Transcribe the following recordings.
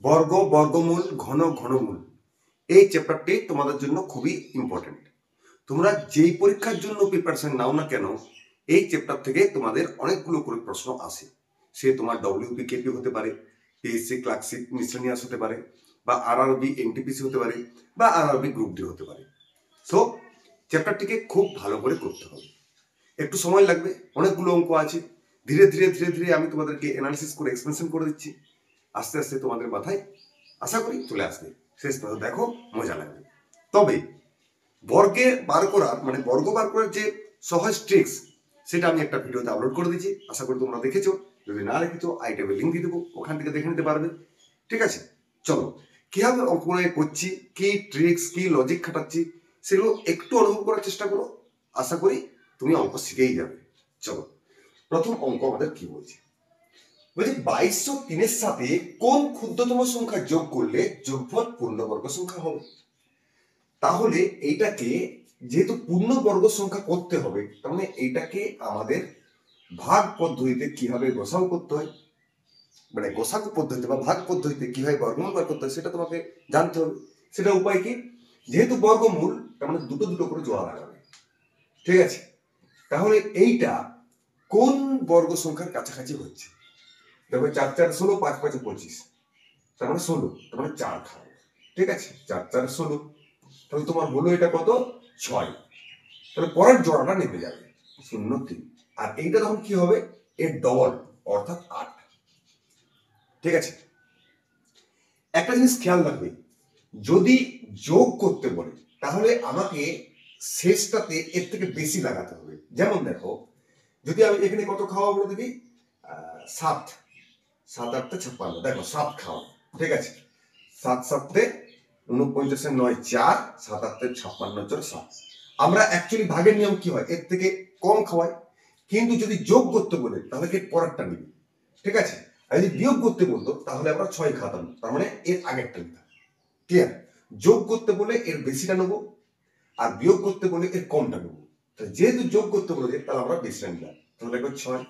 বর্গ, বর্গমূল, ঘন, ঘনমূল এই চ্যাপ্টারটি তোমাদের জন্য খুবই ইম্পর্টেন্ট। তোমরা যেই পরীক্ষার জন্য প্রিপারেশন নাও না কেন, এই চ্যাপ্টার থেকে তোমাদের অনেকগুলো করে প্রশ্ন আসে। সে তোমার WPKP হতে পারে, পিএসসি ক্লার্কশিপ মিসেলেনিয়াস হতে পারে, বা RRB NTPC হতে পারে, বা RRB গ্রুপ ডি হতে পারে। সো চ্যাপ্টারটিকে খুব ভালো করে করতে হবে। একটু সময় লাগবে, অনেকগুলো অঙ্ক আছে। ধীরে ধীরে ধীরে ধীরে আমি তোমাদেরকে অ্যানালিসিস করে এক্সপ্লেনেশন করে দিচ্ছি। আস্তে আস্তে তোমাদের মাথায় আশা করি চলে আসবে। শেষ পর্যন্ত দেখো, মজা লাগবে। তবে বর্গে বার করার বর্গ বার করার যে সহজ ট্রিক্স, সেটা আমি একটা ভিডিওতে আপলোড করে দিচ্ছি। আশা করি তোমরা দেখেছো। যদি না দেখেছো, আইটেমের লিঙ্ক দিয়ে দেবো, ওখান থেকে দেখে নিতে পারবে। ঠিক আছে, চলো কিভাবে অঙ্ক করছি, কি ট্রিক্স, কি লজিক খাটাচ্ছি, সেগুলো একটু অনুভব করার চেষ্টা করো। আশা করি তুমি অঙ্ক শিখেই যাবে। চলো, প্রথম অঙ্ক আমাদের কি বলছে? বলছে 2203-এর সাথে কোন ক্ষুদ্রতম সংখ্যা যোগ করলে যোগফল পূর্ণবর্গ সংখ্যা হবে। তাহলে এইটাকে যেহেতু পূর্ণবর্গ সংখ্যা করতে হবে, তার মানে এইটাকে আমাদের ভাগ পদ্ধতিতে কিভাবে গোসাগু করতে হয়, গোসাগু পদ্ধতিতে বা ভাগ পদ্ধতিতে কিভাবে বর্গমূল বার করতে হয়, সেটা তোমাকে জানতে হবে। সেটা উপায় কি? যেহেতু বর্গমূল, তার মানে দুটো দুটো করে জোড়া লাগাবে। ঠিক আছে, তাহলে এইটা কোন বর্গ সংখ্যার কাছাকাছি হচ্ছে? দেখো 4 4 16, 5 5 25, তার মানে 16, তার মানে 4 খাবে। ঠিক আছে, 4 4 16, তাহলে তোমার হলো এটা কত? 6। তাহলে পরের জোড়াটা নেমে যাবে 0 3, আর এইটা তখন কি হবে? এর ডবল, অর্থাৎ 8। ঠিক আছে, একটা জিনিস খেয়াল রাখবে, যদি যোগ করতে বলে তাহলে আমাকে শেষটাতে এর থেকে বেশি লাগাতে হবে। যেমন দেখো, যদি আমি এখানে কত খাওয়া বলে দেখি, 7 7 8 56, দেখো 7 খাওয়া। ঠিক আছে, 7 7 49 9 4, 7 8 56 4 7। আমরা অ্যাকচুয়ালি ভাগের নিয়ম কি হয়, এর থেকে কম খাওয়াই, কিন্তু যদি যোগ করতে বলে তাহলে এর পরেরটা নিবি। ঠিক আছে, আর যদি বিয়োগ করতে বলতো তাহলে আমরা 6 খাতাম, তার মানে এর আগেরটা নিতাম। ক্লিয়ার? যোগ করতে বলে এর বেশিটা নেবো, আর বিয়োগ করতে বলে এর কমটা নেবো। যেহেতু যোগ করতে বলেছে, তাহলে আমরা বেশিটা নিলাম, তাহলে দেখো 6।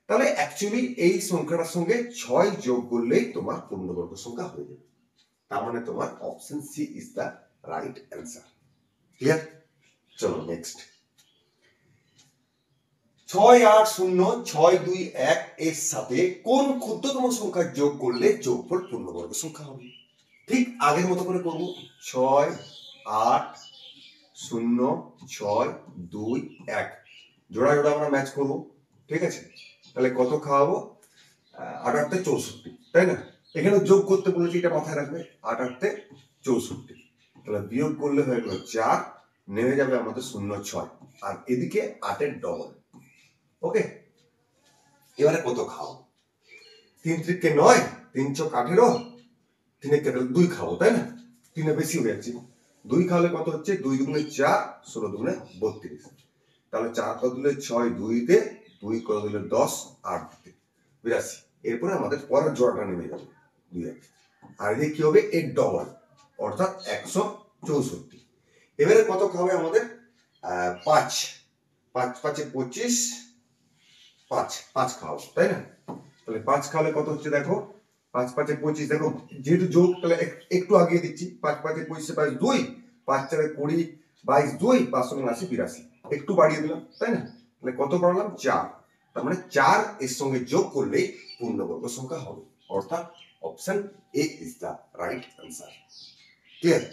তাহলে অ্যাকচুয়ালি এই সংখ্যাটার সঙ্গে 6 যোগ করলেই তোমার পূর্ণবর্গ সংখ্যা হয়ে যাবে। তার মানে তোমার option C is the right answer. Clear? চলো নেক্সট। 6 8 0 6 2 1 এর সাথে কোন ক্ষুদ্রতম সংখ্যা যোগ করলে যোগফল পূর্ণবর্গ সংখ্যা হবে? ঠিক আগের মতো করে করব। 6 8 0 6 2 1, জোড়া জোড়া আমরা ম্যাচ করব। ঠিক আছে, তাহলে কত খাওয়াবো? 8 8 64, তাই না? এখানে যোগ করতে বলেছি, এটা মাথায় রাখবে। 8 8 64, তাহলে বিয়োগ করলে হয়ে গেল 4, নেমে যাবে আমাদের 0 6, আর এদিকে 8 এর ডবল। ওকে, এবারে কত খাও? 3 3 9, 3 6 18, 3 কে 2 খাবো, তাই না? 3 বেশি হয়ে যাচ্ছে। 2 খাওয়ালে কত হচ্ছে? 2 দুগুণে 4, 16 দুগুণে 32, তাহলে 4 কত দিলে 6, 2 তে 2 কত দিলে 10, 8 তে 82। এরপরে আমাদের পরের জোড়াটা নেমে যাবে 2 1, আর এদিকে কি হবে? এর ডবল, অর্থাৎ 164। এবারে কত খাবে আমাদের? 5 5 5 25, 5 5 খাও, তাই না? তাহলে 5 খাওয়ালে কত হচ্ছে? দেখো 5 5 25, দেখো যেহেতু যোগ, তাহলে একটু আগিয়ে দিচ্ছি। 5 5 25 22 2, 5 4 20 22 2, 5 80 82, একটু বাড়িয়ে দিলাম, তাই না? তাহলে কত বাড়লাম? 4। তার মানে 4 এর সঙ্গে যোগ করলেই পূর্ণবর্গ সংখ্যা হবে, অর্থাৎ option A is the right answer. Clear?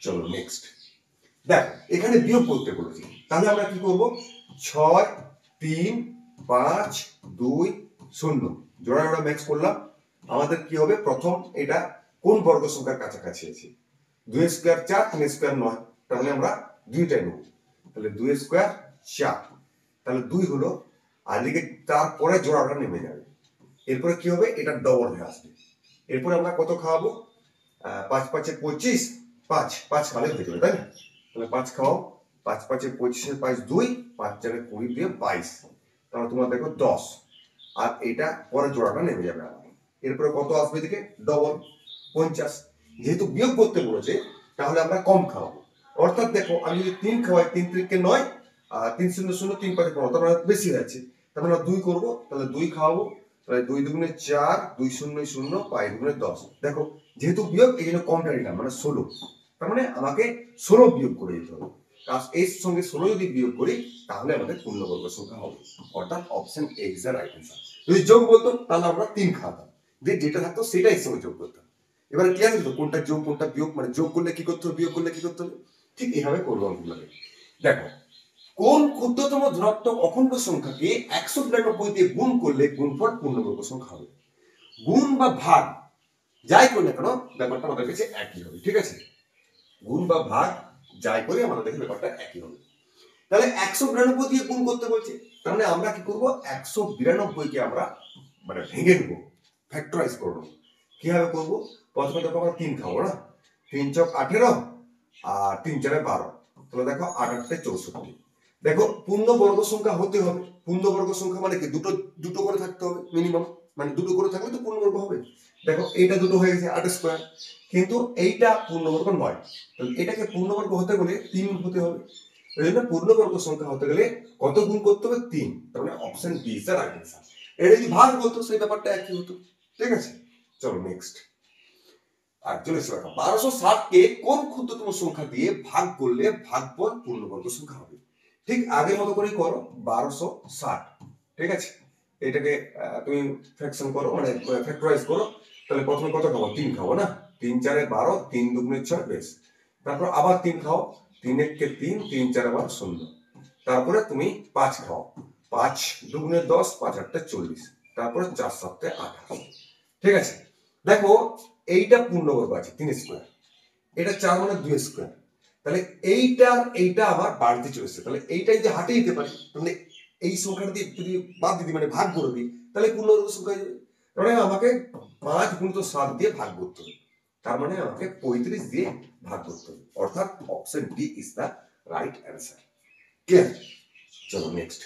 চলো নেক্সট। দেখ, এখানে বিয়োগ করতে বলেছি, তাহলে আমরা কি করব? 6 3 5 2 0, জোড়া জোড়া ম্যাচ করলাম। আমাদের কি হবে? প্রথম এটা কোন বর্গ সংখ্যার কাছাকাছি আছে? 2 স্কয়ার 4, 3 স্কয়ার 9, তার মানে আমরা দুইটাই নেব। তাহলে 2 স্কয়ার 4, তাহলে 2 হলো, আর এদিকে তারপরে জোড়াটা নেমে যাবে। এরপরে কি হবে? এটা ডবল হয়ে আসবে। এরপরে আমরা কত খাওয়াবো? 5 5 25, 5 5 খাওয়ালে হয়ে যাবে, তাই না? তাহলে 5 খাও, 5 5 25 5 2, 5 4 20 দিয়ে 22, তাহলে তোমার দেখো 10, আর এটা পরে জোড়াটা নেমে যাবে। এরপরে কত আসবে? এদিকে ডবল 50। যেহেতু বিয়োগ করতে বলেছে, তাহলে আমরা কম খাওয়াবো, অর্থাৎ দেখো আমি যদি 3 খাওয়াই, 3 3 9, 3 0 0 3 5 15, তার মানে বেশি হয়ে যাচ্ছে, তার মানে 2 করবো, তাহলে 2 খাওয়াবো, তাহলে 2 দুগুণে 4, 2 শূন্য 0, 5 দুগুণে 10। দেখো যেহেতু বিয়োগ এই জন্য কমটা নিলাম, মানে 16। তার মানে আমাকে 16 বিয়োগ করে দিতে হবে। কারণ এর সঙ্গে 16 যদি বিয়োগ করি তাহলে আমাদের পূর্ণবর্গ সংখ্যা হবে, অর্থাৎ option A is the right answer. যদি যোগ বলতো তাহলে আমরা 3 খাতাম, যে যেটা থাকতো সেটাই এর সঙ্গে যোগ করতাম। এবারে ক্লিয়ার হলো কোনটা যোগ কোনটা বিয়োগ, মানে যোগ করলে কি করতে হবে, বিয়োগ করলে কি করতে হবে, ঠিক এইভাবে করবো অঙ্কগুলোকে। দেখো কোন ক্ষুদ্রতম ধনাত্মক অখণ্ড সংখ্যাকে 192 দিয়ে গুণ করলে গুণফল পূর্ণবর্গ সংখ্যা হবে। গুণ বা ভাগ যাই করি না কেন ব্যাপারটা আমাদের কাছে একই হবে, ঠিক আছে? গুণ বা ভাগ যাই করি আমাদের কাছে ব্যাপারটা একই হবে। তাহলে 192 দিয়ে গুণ করতে বলছে, তার মানে আমরা কি করব, 192 কে আমরা মানে ভেঙে নেবো, ফ্যাক্টরাইজ করব। কিভাবে করব, প্রথমে দেখো আমরা 3 খাবো না, 3 চক 18 আর 3 4 12, তাহলে দেখো 8 8 64। দেখো পূর্ণবর্গ সংখ্যা হতে হবে, পূর্ণবর্গ সংখ্যা মানে কি দুটো দুটো করে থাকতে হবে মিনিমাম, মানে দুটো করে থাকলে তো পূর্ণবর্গ হবে। দেখো এইটা দুটো হয়ে গেছে 8 স্কয়ার, কিন্তু এইটা পূর্ণবর্গ নয়, তাহলে এটাকে পূর্ণবর্গ হতে গেলে 3 হতে হবে। এই জন্য পূর্ণবর্গ সংখ্যা হতে গেলে কত গুণ করতে হবে, 3। তার মানে option B is the right answer. এটা যদি ভাগ বলতো সেই ব্যাপারটা একই হতো, ঠিক আছে? চলো নেক্সট। আর চলে এসে দেখো 1260 কে কোন ক্ষুদ্রতম সংখ্যা দিয়ে ভাগ করলে ভাগফল পূর্ণবর্গ সংখ্যা হবে। ঠিক আগের মতো করে করো 1260, ঠিক আছে? এটাকে তুমি ফ্র্যাকশন করো, মানে ফ্যাক্টরাইজ করো। তাহলে প্রথমে কত খাবো, 3 খাবো না, 3 4 12, 3 দুগুণে 6, বেশ। তারপর আবার 3 খাও, 3 1 কে 3, 3 4 আবার 0। তারপরে তুমি 5 খাও, 5 দুগুণে 10, 5 8 40, তারপরে 4 7 28, ঠিক আছে? দেখো এইটা পূর্ণবর্গ আছে 3 স্কয়ার, এটা 4 মানে 2 স্কয়ার, তাহলে এইটা আবার বাড়তে চলেছে, তাহলে এইটা যদি হাতে দিতে পারি তাহলে এই সংখ্যাটা দিয়ে যদি বাদ দিই মানে ভাগ করে দিই তাহলে পূর্ণবর্গ সংখ্যা হয়ে যাবে। তার মানে আমাকে 5 গুণিত 7 দিয়ে ভাগ করতে হবে, তার মানে আমাকে 35 দিয়ে ভাগ করতে হবে, অর্থাৎ option D is the right answer. Clear? চলো নেক্সট।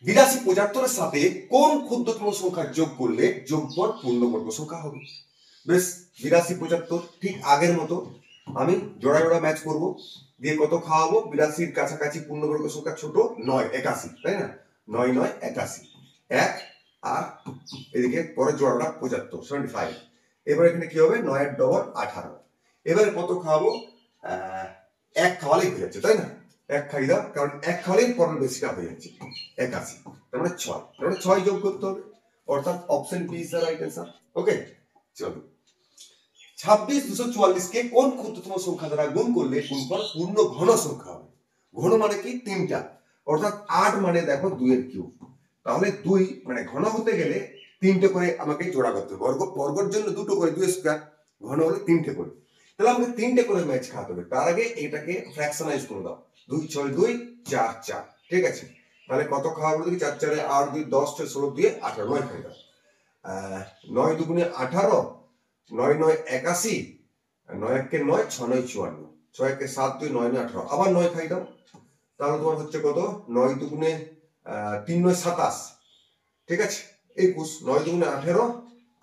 82 75 এর সাথে কোন ক্ষুদ্রতম সংখ্যা যোগ করলে যোগফল পূর্ণবর্গ সংখ্যা হবে? বেশ, 82 75 ঠিক আগের মতো আমি জোড়া জোড়া ম্যাচ করব, দিয়ে কত খাওয়াবো, 82 এর কাছাকাছি পূর্ণবর্গ সংখ্যা ছোট 9 81, তাই না? 9 9 81, 1 আর এদিকে পরে জোড়াটা 75 75। এবার এখানে কি হবে, 9 এর ডবল 18। এবারে কত খাওয়াবো, 1 খাওয়ালেই হয়ে যাচ্ছে, তাই না? 1 খাই দাও, কারণ 1 খাওয়ালেই পরের বেশিটা হয়ে যাচ্ছে 81, তার মানে 6, তার মানে 6 যোগ করতে হবে, অর্থাৎ option B is the right answer. Okay, চলো। 26 244 কে কোন ক্ষুদ্রতম সংখ্যা দ্বারা গুণ করলে গুণফল পূর্ণ ঘন সংখ্যা হবে? ঘন মানে কি, 3টা, অর্থাৎ 8 মানে দেখো 2 এর কিউব, তাহলে 2 মানে ঘন হতে গেলে 3টে করে আমাকে জোড়া করতে হবে, বর্গের জন্য 2টো করে 2 স্কয়ার, ঘন হলে 3টে করে, তাহলে আমাকে 3টে করে ম্যাচ খাওয়াতে হবে। তার আগে এটাকে ফ্র্যাকশনাইজ করে দাও, 2 6 2 4 4, ঠিক আছে? তাহলে কত খাওয়া বলে, 4 4 8 2 10 6 16 2 18, 9 খাই দাও, 9 দুগুণে 18, 9 9 81, 9 1 কে 9, 6 9 54, 6 1 কে 7 2 9 9 18, আবার 9 খাই দাও, তাহলে তোমার হচ্ছে কত, 9 দুগুণে 3 9 27, ঠিক আছে? 21, 9 দুগুণে 18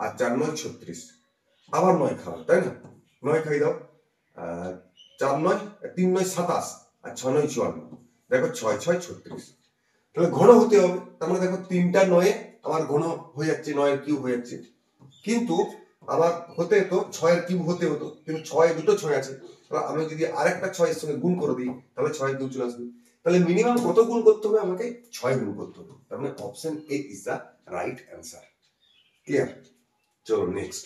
আর 4 9 36, আবার 9 খাও, তাই না? 9 খাই দাও, 4 9 3 9 27 আর 6 9 54, দেখো 6 6 36, তাহলে ঘন হতে হবে। তার মানে দেখো 3টা 9 আমার ঘন হয়ে যাচ্ছে, 9 এর কিউব হয়ে যাচ্ছে, কিন্তু আমার হতে তো 6 এর কিউব হতে হতো, কিন্তু 6 দুটো 6 আছে, তাহলে আমি যদি আরেকটা 6 এর সঙ্গে গুণ করে দিই তাহলে 6 কিউব চলে আসবে, তাহলে মিনিমাম কত গুণ করতে হবে, আমাকে 6 গুণ করতে হবে, তার মানে option A is the right answer. Clear? চলো নেক্সট।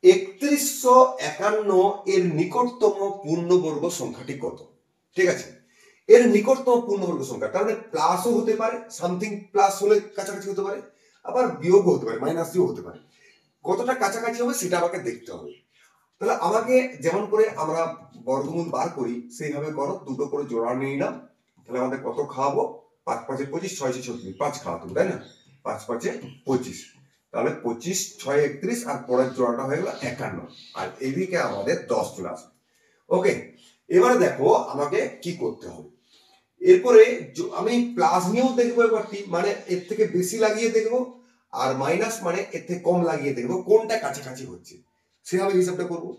3151 এর নিকটতম পূর্ণবর্গ সংখ্যাটি কত? ঠিক আছে, এর নিকটতম পূর্ণবর্গ সংখ্যা, তার মানে প্লাসও হতে পারে, সামথিং প্লাস হলে কাছাকাছি হতে পারে, আবার বিয়োগও হতে পারে, মাইনাস দিয়েও হতে পারে, কতটা কাছাকাছি হবে সেটা আমাকে দেখতে হবে। তাহলে আমাকে যেমন করে আমরা বর্গমূল বার করি সেইভাবে করো, দুটো করে জোড়া নিয়ে নিলাম, তাহলে আমাদের কত খাওয়াবো, 5 5 25, 6 6 36, 5 খাওয়াতো, তাই না? 5 5 25, তাহলে 25 6 31 আর পরের জোড়াটা হয়ে গেল 51, আর এইদিকে আমাদের 10 চলে আসবে। ওকে, এবারে দেখো আমাকে কি করতে হবে, এরপরে আমি প্লাস নিয়েও দেখবো এবারটি, মানে এর থেকে বেশি লাগিয়ে দেখবো, আর মাইনাস মানে এর থেকে কম লাগিয়ে দেখবো কোনটা কাছাকাছি হচ্ছে, সেভাবে হিসাবটা করবো।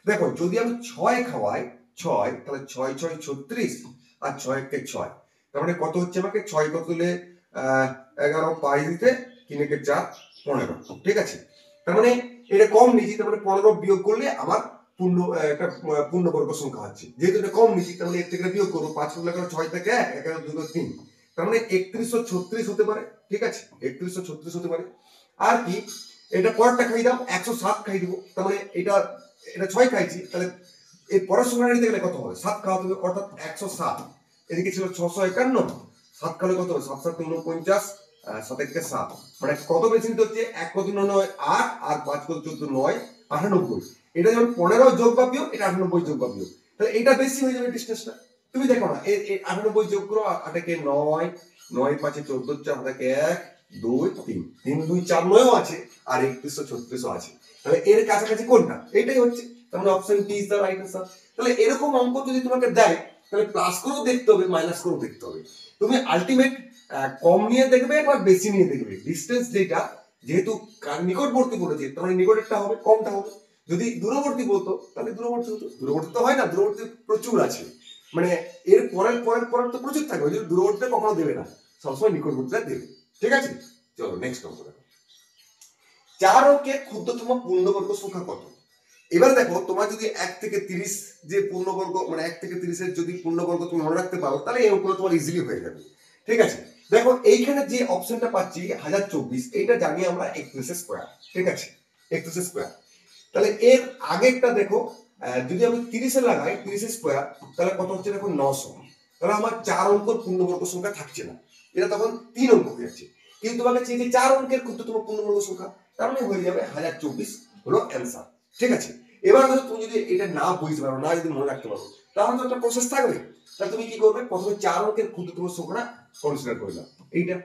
দেখো যদি আমি 6 খাওয়াই 6, তাহলে 6 6 36 আর 6 1 6, তার মানে কত হচ্ছে, আমাকে 6 কত তুলে 11 5 দিতে 3 × 4 15, ঠিক আছে। তার মানে এটা কম নিয়েছি, তার মানে 15 বিয়োগ করলে আমার একটা পূর্ণবর্গ সংখ্যা হচ্ছে। যেহেতু এটা কম নিয়েছি তার মানে এর থেকে বিয়োগ করবো, 5 করলে 6 থেকে 1, 11 2 3, তার মানে 3136 হতে পারে, ঠিক আছে, 3136 হতে পারে। আর কি এটা পরেরটা খাই দাও, 107 খাই দেবো, তার মানে এটা 6 খাইছি, তাহলে এই পরের সংখ্যাটা নিতে গেলে কত হবে, 7 খাওয়াতে হবে, অর্থাৎ 107। এদিকে ছিল 651, 7 খাওয়ালে কত হবে, 7 7 49, 7 1 7, মানে কত বেশি নিতে হচ্ছে, 1 কত 9 8, আর 5 কত 14 9 98। এটা যখন 15 যোগ বা বিয়োগ, এটা 98 যোগ বা বিয়োগ, তাহলে এটা বেশি হয়ে যাবে ডিসটেন্সটা। তুমি দেখো না, এই 98 যোগ করো, 8 কে 9, 9 5 14, 4 হাতে 1 2 3, 3 2 4 9ও আছে, আর 3136ও আছে। তাহলে এর কাছাকাছি কোনটা, এটাই হচ্ছে, তার মানে option D is the right answer. তাহলে এরকম অঙ্ক যদি তোমাকে দেয়, তাহলে প্লাস করেও দেখতে হবে, মাইনাস করেও দেখতে হবে। তুমি আলটিমেট কম নিয়ে দেখবে বা বেশি নিয়ে দেখবে, ডিসটেন্স যেটা, যেহেতু নিকটবর্তী বলেছে তার মানে নিকটেরটা হবে, কমটা হবে। যদি দূরবর্তী বলতো তাহলে দূরবর্তী হতো, দূরবর্তী তো হয় না, দূরবর্তী প্রচুর আছে, মানে এর পরের পরের পরের তো প্রচুর থাকবে, যদি দূরবর্তীটা কখনো দেবে না, সবসময় নিকটবর্তীটা দেবে, ঠিক আছে। চলো নেক্সট অঙ্ক দেখো। 4 অঙ্কের ক্ষুদ্রতম পূর্ণবর্গ সংখ্যা কত? এবার দেখো, তোমার যদি 1 থেকে 30 যে পূর্ণবর্গ, মানে 1 থেকে 30 এর যদি পূর্ণবর্গ তুমি মনে রাখতে পারো, তাহলে এই অঙ্কটা তোমার ইজিলি হয়ে যাবে, ঠিক আছে। দেখো এইখানে যে অপশনটা পাচ্ছি 1024, এইটা জানি আমরা 31 স্কয়ার, ঠিক আছে, 31 স্কয়ার। তাহলে এর আগেরটা দেখো, যদি আমি 30 এ লাগাই 30 স্কয়ার, তাহলে কত হচ্ছে দেখো 900। তাহলে আমার 4 অঙ্কের পূর্ণবর্গ সংখ্যা থাকছে না, এটা তখন 3 অঙ্ক হয়ে যাচ্ছে। কিন্তু তোমাকে চেয়েছে 4 অঙ্কের ক্ষুদ্রতম পূর্ণবর্গ সংখ্যা, তার মানে হয়ে যাবে 1024 হলো অ্যান্সার, ঠিক আছে। এবার ধরো তুমি যদি এটা না বুঝতে পারো, না যদি মনে রাখতে পারো, তাহলে তো একটা প্রসেস থাকবে। তাহলে তুমি কি করবে, প্রথমে 4 অঙ্কের ক্ষুদ্রতম সংখ্যাটা কনসিডার করে নাও, এইটা,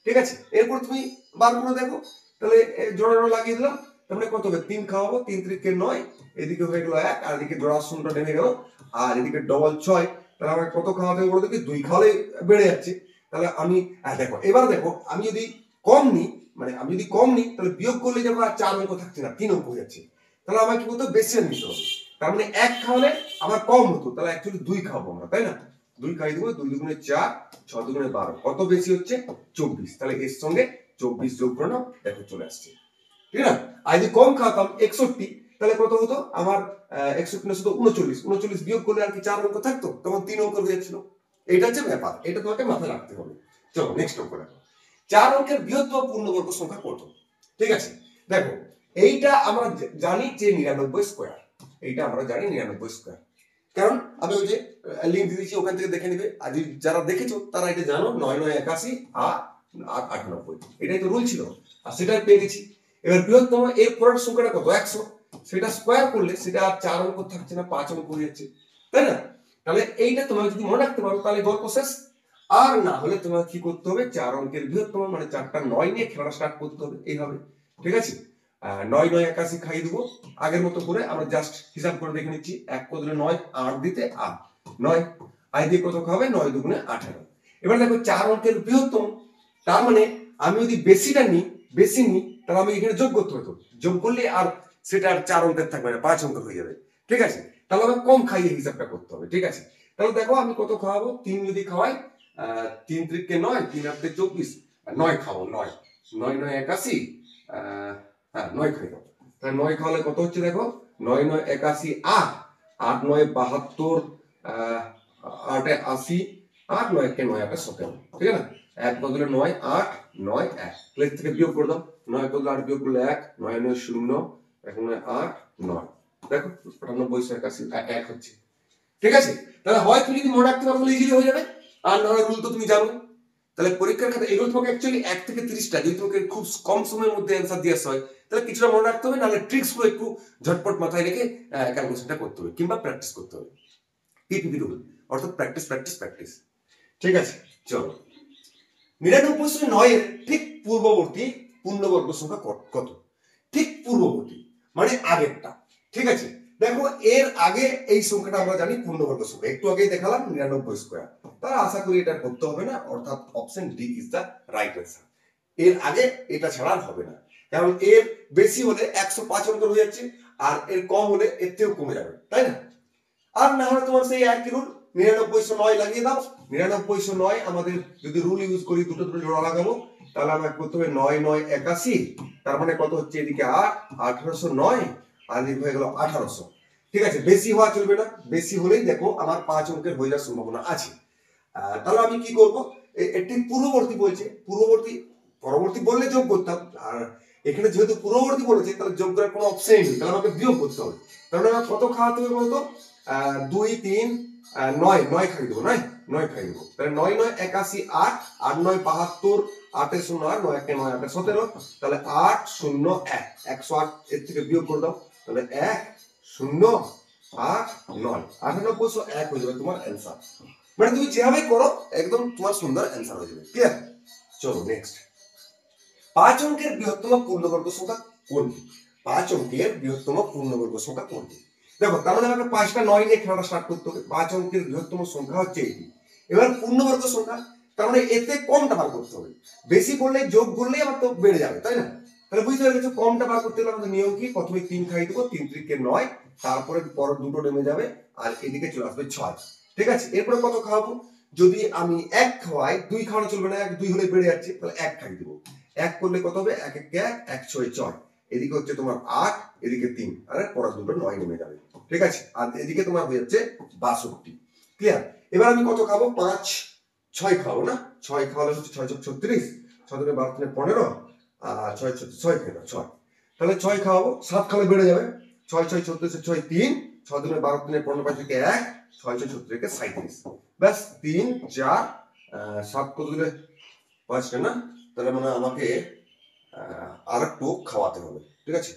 ঠিক আছে। এরপর তুমি বার করে দেখো, তাহলে জোড়া লাগিয়ে দিলাম, তাহলে কত হবে, 3 খাওয়াবো, 3 3 9, এদিকে হয়ে গেল 1, আর এদিকে জোড়া শূন্যটা নেমে গেল, আর এদিকে ডবল 6, তাহলে আমাকে কত খাওয়াতে হবে বলো দেখি, 2 খাওয়ালে বেড়ে যাচ্ছে। তাহলে আমি দেখো, এবার দেখো আমি যদি কম নিই, মানে আমি যদি কম নিই, তাহলে বিয়োগ করলে যখন আর 4 অঙ্ক থাকছে না, 3 অঙ্ক হয়ে যাচ্ছে, তাহলে আমাকে কি বলতো, বেশি নিতে হবে। তার মানে 1 খাওয়ালে আমার কম হতো, তাহলে অ্যাকচুয়ালি 2 খাবো আমরা, তাই না, 2 খাই দেবো, 2 দুগুণে 4, 6 দুগুণে 12, কত বেশি হচ্ছে 24, তাহলে এর সঙ্গে 24 যোগ করে নাও, দেখো চলে আসছে, ঠিক না। আর যদি কম খাওয়াতাম 61, তাহলে কত হতো আমার, 61 শুধু 39, 39 বিয়োগ করলে আর কি 4 অঙ্ক থাকতো, তখন 3 অঙ্ক হয়ে যাচ্ছিল। এটা হচ্ছে ব্যাপার, এটা তোমাকে মাথায় রাখতে হবে। চলো নেক্সট অঙ্ক দেখো। 4 অঙ্কের বৃহত্তম পূর্ণবর্গ সংখ্যা কত, ঠিক আছে। দেখো এইটা আমরা জানি যে 99 স্কয়ার, এইটা আমরা জানি 99 স্কয়ার, কারণ আমি ওই যে লিংক দিয়ে দিয়েছি, ওখান থেকে দেখে নিবে। আর যারা দেখেছো তারা এটা জানো, 9 9 81 আর 98, এটাই তো রুল ছিল, আর সেটাই পেয়ে গেছি। এবার বৃহত্তম এর পরের সংখ্যাটা কত, 100, সেটা স্কয়ার করলে সেটা আর 4 অঙ্ক থাকছে না, 5 অঙ্ক হয়ে যাচ্ছে, তাই না। তাহলে এইটা তোমাকে যদি মনে রাখতে পারো, তাহলে গল্প শেষ। আর না হলে তোমাকে কি করতে হবে, 4 অঙ্কের বৃহত্তম মানে 4টা 9 নিয়ে খেলা স্টার্ট করতে হবে, এইভাবে, ঠিক আছে। 9 9 81 খাই দেবো, আগের মতো করে আমরা জাস্ট হিসাব করে দেখে নিচ্ছি, 1 কত 9, 8 দিতে 8 9, আই দিয়ে কত খাবে, 9 দুগুণে 18। এবার দেখো 4 অঙ্কের বৃহত্তম, তার মানে আমি যদি বেশি নিই, তাহলে আমি এখানে যোগ করতে হতো, যোগ করলে আর সেটা আর 4 অঙ্কের থাকবে না, 5 অঙ্কের হয়ে যাবে, ঠিক আছে। তাহলে আমি কম খাইয়ে হিসাবটা করতে হবে, ঠিক আছে। তাহলে দেখো আমি কত খাওয়াবো, 3 যদি খাওয়াই, 3 3 9, 3 8 24, 9 খাবো, 9 9 9 81, হ্যাঁ 9 খাই দাও, তাহলে 9 খাওয়ালে কত হচ্ছে দেখো, 9 9 81 8, 8 9 72, 8 80, 8 9 কে 9 8 17, ঠিক আছে না। 1 বদলে 9 8 9 1, প্লেস থেকে বিয়োগ করে দাও, 9 বদলে 8 বিয়োগ করলে 1, 9 9 0, 1 9 8 9, দেখো 98 81 1 হচ্ছে, ঠিক আছে। তাহলে হয় তুমি যদি মনে রাখতে পারো তাহলে ইজিলি হয়ে যাবে, আর না হলে রুল তো তুমি জানো। তাহলে পরীক্ষার খাতা এগুলো তোমাকে অ্যাকচুয়ালি 1 থেকে 30টা যদি তোমাকে খুব কম সময়ের মধ্যে অ্যান্সার দিয়ে আসা হয়, তাহলে কিছুটা মনে রাখতে হবে, নাহলে ট্রিক্স গুলো একটু ঝটপট মাথায় রেখে ক্যালকুলেশনটা করতে হবে, কিংবা প্র্যাকটিস করতে হবে, পিপিপি রুল, অর্থাৎ প্র্যাকটিস প্র্যাকটিস প্র্যাকটিস, ঠিক আছে। চলো 99 এর ঠিক পূর্ববর্তী পূর্ণবর্গ সংখ্যা কত, ঠিক পূর্ববর্তী মানে আগেরটা, ঠিক আছে। দেখো এর আগে এই সংখ্যাটা আমরা জানি পূর্ণবর্গ সংখ্যা, একটু আগেই দেখালাম 99 স্কয়ার, তাহলে আশা করি এটা করতে হবে না, অর্থাৎ option D is the right answer. এর আগে এটা ছাড়া হবে না, কারণ এর বেশি হলে 105 অঙ্কের হয়ে যাচ্ছে, আর এর কম হলে এর থেকেও কমে যাবে, তাই না। আর না হলে তোমার সেই একই রুল, 9909 লাগিয়ে দাও। 9909 আমাদের যদি রুল ইউজ করি দুটো জোড়া লাগাবো, তাহলে আমরা করতে হবে 9981, তার মানে কত হচ্ছে এদিকে 8, 1809 আর এদিকে হয়ে গেল 1800। ঠিক আছে, বেশি হওয়া চলবে না, বেশি হলেই দেখো আমার 5 অঙ্কের হয়ে যাওয়ার সম্ভাবনা আছে। তাহলে আমি কি করব, একটি পূর্ববর্তী বলছে, পরবর্তী বললে যোগ করতাম, আর এখানে যেহেতু পূর্ববর্তী বলেছে তাহলে যোগ করার কোনো অপশনই নেই, তাহলে আমাকে বিয়োগ করতে হবে। তাহলে আমার কত খাওয়াতে হবে বলতো, 2 3 9 খাই দেবো, 9 খাই দেবো। তাহলে 9 9 81, 8 8 9 72, 8 0 8 9 1 9 8 17, তাহলে 8 0 1 108 এর থেকে বিয়োগ করে দাও, তাহলে 1 0 8 9 9801 হয়ে যাবে তোমার অ্যান্সার। মানে তুমি যেভাবে করো একদম তোমার সুন্দর অ্যান্সার হয়ে যাবে। ক্লিয়ার? চলো নেক্সট। 5 অঙ্কের বৃহত্তম পূর্ণবর্গ সংখ্যা কোনটি? 5 অঙ্কের বৃহত্তম পূর্ণবর্গ সংখ্যা কোনটি? দেখো, তার মানে আমাকে 5টা 9 নিয়ে খেলাটা স্টার্ট করতে হবে। 5 অঙ্কের বৃহত্তম সংখ্যা হচ্ছে এটি। এবার পূর্ণবর্গ সংখ্যা, তার মানে এতে কমটা বার করতে হবে। বেশি করলে যোগ করলেই আমার তো বেড়ে যাবে, তাই না? তাহলে বুঝতে পেরেছো, কমটা বার করতে হলে আমাদের নিয়ম কি, প্রথমে 3 খাই দেবো, 3 3 9, তারপরে পরের দুটো নেমে যাবে আর এদিকে চলে আসবে 6। ঠিক আছে, এরপরে কত খাওয়াবো? যদি আমি 1 খাওয়াই, 2 খাওয়ানো চলবে না, 1 2 হলে বেড়ে যাচ্ছে, তাহলে 1 খাই দেবো। 1 করলে কত হবে, 1 1 1 1 6 6, এদিকে হচ্ছে তোমার 8, এদিকে 3, আর পরের দুটো 9 নেমে যাবে। ঠিক আছে, আর এদিকে তোমার হয়ে যাচ্ছে 62। ক্লিয়ার? এবার আমি কত খাবো, 5 6 খাবো না, 6 খাওয়ালে হচ্ছে 6 6 36, 6 2 12 15, আর 6 6 খাই দাও 6, তাহলে 6 খাওয়াবো, 7 খাওয়ালে বেড়ে যাবে, 6 6 36 6 3, 6 2 12 15 5 থেকে 1, 6 6 36 থেকে 37, ব্যাস 3 4 7 কত দিলে 5 না, তাহলে মানে আমাকে আর একটু খাওয়াতে হবে। ঠিক আছে,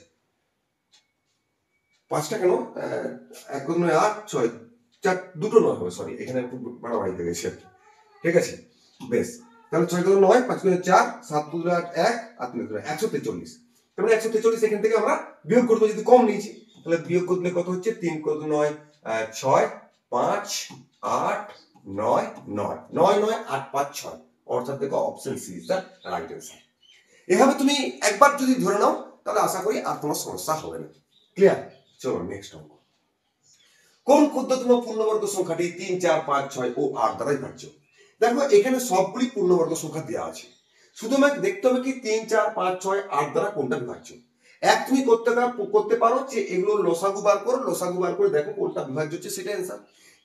5টা কেন, 1 9 8 6 4 দুটো 9 হবে, সরি এখানে একটু বাড়াবাড়ি হয়ে গেছে। ঠিক আছে, বেশ, তাহলে 6 9 5 4 7 8 1 আর 3 143। তাহলে 143 এখান থেকে আমরা বিয়োগ করতে, যদি কম নিয়েছি তাহলে বিয়োগ করলে কত হচ্ছে, 3 কত 9 6 5 8 9 9 9 9 8 5 6, অর্থাৎ দেখো option C is the right answer. এভাবে তুমি একবার যদি ধরে নাও তাহলে আশা করি আর তোমার সমস্যা হবে না। ক্লিয়ার? চলো নেক্সট অঙ্ক। কোন ক্ষুদ্রতম পূর্ণবর্গ সংখ্যাটি 3 4 5 6 ও 8 দ্বারাই ভাজ্য? দেখো, এখানে সবগুলি পূর্ণবর্গ সংখ্যা দেওয়া আছে, শুধু আমাকে দেখতে হবে কি 3 4 5 6 8 দ্বারা কোনটা বিভাজ্য। এক তুমি করতে পারো যে এগুলো লসাগু বার করো, লসাগু বার করে দেখো কোনটা বিভাজ্য হচ্ছে, সেটা অ্যান্সার।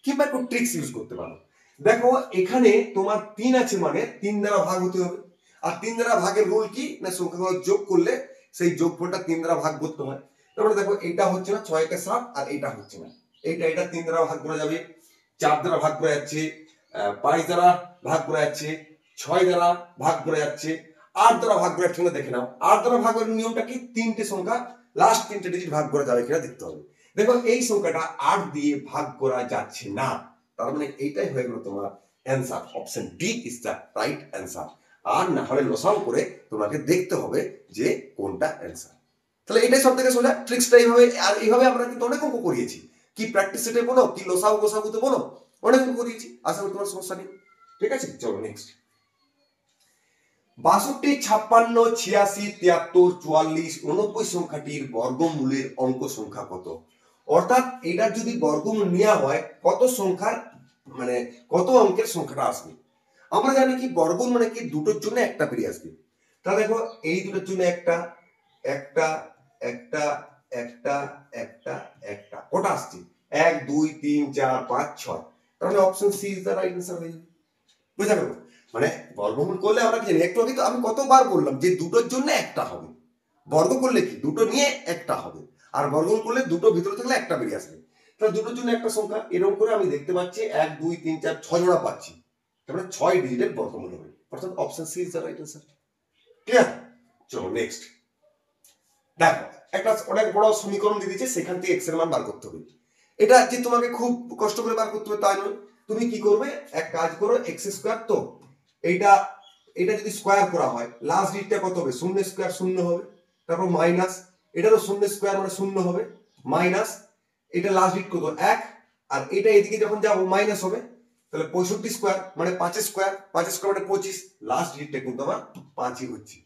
কিংবা একটু ট্রিক্স ইউজ করতে পারো। দেখো, এখানে তোমার 3 আছে মানে 3 দ্বারা ভাগ হতে হবে, আর 3 দ্বারা ভাগের রুল কি না, সংখ্যাগুলো যোগ করলে সেই যোগফলটা 3 দ্বারা ভাগ করতে হয়। তারপরে দেখো, এটা হচ্ছে না 6 কে 7, আর এটা হচ্ছে না, এটা 3 দ্বারা ভাগ করা যাবে, 4 দ্বারা ভাগ করা যাচ্ছে, 5 দ্বারা ভাগ করা যাচ্ছে, 6 দ্বারা ভাগ করা যাচ্ছে, 8 দ্বারা ভাগ করা যাচ্ছে না। দেখে নাও 8 দ্বারা ভাগ করার নিয়মটা কি, 3টে সংখ্যা লাস্ট 3টে ডিজিট ভাগ করা যাবে কিনা দেখতে হবে। দেখো, এই সংখ্যাটা 8 দিয়ে ভাগ করা যাচ্ছে না, তার মানে এইটাই হয়ে গেল তোমার answer. Option D is the right answer. আর না হলে লসাও করে তোমাকে দেখতে হবে যে কোনটা অ্যান্সার। তাহলে এটাই সব থেকে সোজা, ট্রিক্সটা এইভাবে। আর এইভাবে আমরা কিন্তু অনেক অঙ্ক করিয়েছি, কি প্র্যাকটিস সেটে বলো, কি লসাগু গোসাগুতে বলো, অনেক অঙ্ক করিয়েছি, আশা করি তোমার সমস্যা নেই। ঠিক আছে, চলো নেক্সট। 62 56 86 73 44 89 সংখ্যাটির বর্গমূলের অঙ্ক সংখ্যা কত? অর্থাৎ এটার যদি বর্গমূল নেওয়া হয় কত সংখ্যার, মানে কত অঙ্কের সংখ্যাটা আসবে। আমরা জানি কি বর্গমূল মানে কি, দুটোর জন্য একটা বেরিয়ে আসবে। তাহলে দেখো, এই দুটোর জন্য একটা একটা একটা একটা একটা একটা কটা আসছে, 1 2 3 4 5 6, তাহলে option C is the right answer হয়ে যাবে। বুঝা গেল? মানে বর্গমূল করলে আমরা কি জানি, একটু আগে তো আমি কতবার বললাম যে দুটোর জন্য একটা হবে, বর্গ করলে কি দুটো নিয়ে একটা হবে, আর বর্গমূল করলে দুটো ভিতরে থাকলে একটা বেরিয়ে আসবে। তাহলে দুটোর জন্য একটা সংখ্যা, এরকম করে আমি দেখতে পাচ্ছি 1 2 3 4 6 জোড়া পাচ্ছি, তারপরে 6 ডিজিটের বর্গমূল হবে, অর্থাৎ option C is the right answer. Clear? চলো নেক্সট। দেখো, একটা অনেক বড় সমীকরণ দিয়ে দিয়েছে, সেখান থেকে এক্স এর মান বার করতে হবে। এটা যে তোমাকে খুব কষ্ট করে বার করতে হবে তাই নয়, তুমি কি করবে, এক কাজ করো, এক্স স্কোয়ার, তো এইটা যদি স্কোয়ার করা হয় লাস্ট ডিজিটটা কত হবে, 0 স্কোয়ার 0 হবে, তারপর মাইনাস, এটারও 0 স্কোয়ার মানে 0 হবে, মাইনাস, এটা লাস্ট ডিজিট কত 1, আর এটা এদিকে যখন যাবো মাইনাস হবে, তাহলে 65 স্কোয়ার মানে 5 স্কোয়ার, 5 স্কোয়ার মানে 25, লাস্ট ডিজিটটা কিন্তু আমার 5ই হচ্ছে।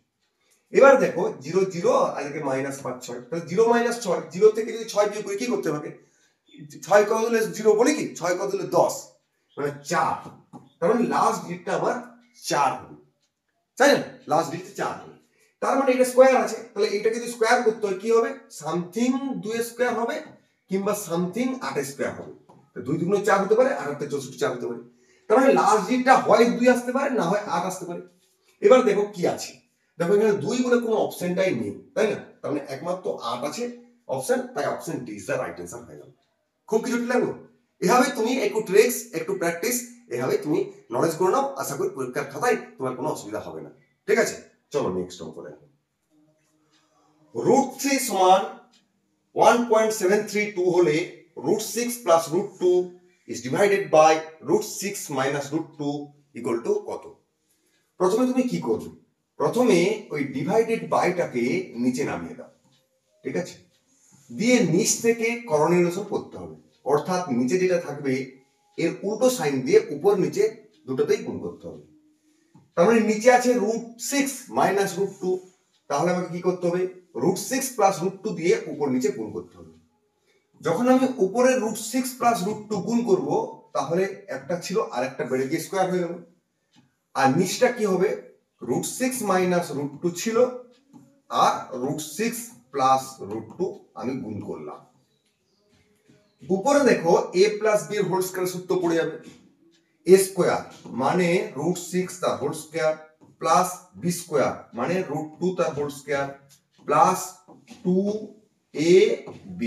এবার দেখো 0 0 আর এদিকে মাইনাস 5 6, তাহলে 0 - 6, 0 থেকে যদি 6 বিয়োগ করি কি করতে হবে, 6 কত হলে 0 বলি কি, 6 কত হলে 10, মানে 4, তার মানে লাস্ট ডিজিটটা আমার 4 হবে, তাই না? লাস্ট ডিজিট 4 হবে, তার মানে এটা স্কোয়ার আছে, তাহলে এটাকে যদি স্কোয়ার করতে হয় কি হবে, সামথিং 2 স্কোয়ার হবে কিংবা সামথিং 8 স্কোয়ার হবে। 2 দুগুণ 4 হতে পারে, আর 64 4 হতে পারে। তার মানে লাস্ট ডিজিটটা হয় 2 আসতে পারে, না হয় 8 আসতে পারে। এবার দেখো কি আছে, দেখো এখানে 2 বলে কোনো অপশনটাই নেই, তাই না? তার মানে একমাত্র 8 আছে অপশন, তাই option D is the right answer হয়ে গেল। খুব কিছু লাগলো। এভাবে তুমি একটু ট্রিক্স, একটু প্র্যাকটিস, এভাবে তুমি নলেজ করে নাও, আশা করি পরীক্ষার খাতায় তোমার কোনো অসুবিধা হবে না। ঠিক আছে, চলো নেক্সট অঙ্ক দেখো। √3 সমান 1.732 হলে √6 plus √2 is divided by √6 minus √2 equal to কত? প্রথমে তুমি কি করবে, প্রথমে ওই ডিভাইডেড বাইটাকে নিচে নামিয়ে দাও, ঠিক আছে? দিয়ে নিচ থেকে করণীয় করতে হবে, অর্থাৎ নিচে যেটা থাকবে এর উল্টো সাইন দিয়ে উপর নিচে দুটোতেই গুণ করতে হবে। তার মানে নিচে আছে √6 মাইনাস √2, তাহলে আমাকে কি করতে হবে, √6 প্লাস √2 দিয়ে উপর নিচে গুণ করতে হবে। যখন আমি উপরে √6 প্লাস √2 গুণ করব, তাহলে একটা ছিল আর একটা বেড়ে গিয়ে স্কোয়ার হয়ে গেল, আর নিচটা কি হবে, √6 মাইনাস √2 ছিল আর √6 প্লাস √2 আমি গুণ করলাম। উপরে দেখো a প্লাস b এর হোল স্কয়ার সূত্র পড়ে যাবে, a স্কয়ার মানে √6 তার whole square plus b square মানে √2 তার হোল স্কয়ার প্লাস 2ab,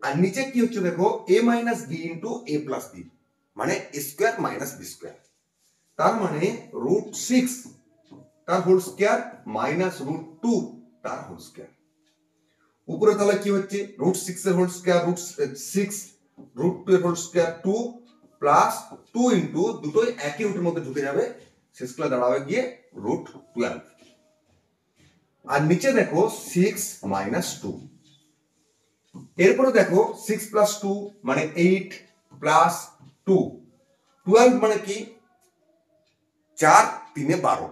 আর নিচে কি হচ্ছে দেখো a minus b into a plus b মানে a square minus b square, তার মানে √6 তার হোল স্কয়ার মাইনাস √2 তার হোল স্কয়ার। উপরে তাহলে কি হচ্ছে, √6 এর হোল স্কয়ার √6, √2 এর হোল স্কয়ার 2 প্লাস 2 ইনটু দুটোই একই রুটের মধ্যে ঢুকে যাবে, শেষকালে দাঁড়াবে গিয়ে √12, আর নিচে দেখো 6 মাইনাস 2। এরপরে দেখো 6 প্লাস 2 মানে 8 প্লাস 2 12 মানে কি 4 3 12,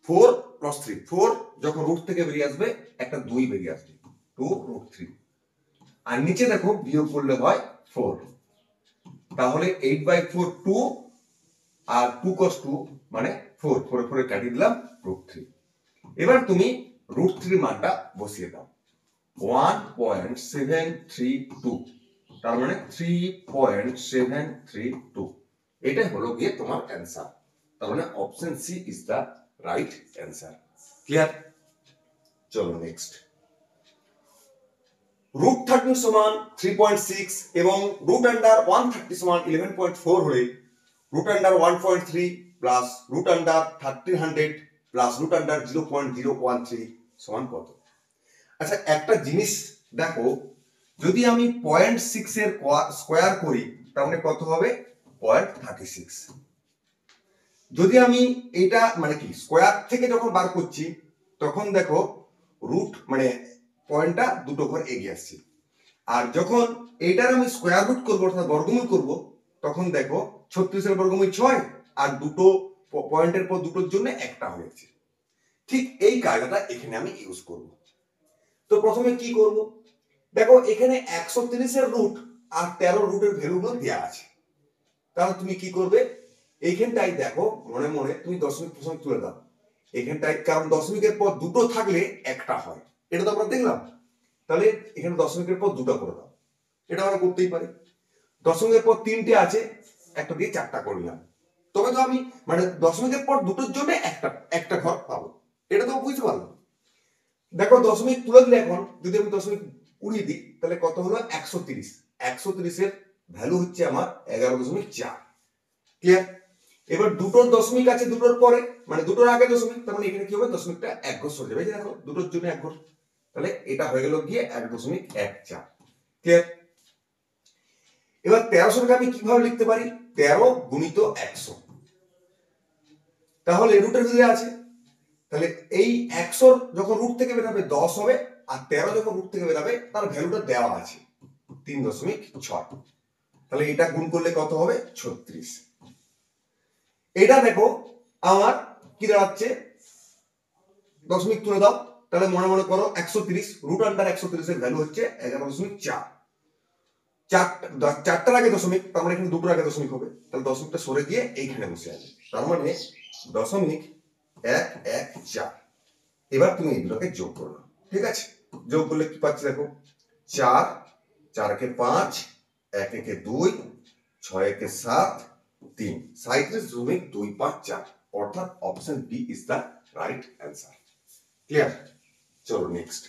4 প্লাস 3 4, যখন রুট থেকে বেরিয়ে আসবে একটা 2 বেরিয়ে আসবে 2√3, আর নিচে দেখো বিয়োগ করলে হয় 4, তাহলে 8/4 2 আর 2 cos 2 মানে 4 4 4 কাটিয়ে দিলাম √3। এবার তুমি √3 মানটা বসিয়ে দাও, 1.732, তার মানে 3.732, এটাই হলো গিয়ে তোমার অ্যান্সার। তার মানে option C is the right answer. Clear? চলো নেক্সট। √13 সমান 3.6 এবং √130 সমান 11.4 হলে √1.3 প্লাস √1300 প্লাস √0.013 সমান কত? আচ্ছা একটা জিনিস দেখো, যদি আমি 0.6 এর স্কয়ার করি তার মানে কত হবে 0.36, যদি আমি এটা মানে কি স্কয়ার থেকে যখন বার করছি তখন দেখো রুট মানে পয়েন্টটা দুটো ঘর এগিয়ে আসছে, আর যখন এইটার আমি স্কয়ার রুট করবো অর্থাৎ বর্গমূল করব তখন দেখো 36 এর বর্গমূল 6 আর দুটো পয়েন্টের পর দুটোর জন্য একটা হয়েছে। ঠিক এই কায়দাটা এখানে আমি ইউজ করব। তো প্রথমে কি করব, দেখো এখানে 130 এর রুট আর 13 রুটের ভ্যালুগুলো দেওয়া আছে, তাহলে তুমি কি করবে, এইখানটাই দেখো মনে মনে তুমি দশমিক প্রথমে তুলে দাও এখানটাই, কারণ দশমিকের পর দুটো থাকলে একটা হয়, এটা তো আমরা দেখলাম। তাহলে এখানে দশমিকের পর দুটো করে দাও, এটা আমরা করতেই পারি। দশমিকের পর 3টে আছে, একটা দিয়ে 4টা করলাম, তবে তো আমি মানে দশমিকের পর দুটোর জন্য একটা ঘর পাবো, এটা তো বুঝতে পারলাম। দেখো দশমিক তুলে দিলে এখন যদি আমি দশমিক উড়িয়ে দিই তাহলে কত হলো 130, 130 এর ভ্যালু হচ্ছে আমার 11.4। ক্লিয়ার? এবার দুটোর দশমিক আছে দুটোর পরে মানে দুটোর আগে দশমিক, তার মানে এখানে কি হবে দশমিকটা এক ঘর সরে যাবে, দেখো দুটোর জন্য এক ঘর, তাহলে এটা হয়ে গেল গিয়ে 1.14। ক্লিয়ার? এবার 1300 আমি কিভাবে লিখতে পারি, 13 গুণিত 100, তাহলে রুটের ভিতরে আছে, তাহলে এই 100 যখন রুট থেকে বেরাবে 10 হবে, আর 13 যখন রুট থেকে বেরাবে তার ভ্যালুটা দেওয়া আছে 3.6, তাহলে এটা গুণ করলে কত হবে 36। এটা দেখো আমার কি দাঁড়াচ্ছে, দশমিক তুলে দাও, তাহলে মনে মনে করো 130 √130 এর ভ্যালু হচ্ছে 11.4, চারটার আগে দশমিক, তার মানে এখানে দুটোর আগে দশমিক হবে, তাহলে দশমিকটা সরে গিয়ে এইখানে বসে আছে, তার মানে 0.114। এবার তুমি এগুলোকে যোগ করো, ঠিক আছে? যোগ করলে কি পাচ্ছি দেখো, 4, 4 একে 5, 1 একে 2, 6 একে 7, 3, 37.254, অর্থাৎ option B is the right answer. Clear? চলো next.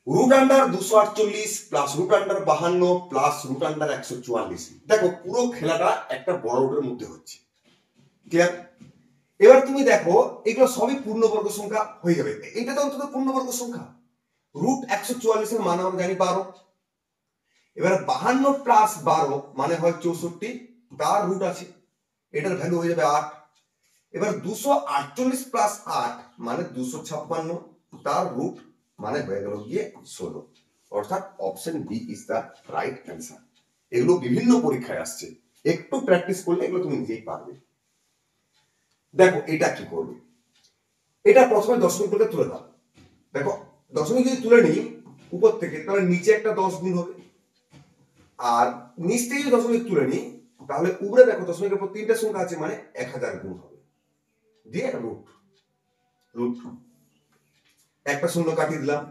Root under 248 plus root under 52 plus root under 144। দেখো পুরো খেলাটা একটা বড় রুটের মধ্যে হচ্ছে। ক্লিয়ার? এবার তুমি দেখো এগুলো সবই পূর্ণবর্গ সংখ্যা হয়ে যাবে, এটা তো অন্তত পূর্ণবর্গ সংখ্যা। রুট 144 এর মান আমরা জানি 12। এবার 52 প্লাস 12 মানে হয় 64, তার রুট আছে, এটার ভ্যালু হয়ে যাবে 8। এবার 248 প্লাস 8 মানে 256, তার রুট মানে হয়ে গেল গিয়ে 16, অর্থাৎ option B is the right answer. এগুলো বিভিন্ন পরীক্ষায় আসছে, একটু প্র্যাকটিস করলে এগুলো তুমি নিজেই পারবে। দেখো এটা কি করবে, এটা প্রথমে দশমিক করে তুলে দাও। দেখো দশমিক যদি তুলে নিই উপর থেকে, তাহলে নিচে একটা 10 গুণ হবে, আর নিচ থেকে যদি দশমিক তুলে নিই তাহলে উপরে দেখো দশমিকের পর 3টে সংখ্যা আছে, মানে 1000 গুণ হবে, দিয়ে রুট রুট একটা শূন্য কাটিয়ে দিলাম।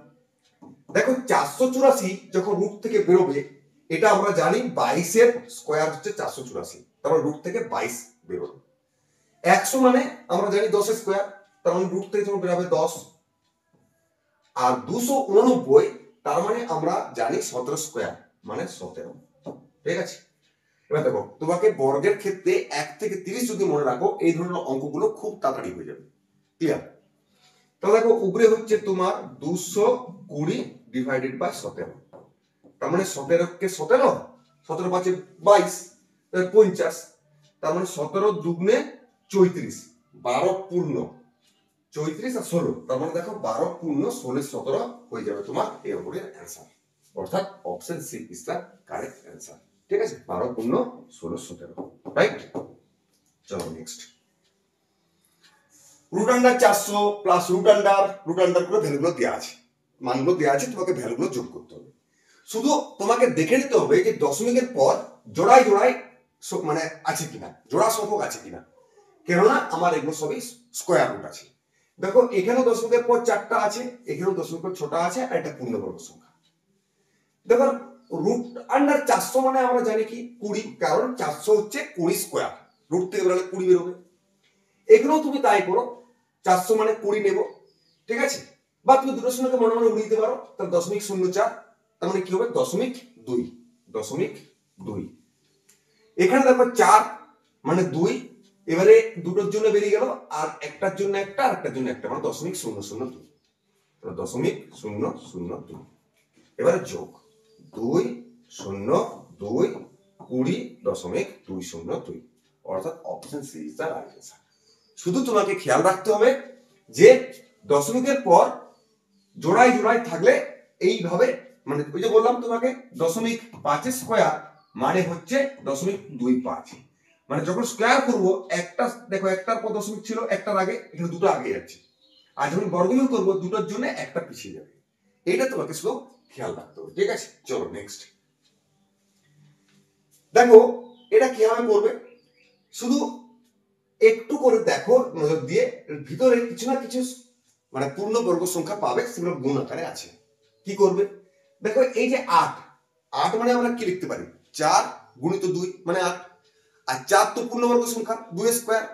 দেখো 484 যখন রুট থেকে বেরোবে, এটা আমরা জানি 22 এর স্কয়ার হচ্ছে 484, তারপর রুট থেকে 22 বেরোবে। 100 মানে আমরা জানি 10 এর স্কয়ার, তার মানে রুট থেকে যখন বেরোবে 10। আর 289 তার মানে আমরা জানি 17 স্কয়ার মানে 17। ঠিক আছে? এবার দেখো তোমাকে বর্গের ক্ষেত্রে 1 থেকে 30 যদি মনে রাখো, এই ধরনের অঙ্কগুলো খুব তাড়াতাড়ি হয়ে যাবে। ক্লিয়ার? তাহলে দেখো উপরে হচ্ছে তোমার 220 ডিভাইডেড বাই 17, তার মানে 17 কে 17, 17 5 22, 50, তার মানে 17 দুগুণে 34, 12 পূর্ণ 34 আর 16, তার মানে দেখো 12 পূর্ণ 16 17 হয়ে যাবে তোমার এই অঙ্কের অ্যান্সার, অর্থাৎ option C is the correct answer. ঠিক আছে? 12 পূর্ণ 16 17, রাইট? চলো next. Root under 400 plus root under করে ভ্যালুগুলো দেওয়া আছে, মানগুলো দেওয়া আছে, তোমাকে ভ্যালুগুলো যোগ করতে হবে। শুধু তোমাকে দেখে নিতে হবে যে দশমিকের পর জোড়ায় জোড়ায় মানে আছে কিনা, জোড়া সংখ্যক আছে কিনা, কেননা আমার এগুলো সবই স্কয়ার রুট আছে। দেখো এখানেও দশমিকের পর 4টা আছে, এখানেও দশমিকের পর 6টা আছে, আর এটা পূর্ণবর্গ সংখ্যা। দেখো রুট আন্ডার 400 মানে আমরা জানি কি 20, কারণ 400 হচ্ছে 20 স্কয়ার, রুট থেকে বেরোলে 20 বেরোবে। এখানেও তুমি তাই করো, 400 মানে 20 নেব, ঠিক আছে? বা তুমি দুটো শূন্যকে মনে মনে উড়িয়ে দিতে পারো, তাহলে 0.04, তার মানে কি হবে 0.2। এখানে দেখো 4 মানে 2, এবারে দুটোর জন্য বেরিয়ে গেল, আর একটার জন্য একটা, আর একটার জন্য একটা, মানে 0.002, 0.002। এবারে যোগ 2 0 2 20.202, অর্থাৎ option C is the right answer. শুধু তোমাকে খেয়াল রাখতে হবে যে দশমিকের পর জোড়ায় জোড়ায় থাকলে এইভাবে, মানে ওই যে বললাম তোমাকে 0.5 স্কয়ার মানে হচ্ছে 0.25, মানে যখন স্কয়ার করবো একটা, দেখো একটার পর দশমিক ছিল, একটার আগে, এখানে দুটো আগে যাচ্ছে, আর যখন বর্গমূল করবো দুটোর জন্য একটা পিছিয়ে যাবে, এটা তোমাকে শুধু খেয়াল রাখতে হবে। ঠিক আছে? চলো নেক্সট। দেখো এটা কিভাবে করবে, শুধু একটু করে দেখো নজর দিয়ে, ভিতরে কিছু না কিছু মানে পূর্ণবর্গ সংখ্যা পাবে, সেগুলো গুণ আকারে আছে। কি করবে দেখো, এই যে 8 মানে আমরা কি লিখতে পারি, 4 গুণিত 2 মানে 8, আর 4 তো পূর্ণবর্গ সংখ্যা, 2 স্কয়ার,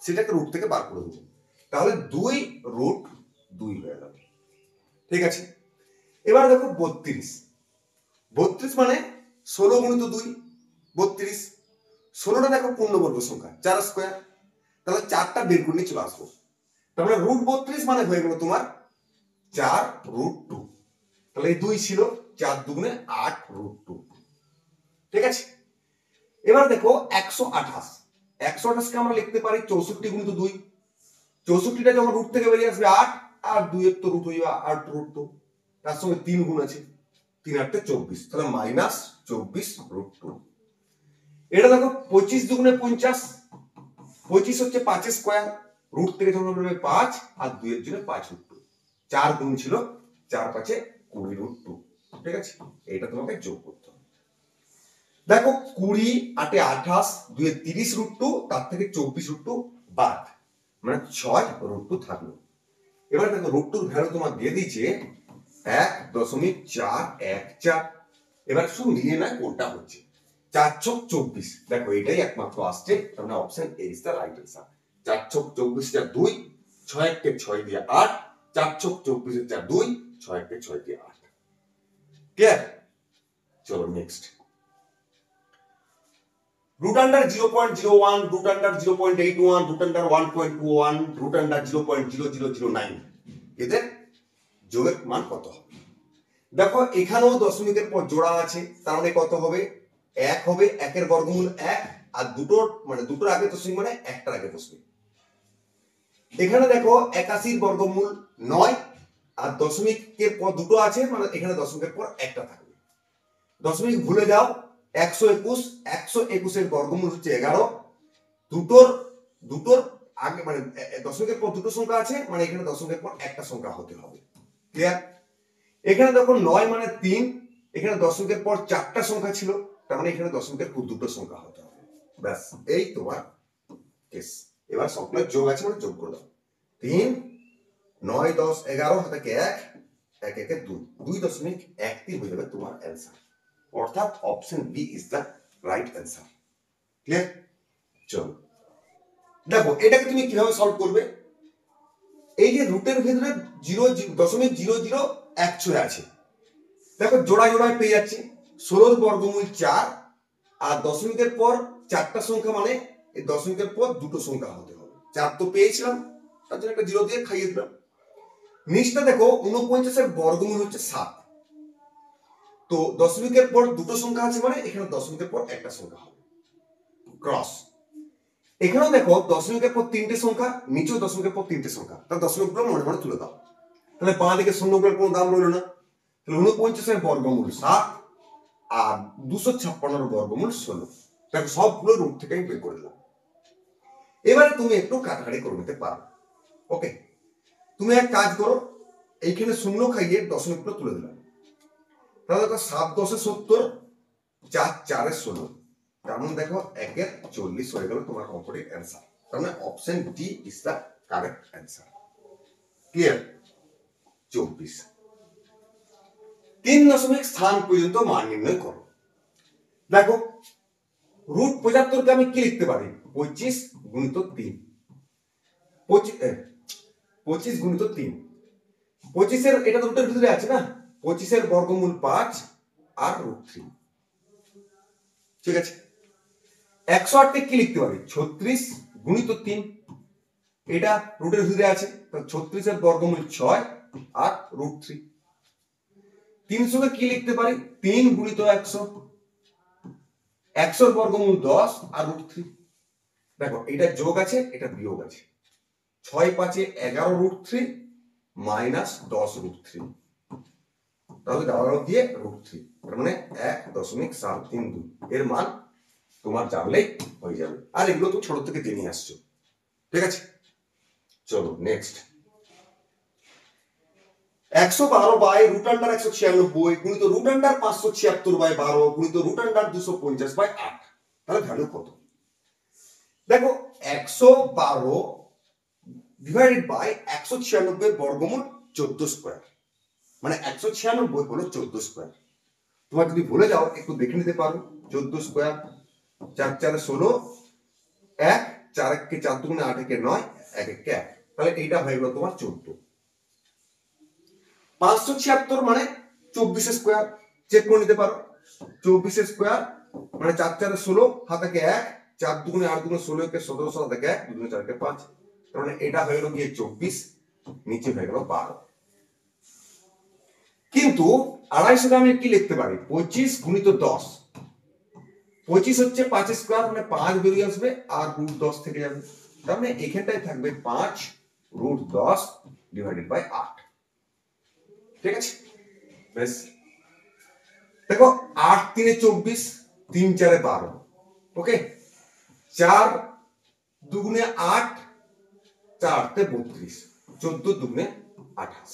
সেটাকে রুট থেকে বার করে দেবো, তাহলে 2√2 হয়ে যাবে। ঠিক আছে? এবার দেখো 32 মানে 16 গুণিত 2 32, 16টা দেখো পূর্ণবর্গ সংখ্যা, 4 স্কয়ার, তাহলে 4টা বের করে নিয়ে চলে আসবো, তার মানে √32 মানে হয়ে গেল তোমার 4√2, তাহলে এই 2 ছিল, 4 দুগুণে 8√2। ঠিক আছে? এবার দেখো 128 কে আমরা লিখতে পারি 64 গুণিত 2, 64টা যখন রুট থেকে বেরিয়ে আসবে 8, আর 2 এর তো রুট হয়ে যাবে 8√2, তার সঙ্গে 3 গুণ আছে, 3 8 24, তাহলে -24√2। এটা দেখো 25 দুগুণে 50, 25 হচ্ছে 5 স্কয়ার, রুট থেকে যখন বেরোবে 5, আর 2 এর জন্য 5√2, 4 গুণ ছিল, 4 5 20√2, ঠিক আছে, এইটা তোমাকে যোগ করতে হবে। দেখো 20 8 28 2 30 √2, তার থেকে 24 √2 বাদ, মানে 6 √2 থাকলো। এবার দেখো √2 ভ্যালু তোমার দিয়ে দিয়েছে 1.414। এবার শুধু মিলিয়ে না কোনটা হচ্ছে। 4 ছক 24, দেখো এটাই একমাত্র আসছে, তার মানে option A is the right answer. 4 ছক 24 টা 2, 6 কে 6 দিয়ে 8, 4 ছক 24 টা 2, 6 কে 6 দিয়ে 8। ক্লিয়ার? চলো next. root under 0.01, root under 0.81, root under 1.21, root under 0.0009, এদের যোগের মান কত হবে? দেখো এখানেও দশমিকের পর জোড়া আছে, তার মানে কত হবে? 1 হবে, 1 এর বর্গমূল 1, আর দুটোর আগে দশমিক মানে একটার আগে দশমিক। এখানে দেখো 81 এর বর্গমূল 9, আর দশমিকের পর দুটো আছে, মানে এখানে দশমিকের পর একটা থাকবে। দশমিক ভুলে যাও, 121 এর বর্গমূল হচ্ছে 11, দুটোর আগে মানে দশমিকের পর দুটো সংখ্যা আছে, মানে এখানে দশমিকের পর একটা সংখ্যা হতে হবে। ক্লিয়ার? এখানে দেখো 9 মানে 3, এখানে দশমিকের পর 4টা সংখ্যা ছিল, তার মানে এখানে দশমিকের পর দুটো সংখ্যা হতে হবে। ব্যাস এই তোমার কেস। এবার সবগুলো যোগ আছে মানে যোগ করে দাও। 3 9 10 11 হাতে 1 1 1 2 2.13 হয়ে যাবে তোমার অ্যান্সার। অর্থাৎ option B is the right answer. Clear? চলো দেখো এটাকে তুমি কিভাবে সলভ করবে। এই যে রুটের ভেতরে 0.0016 আছে, দেখো জোড়ায় জোড়ায় পেয়ে যাচ্ছে। 16 বর্গমূল 4, আর দশমিকের পর 4টা সংখ্যা, মানে এই দশমিকের পর দুটো সংখ্যা হতে হবে। 4 তো পেয়েছিলাম, তার জন্য একটা 0 দিয়ে খাইয়ে দিলাম। নিচটা দেখো 49 এর বর্গমূল হচ্ছে 7, তো দশমিকের পর দুটো সংখ্যা আছে, মানে এখানে দশমিকের পর একটা সংখ্যা হবে। ক্রস। এখানেও দেখো দশমিকের পর 3টে সংখ্যা, নিচেও দশমিকের পর 3টে সংখ্যা, তার দশমিকগুলো মনে মনে তুলে দাও। তাহলে বাঁ দিকে শূন্যগুলোর কোনো দাম রইল না। তাহলে 49 এর বর্গমূল 7, আর 256 এর বর্গমূল 16। দেখো সবগুলো রুট থেকে আমি বের করে দিলাম। এবারে তুমি একটু কাটাকাটি করে নিতে পারো। ওকে, তুমি এক কাজ করো, এইখানে শূন্য খাইয়ে দশমিকগুলো তুলে দিলাম। তাহলে দেখো 7 10 70, 4 4 16, তার মানে দেখো 1 40 হয়ে গেল তোমার কমপ্লিট অ্যান্সার। তার মানে option D is the correct answer. Clear? 24। 3 দশমিক স্থান পর্যন্ত মান নির্ণয় করো। দেখো √75 কে আমি কি লিখতে পারি? 25 গুণিত 3, 25 গুণিত 3। 25 এর এটা রুটের ভিতরে আছে না, 25 এর বর্গমূল 5 আর √3। ঠিক আছে, 108 কে কি লিখতে পারি? 36 গুণিত 3, এটা রুটের ভিতরে আছে, তো 36 এর বর্গমূল 6 আর √3। 300 কে কি লিখতে পারি? 3 গুণিত 100, 100 এর বর্গমূল 10 আর √3। দেখো এটা যোগ আছে, এটা বিয়োগ আছে। 6 5 11 √3 মাইনাস 10 √3, তাহলে দেওয়া দিয়ে √3, তার মানে 1.732 এর মান তোমার জানলেই হয়ে যাবে। আর এগুলো তো ছোট থেকে জেনে আসছো। ঠিক আছে, চলো নেক্সট। 112 বাই √196 গুণিত √576 বাই 12 গুণিত √250 বাই 8, তাহলে ভ্যালু কত? দেখো 112 ডিভাইডেড বাই 196 বর্গমূল 14 স্কয়ার, মানে 196 হলো 14 স্কয়ার। তোমার যদি ভুলে যাও একটু দেখে নিতে পারো। 14 স্কয়ার, 4 4 16, 1 4 1 কে 4 2 8 1 9, 1 1 1, তাহলে এইটা হয়ে গেল তোমার 14। 576 মানে 24 স্কয়ার, চেক করে নিতে পারো। 24 স্কয়ার মানে 4 4 16, হাতে 1, 4 2 8 2 16 কে 17 হাতে 1, 2 4 কে 5, তার মানে এটা হয়ে গেল গিয়ে 24, নিচে হয়ে গেল 12। কিন্তু 250 কে আমি কি লিখতে পারি? 25 গুণিত 10। 25 হচ্ছে 5 স্কয়ার, মানে 5 বেরিয়ে আসবে আর √10 থেকে যাবে, তার মানে এখানটায় থাকবে 5 √10 ডিভাইডেড বাই 8। ঠিক আছে, বেশ। দেখো 8 3 24, 3 4 12, ওকে, 4 2 8, 4 32, 14 2 28।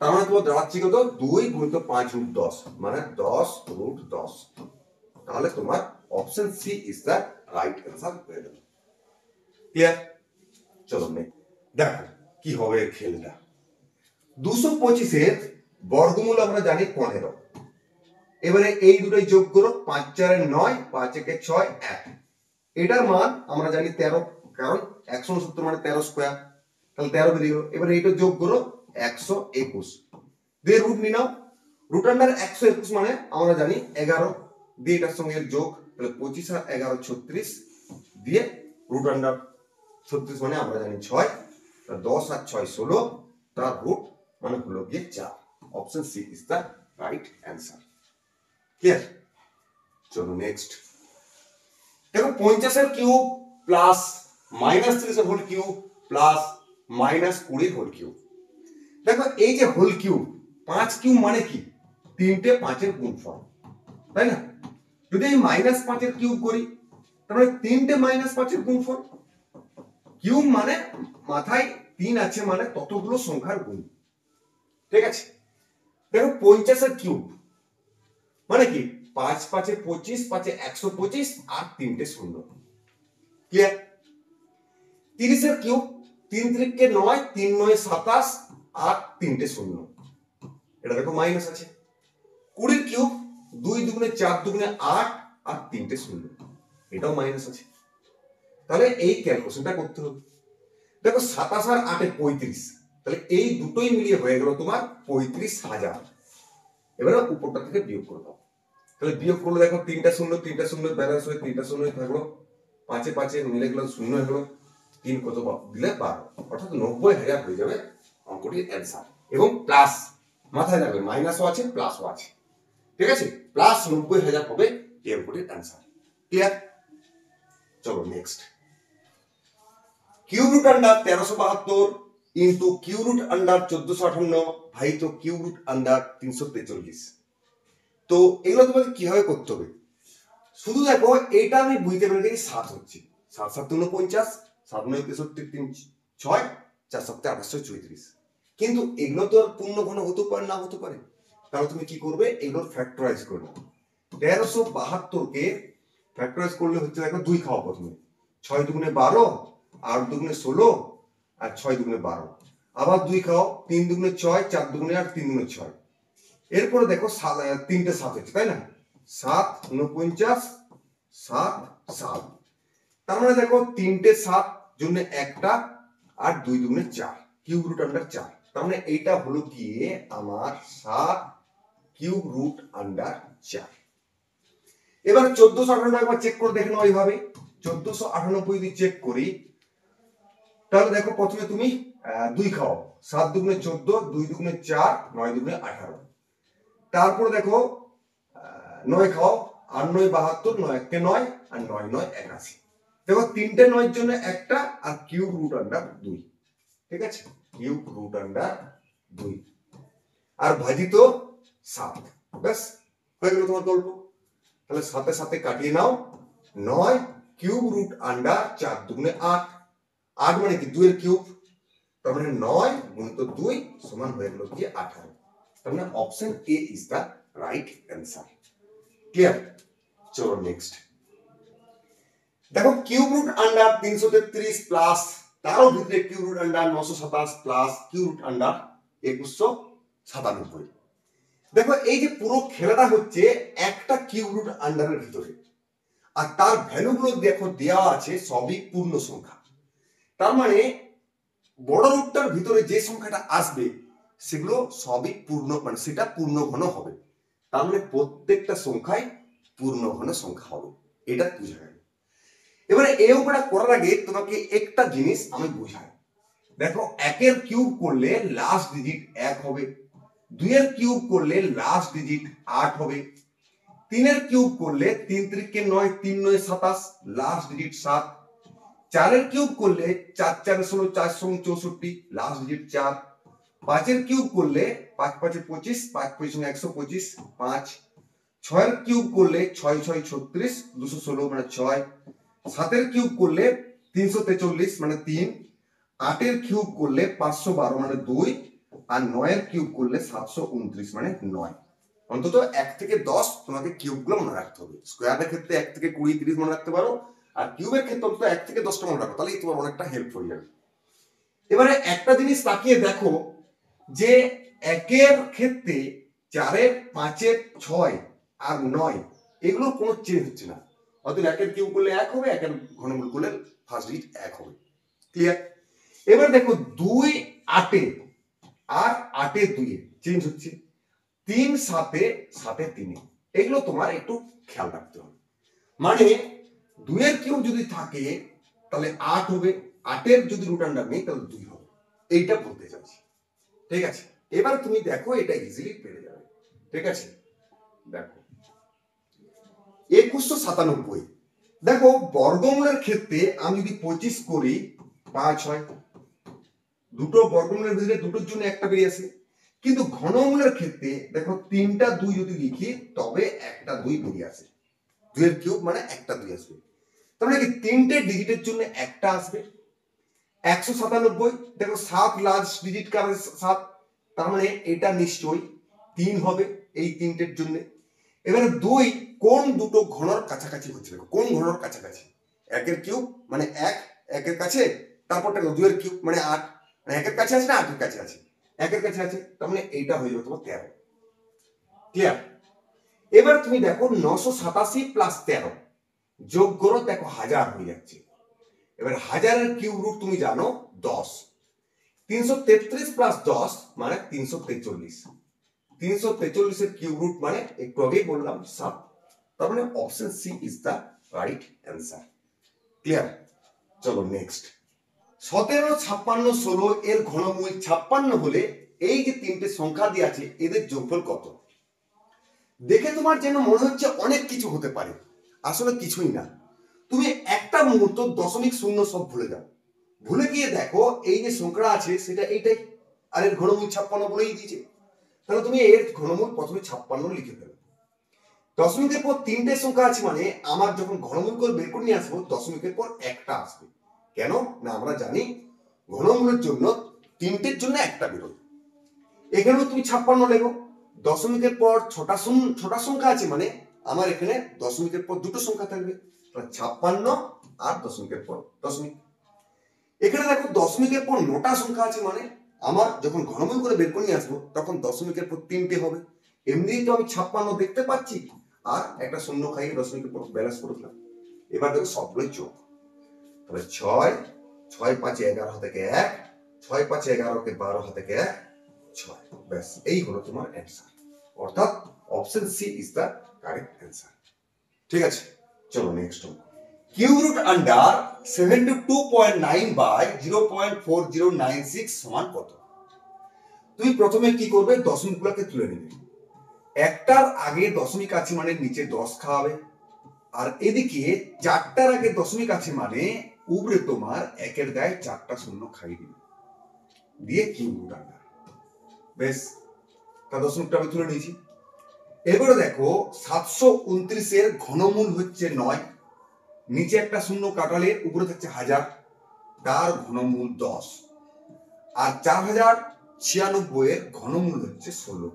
তার মানে তোমার দাঁড়াচ্ছে কত 2 গুণিত 5 √ 10 মানে 10 √ 10। তাহলে তোমার option C is the right answer হয়ে গেল। ক্লিয়ার? চলো দেখো কি হবে খেলটা। 225 এর বর্গমূল আমরা জানি 15। এবারে এই দুটোই যোগ করো, 5 4 9, 5 1 6 1। এটার মান আমরা জানি 13, কারণ 169 মানে 13 স্কয়ার, তাহলে 13 বেরিয়ে গেল। এবারে এইটা যোগ করো 121 দিয়ে রুট নিয়ে নাও। রুট আন্ডার 121 মানে আমরা জানি 11 দিয়ে এটার সঙ্গে যোগ, তাহলে 25 আর 11 36 দিয়ে রুট আন্ডার 36 মানে আমরা জানি 6, 10 আর 6 16, তার রুট মানে হলো গিয়ে 4। Option C is the right answer. Clear? চলো নেক্সট দেখো 50 এর কিউব প্লাস -30 এর হোল কিউব প্লাস -20 এর হোল কিউব। দেখো এই যে হোল কিউব, 5 কিউব মানে কি? 3টে 5 এর গুণফল, তাই না? যদি আমি -5 এর কিউব করি তাহলে 3টে -5 এর গুণফল। কিউব মানে মাথায় 3 আছে মানে ততগুলো সংখ্যার গুণ, ঠিক আছে? দেখো 50 এর কিউব মানে কি? 5 5 এ 25, 5 এ 125 আর 3টে শূন্য। ক্লিয়ার? 30 এর কিউব 3 3 কে 9, 3 9 27 আর 3টে শূন্য। এটা দেখো মাইনাস আছে। 20 এর কিউব 2 দুগুণে 4 দুগুণে 8 আর 3টে শূন্য, এটাও মাইনাস আছে। তাহলে এই ক্যালকুলেশনটা করতে হবে। দেখো 27 আর 8 এ 35, তাহলে এই দুটোই মিলিয়ে হয়ে গেল তোমার 35,000। এবারে উপরটা থেকে বিয়োগ করে দাও। তাহলে বিয়োগ করলে দেখো 3টা শূন্য 3টা শূন্য ব্যালেন্স হয়ে 3টা শূন্য থাকলো, 5 এ 5 এ মিলে গেল শূন্য হয়ে গেল, 3 কত দিলে 12, অর্থাৎ 90,000 হয়ে যাবে অঙ্কটির অ্যান্সার। এবং প্লাস মাথায় রাখবে মাইনাসও আছে প্লাসও আছে, ঠিক আছে? প্লাস 90,000 হবে এই অঙ্কটির অ্যান্সার। ক্লিয়ার? চলো next. Cube root under 1372 into cube root under 1458 ভাজিত কিউব রুট আন্ডার 343। তো এগুলো তোমাকে কিভাবে করতে হবে? শুধু দেখো এটা আমি বুঝতে পেরে গেছি 7 হচ্ছে, 7 7 49, 7 9 63 3 6, 4 7 28 34। কিন্তু এগুলো তো আর পূর্ণ ঘন হতে পারে না হতে পারে, তাহলে তুমি কি করবে? এগুলো ফ্যাক্টরাইজ করবে। 1372 কে ফ্যাক্টরাইজ করলে হচ্ছে দেখো 2 খাও প্রথমে, 6 দুগুণে 12, 8 দুগুণে 16 আর 6 দুগুণে 12, আবার 2 খাও, 3 দুগুণে 6, 4 দুগুণে 8, 3 দুগুণে 6। এরপরে দেখো 3টে 7 হচ্ছে, তাই না? 7 49 7 7, তার মানে দেখো 3টে 7 জন্য একটা আর 2 দুগুণে 4, কিউব রুট আন্ডার 4। তার মানে এইটা হলো গিয়ে আমার 7 কিউব রুট আন্ডার 4। এবার 1498 একবার চেক করে দেখে নাও এইভাবে। 1498 যদি চেক করি তাহলে দেখো প্রথমে তুমি 2 খাও, 7 দুগুণে 14, 2 দুগুণে 4, 9 দুগুণে 18। তারপরে দেখো 9 খাও, 8 9 72, 9 1 কে 9 আর 9 9 81। দেখো 3টে 9 এর জন্য একটা আর কিউব রুট আন্ডার 2, ঠিক আছে? কিউব রুট আন্ডার 2 আর ভাজিত 7, ব্যাস হয়ে গেল তোমার গল্প। তাহলে 7 এর সাথে কাটিয়ে নাও, 9 কিউব রুট আন্ডার 4 দুগুণে 8, 8 মানে কি 2 এর কিউব, তার মানে 9 গুণিত 2 সমান হয়ে গেল কি 18। তার মানে option A is the right answer. Clear? চলো নেক্সট দেখো কিউব রুট আন্ডার 333 প্লাস তারও ভিতরে cube root under 927 plus cube root under 2197। দেখো এই যে পুরো খেলাটা হচ্ছে একটা কিউব রুট আন্ডারের ভিতরে, আর তার ভ্যালুগুলো দেখো দেওয়া আছে সবই পূর্ণ সংখ্যা। তার মানে বড় রুটটার ভিতরে যে সংখ্যাটা আসবে সেগুলো সবই পূর্ণ, মানে সেটা পূর্ণ ঘন হবে। তার মানে প্রত্যেকটা সংখ্যায় পূর্ণ ঘন সংখ্যা হবে, এটা বুঝা গেল। এবারে এই অঙ্কটা করার আগে তোমাকে একটা জিনিস আমি বুঝাই। দেখো 1 এর কিউব করলে লাস্ট ডিজিট 1 হবে, 2 এর কিউব করলে লাস্ট ডিজিট 8 হবে, 3 এর কিউব করলে 3 3 কে 9, 3 9 27, লাস্ট ডিজিট 7, 4 এর কিউব করলে 4 4 16, 4 64, লাস্ট ডিজিট 4, 5 এর কিউব করলে 5 5 25, 5 5 125, 5, 6 এর কিউব করলে 6 6 36, 216 মানে 6, 7 এর কিউব করলে 343 মানে 3, 8 এর কিউব করলে 512 মানে 2, আর 9 এর কিউব করলে 729 মানে 9। অন্তত 1 থেকে 10 তোমাকে কিউবগুলো মনে রাখতে হবে। স্কোয়ারের ক্ষেত্রে 1 থেকে 20 30 মনে রাখতে পারো, আর কিউবের ক্ষেত্রে অন্তত 1 থেকে 10টা মনে রাখো, তাহলেই তোমার অনেকটা হেল্প হয়ে যাবে। এবারে একটা জিনিস তাকিয়ে দেখো যে 1 এর ক্ষেত্রে 4-এর 5-এর 6 আর 9 এগুলোর কোনো চেঞ্জ হচ্ছে না। অতএব 1 এর কিউব করলে 1 হবে, 1 এর ঘনমূল করলে ফার্স্ট ডিজিট 1 হবে। ক্লিয়ার? এবার দেখো 2 8-এ আর 8-এ 2-এ চেঞ্জ হচ্ছে, 3 7-এ 7-এ 3-এ, এগুলো তোমার একটু খেয়াল রাখতে হবে। মানে 2 এর কিউব যদি থাকে তাহলে 8 হবে, 8-এর যদি রুট আন্ডার নেই তাহলে 2 হবে, এইটা বলতে চাচ্ছি। ঠিক আছে, এবার তুমি দেখো এটা ইজিলি পেরে যাবে। ঠিক আছে, দেখো 2197। দেখো বর্গমূলের ক্ষেত্রে আমি যদি 25 করি 5 হয়, দুটো বর্গমূলের ভিতরে দুটোর জন্য একটা বেরিয়ে আসে। কিন্তু ঘনমূলের ক্ষেত্রে দেখো 3টা 2 যদি লিখি তবে একটা 2 বেরিয়ে আসে। 2 এর কিউব মানে একটা 2 আসবে, তার মানে কি 3টে ডিজিটের জন্য একটা আসবে। 197 দেখো 7 লার্জ ডিজিট কার 7, তার মানে এটা নিশ্চয়ই 3 হবে এই 3টের জন্য। এবারে 2 কোন দুটো ঘনর কাছাকাছি হচ্ছে, দেখো কোন ঘনর কাছাকাছি। 1 এর কিউব মানে 1, 1 এর কাছে, তারপর দেখো 2 এর কিউব মানে 8, মানে 1 এর কাছে আছে না 8 এর কাছে আছে, 1 এর কাছে আছে, তার মানে এইটা হয়ে যাবে তোমার 13। ক্লিয়ার? এবার তুমি দেখো 987 প্লাস 13 যোগ করো, দেখো 1000 হয়ে যাচ্ছে। এবার 1000-এর কিউব রুট তুমি জানো 10, 333 প্লাস 10 মানে 343, 343-এর কিউব রুট মানে একটু আগেই বললাম 7, তার মানে option C is the right answer. Clear? চলো নেক্সট। 17 56 16 এর ঘনমূল 56 হলে এই যে তিনটে সংখ্যা দিয়ে আছে এদের যোগফল কত? দেখে তোমার যেন মনে হচ্ছে অনেক কিছু হতে পারে, আসলে কিছুই না। তুমি একটা মুহূর্ত দশমিক শূন্য সব ভুলে যাও, ভুলে গিয়ে দেখো এই যে সংখ্যা আছে সেটা এইটাই, আর এর ঘনমূল 56 বলেই দিয়েছে, তাহলে তুমি এর ঘনমূল প্রথমে 56 লিখে ফেলো। দশমিকের পর তিনটে সংখ্যা আছে মানে আমার যখন ঘনমূল করে বের করে নিয়ে আসবো দশমিকের পর একটা আসবে। কেন না আমরা জানি ঘনমূলের জন্য তিনটের জন্য একটা বেরোয়। এখানেও তুমি 56 লেখো, দশমিকের পর ছটা সংখ্যা আছে মানে আমার এখানে দশমিকের পর দুটো সংখ্যা থাকবে, 56 আর দশমিকের পর দশমিক। এখানে দেখো দশমিকের পর 9টা সংখ্যা আছে মানে আমার যখন ঘনমূল করে বের করে নিয়ে আসবো তখন দশমিকের পর 3টে হবে। এমনিই তো আমি 56 দেখতে পাচ্ছি, আর একটা শূন্য খাইয়ে দশমিকের পর ব্যালেন্স করে দিলাম। এবার দেখো সবগুলোই যোগ, তাহলে 6 6 5 11 হাতে 1, 6 5 11 কে 12 হাতে 1, 6। ব্যাস এই হলো তোমার অ্যান্সার, অর্থাৎ option C is the correct answer. ঠিক আছে, চলো next. Cube root under 72.9 by 0.4096 সমান কত? তুমি প্রথমে কি করবে, দশমিকগুলোকে তুলে নেবে, একটার আগে দশমিক আছে মানে নিচে 10 খাওয়াবে, আর এদিকে 4টার আগে দশমিক আছে মানে উপরে তোমার 1-এর গায়ে 4টা শূন্য খাইয়ে দিবে, দিয়ে কিউব রুট আন্ডার। বেশ, তার দশমিকটা আমি তুলে নিয়েছি। এবারে দেখো 729-এর ঘনমূল হচ্ছে 9, নিচে একটা শূন্য কাটালে উপরে থাকছে 1000, তার ঘনমূল 10, আর 4096-এর ঘনমূল হচ্ছে 16।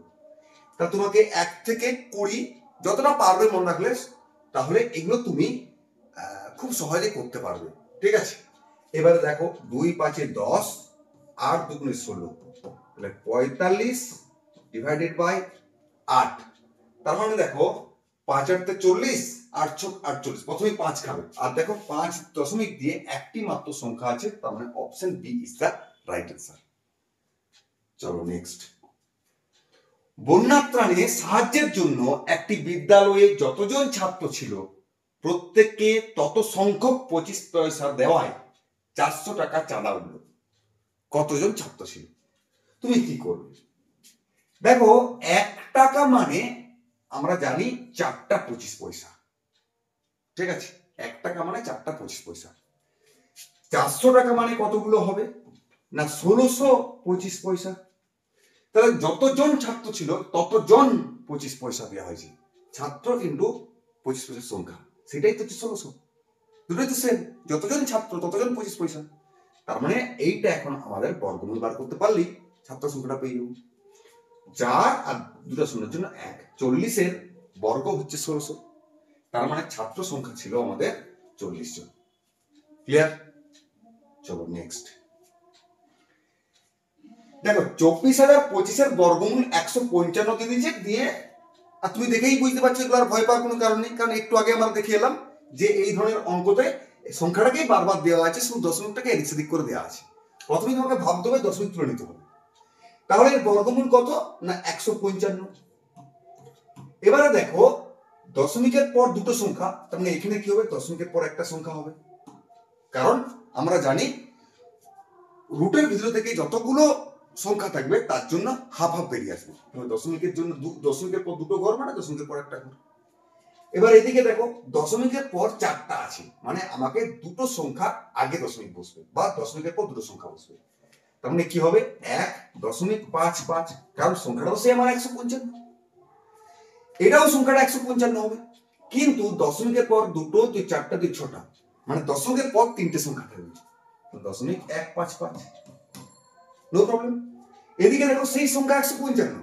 তা তোমাকে 1 থেকে 20 যতটা পারবে মনে রাখলে তাহলে এগুলো তুমি খুব সহজে করতে পারবে। ঠিক আছে, এবারে দেখো 2 5 10 আর 2 গুণে 16, তাহলে 45 ডিভাইডেড বাই 8, তার মানে দেখো 5 8 তে 40, 8 6 48, প্রথমে 5 খাবে, আর দেখো 5 দশমিক দিয়ে একটি মাত্র সংখ্যা আছে, তার মানে option B is the right answer. চলো নেক্সট। বন্যা ত্রাণে সাহায্যের জন্য একটি বিদ্যালয়ে যতজন ছাত্র ছিল প্রত্যেককে তত সংখ্যক 25 পয়সা দেওয়ায় 400 টাকা চাঁদা উঠল। কতজন ছাত্র ছিল? তুমি কি করবে? দেখো 1 টাকা মানে আমরা জানি 4টা 25 পয়সা। ঠিক আছে, 1 টাকা মানে 4টা 25 পয়সা। 400 টাকা মানে কতগুলো হবে না 1625 পয়সা। তাহলে যতজন ছাত্র ছিল ততজন 25 পয়সা দেওয়া হয়েছে, ছাত্র কিন্তু 25 পয়সার সংখ্যা, সেটাই তো 1600, দুটোই তো সেম, যতজন ছাত্র ততজন 25 পয়সা। তার মানে এইটা এখন আমাদের বর্গমূল বার করতে পারলি ছাত্র সংখ্যাটা পেয়ে যাবো। 4 আর 2টা শূন্যের জন্য 1, 40 এর বর্গ হচ্ছে 1600, তার মানে ছাত্র সংখ্যা ছিল আমাদের 40 জন। ক্লিয়ার? চলো নেক্সট দেখো, 24,025 এর বর্গমূল 155 দিয়ে দিয়েছে, দিয়ে আর তুমি দেখেই বুঝতে পারছো এগুলো আর ভয় পাওয়ার কোনো কারণ নেই, কারণ একটু আগে আমরা দেখে এলাম যে এই ধরনের অঙ্কতে সংখ্যাটাকেই বারবার দেওয়া আছে, শুধু দশমিকটাকে এদিক সেদিক করে দেওয়া আছে। প্রথমে তোমাকে ভাবতে হবে, দশমিক তুলে নিতে হবে। তাহলে এর বর্গমূল কত না 155। এবারে দেখো দশমিকের পর দুটো সংখ্যা, তার মানে এখানে কি হবে, দশমিকের পর একটা সংখ্যা হবে, কারণ আমরা জানি রুটের ভিতরে থেকে যতগুলো সংখ্যা থাকবে তার জন্য হাফ হাফ বেরিয়ে আসবে। দশমিকের জন্য দশমিকের পর দুটো ঘর মানে দশমিকের পর একটা ঘর। এবার এদিকে দেখো দশমিকের পর 4টা আছে, মানে আমাকে দুটো সংখ্যা আগে দশমিক বসবে বা দশমিকের পর দুটো সংখ্যা বসবে। তার মানে কি হবে 1.55, কারণ সংখ্যাটাও সে আমার 155, এটাও সংখ্যাটা 155 হবে, কিন্তু দশমিকের পর দুটো, তুই 4টা, তুই 6টা, মানে দশমিকের পর 3টে সংখ্যা থাকবে, 0.155, নো প্রবলেম। এদিকে দেখো সেই সংখ্যা 155,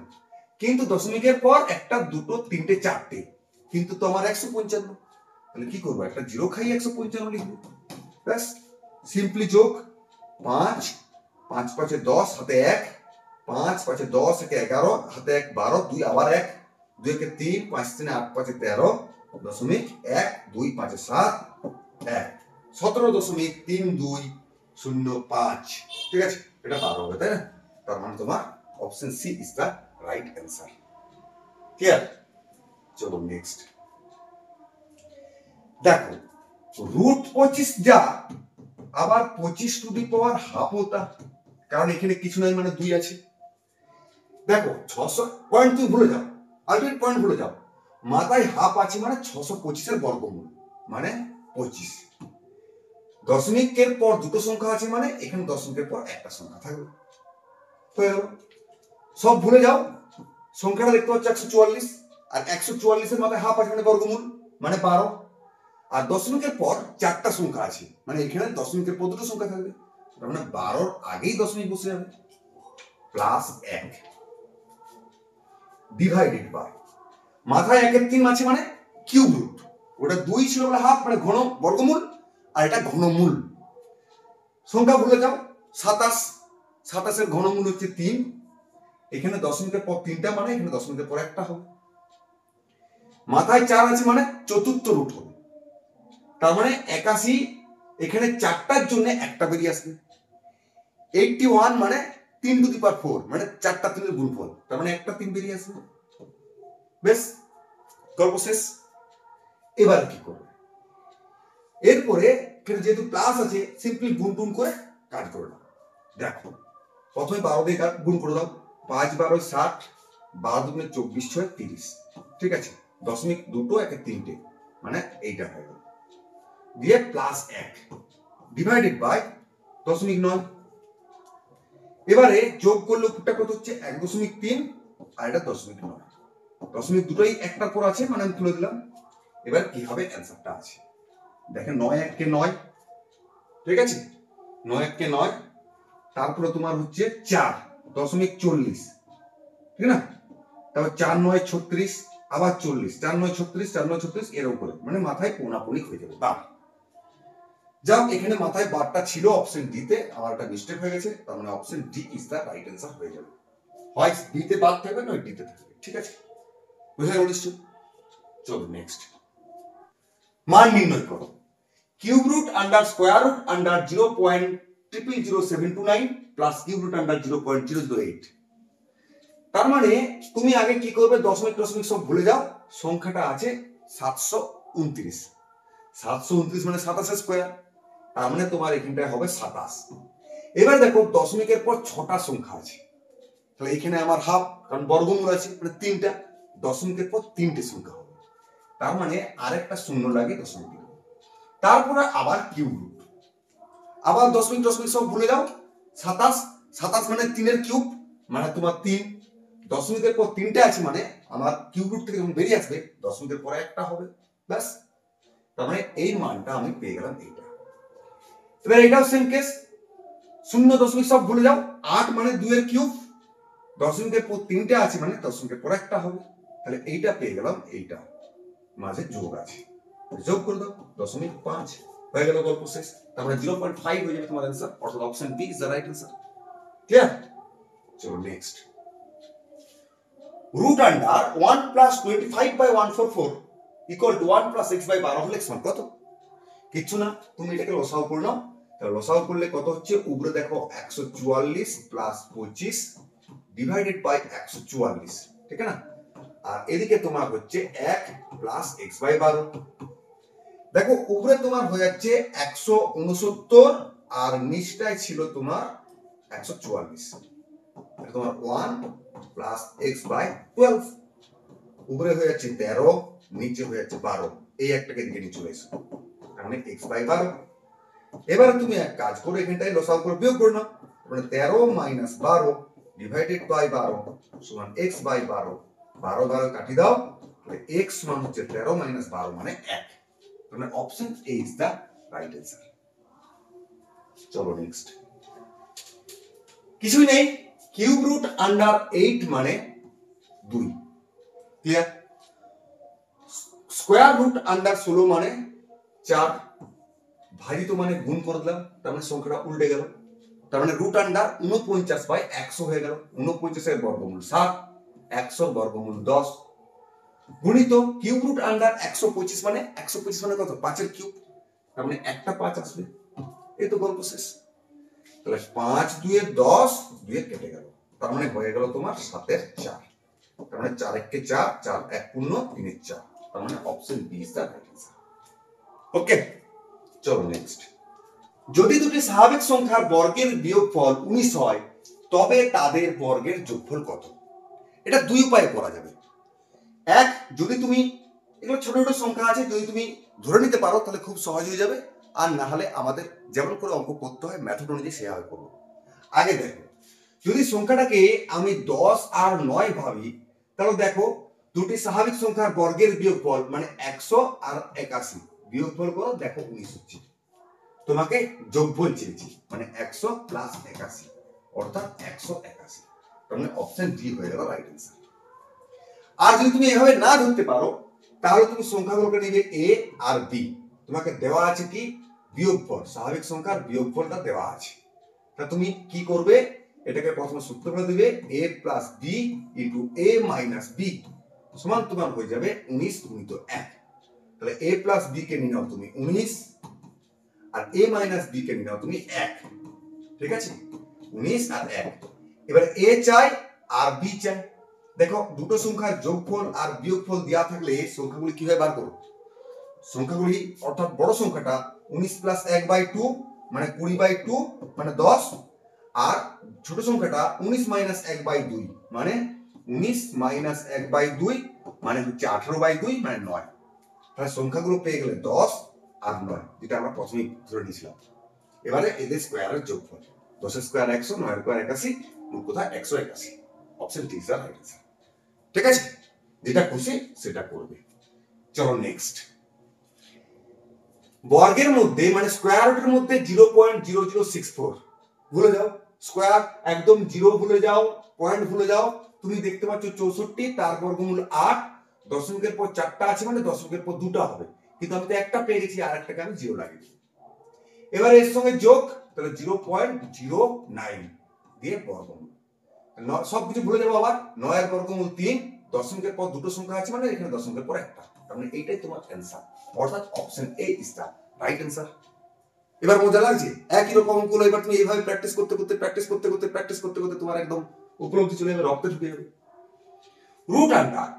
কিন্তু দশমিকের পর একটা, দুটো, 3টে, 4টে, কিন্তু তো আমার 155, তাহলে কি করবো, একটা 0 খাই 155 লিখবো, ব্যাস সিম্পলি যোগ 5, 5 5 10 হাতে 1, 5 5 10 একে 11 হাতে 1 12, 2 আবার 1, 2 কে 3, 5 3 8 5 13, দশমিক 1 2 5 7 1, 17.3205, ঠিক আছে, এটা 12 হবে, তাই না? তার মানে তোমার option C is the right answer. Clear? চলো নেক্সট দেখো, √25 যা আবার 25 টু দি পাওয়ার হাফ হতা, কারণ এখানে কিছু নাই মানে 2 আছে। দেখো 600 পয়েন্ট তুমি ভুলে যাও, আলটিমেট পয়েন্ট ভুলে যাও, মাথায় হাফ আছে মানে 625 এর বর্গমূল মানে 25, দশমিকের পর দুটো সংখ্যা আছে মানে এখানে দশমিকের পর একটা সংখ্যা থাকবে, হয়ে গেল। সব ভুলে যাও, সংখ্যাটা দেখতে পাচ্ছ 144, আর 144 এর মাথায় হাফ আছে মানে বর্গমূল মানে 12, আর দশমিকের পর 4টা সংখ্যা আছে মানে এখানে দশমিকের পর দুটো সংখ্যা থাকবে, তার মানে 12 আগেই দশমিক বসে যাবে, প্লাস 1 ডিভাইডেড বাই মাথায় 1 এর 3 আছে মানে কিউব রুট, ওটা 2 ছিল বলে হাফ মানে ঘন বর্গমূল, আর এটা ঘনমূল। সংখ্যা ভুলে যাও, 27, 27 এর ঘনমূল হচ্ছে 3, এখানে দশমিকের পর 3টা মানে এখানে দশমিকের পর একটা হবে, মাথায় 4 আছে মানে চতুর্থ রুট হবে, তার মানে 81, এখানে 4টার জন্য একটা বেরিয়ে আসবে, 81 মানে 3 টু দি পাওয়ার 4 মানে 4টা 3 এর গুণফল, তার মানে একটা 3 বেরিয়ে আসবে, বেশ গল্প শেষ। এবার কি করবে, এরপরে যেহেতু প্লাস আছে সিম্পলি গুণ টুন করে কাজ করে দাও। দেখো প্রথমে 12 দিয়ে গুণ করে দাও, 5 12 60, 12 দুগুণে 24 6 30, ঠিক আছে, দশমিক দুটো একে 3টে মানে এইটা হয়ে গেল, দিয়ে প্লাস 1 ডিভাইডেড বাই 0.9, এবারে যোগ করলে উপরটা কত হচ্ছে 1.3 আর এটা 0.9, দশমিক দুটোই একটার পর আছে মানে আমি তুলে দিলাম। এবার কি হবে অ্যান্সারটা আছে দেখেন 9 1 কে 9, ঠিক আছে, 9 1 কে 9, তারপরে তোমার হচ্ছে 4.40, ঠিক না, তারপর 4 9 36, আবার 40, 4 9 36, 4 9 36 এর উপরে মানে মাথায় পৌনাপৌনি হয়ে যাবে 12, যাও এখানে মাথায় 12টা ছিল অপশন ডি তে, আমার একটা মিস্টেক হয়ে গেছে, তার মানে option D is the right answer হয়ে যাবে, হয় ডি তে বাদ থাকবে নয় ডি তে থাকবে, ঠিক আছে, বুঝে গেল নিশ্চয়। চলো নেক্সট, মান নির্ণয় করো, cube root under square root under 0.000729 plus cube root under 0.008, তার মানে তুমি আগে কি করবে, দশমিক দশমিক সব ভুলে যাও, সংখ্যাটা আছে 729, 729 মানে 27 স্কোয়ার, তার মানে তোমার এখানটায় হবে 27। এবার দেখো দশমিকের পর 6টা সংখ্যা আছে, তাহলে এখানে আমার হাফ কারণ বর্গমূল আছে মানে 3টা, দশমিকের পর 3টে সংখ্যা হবে, তার মানে আরেকটা শূন্য লাগে দশমিক, তারপরে আবার কিউব রুট, আবার দশমিক দশমিক সব ভুলে যাও, 27, 27 মানে 3 এর কিউব মানে তোমার 3, দশমিকের পর 3টে আছে মানে আমার কিউব রুট থেকে যখন বেরিয়ে আসবে দশমিকের পরে একটা হবে, ব্যাস, তার মানে এই মানটা আমি পেয়ে গেলাম এইটা। এবার এটাও সেম কেস, শূন্য দশমিক সব ভুলে যাও, 8 মানে 2 এর কিউব দশমিকের পর 3টে আছে মানে দশমিকের পর একটা হবে, তাহলে এইটা পেয়ে গেলাম, এইটা মাঝে যোগ আছে, যোগ করে দাও 0.5 হয়ে গেল, গল্প শেষ। তার মানে 0.5 হয়ে যাবে তোমার आंसर, অর্থাৎ option B is the right answer. Clear? চলো next. Root under 1 plus 25/144 equal to 1 plus x by 12 হলে সমান কত? কিচ্ছু না, তুমি এটাকে লসাগু করে নাও। তাহলে লসাগু করলে কত হচ্ছে? উপরে দেখো 144 প্লাস 25 ডিভাইডেড বাই 144, ঠিক না? আর এদিকে তোমার হচ্ছে 1 প্লাস x বাই 12। দেখো উপরে তোমার হয়ে যাচ্ছে 169 আর নিচটায় ছিল তোমার 144, তোমার 1 প্লাস x বাই 12, উপরে হয়ে যাচ্ছে 13, নিচে হয়ে যাচ্ছে 12, এই একটাকে দিকে নিয়ে চলে এসো, মানে x বাই 12। এবারে তুমি এক কাজ করো, এখানটায় লসাগু করে বিয়োগ করে নাও, মানে 13 মাইনাস 12 ডিভাইডেড বাই 12 সমান x বাই 12, 12 12 কাটি দাও, তাহলে x সমান হচ্ছে 13 মাইনাস 12 মানে 1, মানে option A is the right answer. চলো নেক্সট। কিছুই নেই, কিউব রুট আন্ডার 8 মানে 2, ক্লিয়ার? স্কয়ার রুট আন্ডার 16 মানে 4, ভাজিত মানে গুণ করে দিলাম, তার মানে সংখ্যাটা উল্টে গেল, তার মানে রুট আন্ডার 49 বাই 100 হয়ে গেল, 49 এর বর্গমূল 7, 100 এর বর্গমূল 10, গুণিত কিউব রুট আন্ডার 125 মানে 125 মানে কত? 5 এর কিউব, তার মানে একটা 5 আসবে, এই তো গল্প শেষ। তাহলে 5 2 এর 10, 2 এর কেটে গেল, তার মানে হয়ে গেল তোমার 7 এর 4, তার মানে 4 1 কে 4, 4 1 পূর্ণ 3 এর 4, তার মানে option B is the right answer. Okay, চলো নেক্সট। যদি দুটি স্বাভাবিক সংখ্যার বর্গের বিয়োগফল 19 হয় তবে তাদের বর্গের যোগফল কত? এটা দুই উপায়ে করা যাবে। এক, যদি তুমি এগুলো ছোট ছোট সংখ্যা আছে, যদি তুমি ধরে নিতে পারো তাহলে খুব সহজ হয়ে যাবে, আর না হলে আমাদের যেমন করে অঙ্ক করতে হয় মেথড অনুযায়ী সেভাবে করবো। আগে দেখো, যদি সংখ্যাটাকে আমি 10 আর 9 ভাবি, তাহলে দেখো দুটি স্বাভাবিক সংখ্যার বর্গের বিয়োগফল মানে 100 আর 81 বিয়োগফল করো, দেখো 19 হচ্ছে। তোমাকে যোগফল চেয়েছি, মানে 100 প্লাস 81 অর্থাৎ 181, তার মানে অপশন ডি হয়ে গেল রাইট आंसर। আর যদি তুমি এভাবে না ধরতে পারো তাহলে তুমি সংখ্যাগুলোকে নেবে এ আর বি, তোমাকে দেওয়া আছে কি বিয়োগফল, স্বাভাবিক সংখ্যার বিয়োগফলটা দেওয়া আছে, তা তুমি কি করবে? এটাকে প্রথমে সূত্র করে দিবে a plus B into a minus B সমান তোমার হয়ে যাবে 19 গুণিত 1, তাহলে a প্লাস বি কে নিয়ে নাও তুমি 19 আর a মাইনাস বি কে নিয়ে নাও তুমি 1, ঠিক আছে? 19 আর 1, এবারে a চাই আর b চাই। দেখো দুটো সংখ্যার যোগফল আর বিয়োগফল দেওয়া থাকলে সংখ্যাগুলি কিভাবে বার করব? সংখ্যাগুলি অর্থাৎ বড় সংখ্যাটা 19 প্লাস 1/2 মানে 20/2 মানে 10, আর ছোট সংখ্যাটা 19 মাইনাস 1/2 মানে 19 মাইনাস 1/2 মানে হচ্ছে 18/2 মানে 9। তাহলে সংখ্যাগুলো পেয়ে গেলে 10 আর 9, যেটা আমরা প্রথমেই ধরে নিয়েছিলাম। এবারে এদের স্কয়ারের যোগফল, 10 এর স্কয়ার 100, 9 এর স্কয়ার 81, মোট কথা 181, option D is the right answer. ঠিক আছে, যেটা খুশি সেটা করবে। চলো নেক্সট। বর্গের মধ্যে মানে স্কয়ার রুটের মধ্যে 0.0064 ভুলে যাও, স্কয়ার একদম 0 ভুলে যাও, পয়েন্ট ভুলে যাও, তুমি দেখতে পাচ্ছ 64, তার বর্গমূল 8, দশমিকের পর 4টা আছে মানে দশমিকের পর 2টা হবে, কিন্তু আমি তো একটা পেয়ে গেছি, আর একটাকে আমি 0 লাগিয়েছি। এবারে এর সঙ্গে যোগ, তাহলে 0.09 দিয়ে বর্গমূল, সবকিছু ভুলে যাবো আবার, 9 এর বর্গমূল 3, দশমিকের পর দুটো সংখ্যা আছে মানে এখানে দশমিকের পর একটা, তার মানে এইটাই তোমার অ্যান্সার, অর্থাৎ option A is the right answer. এবার মজা লাগছে? একই রকম অঙ্কগুলো এবার তুমি এইভাবে প্র্যাকটিস করতে করতে তোমার একদম উপলব্ধি চলে যাবে, রক্তে ঢুকে যাবে। Root under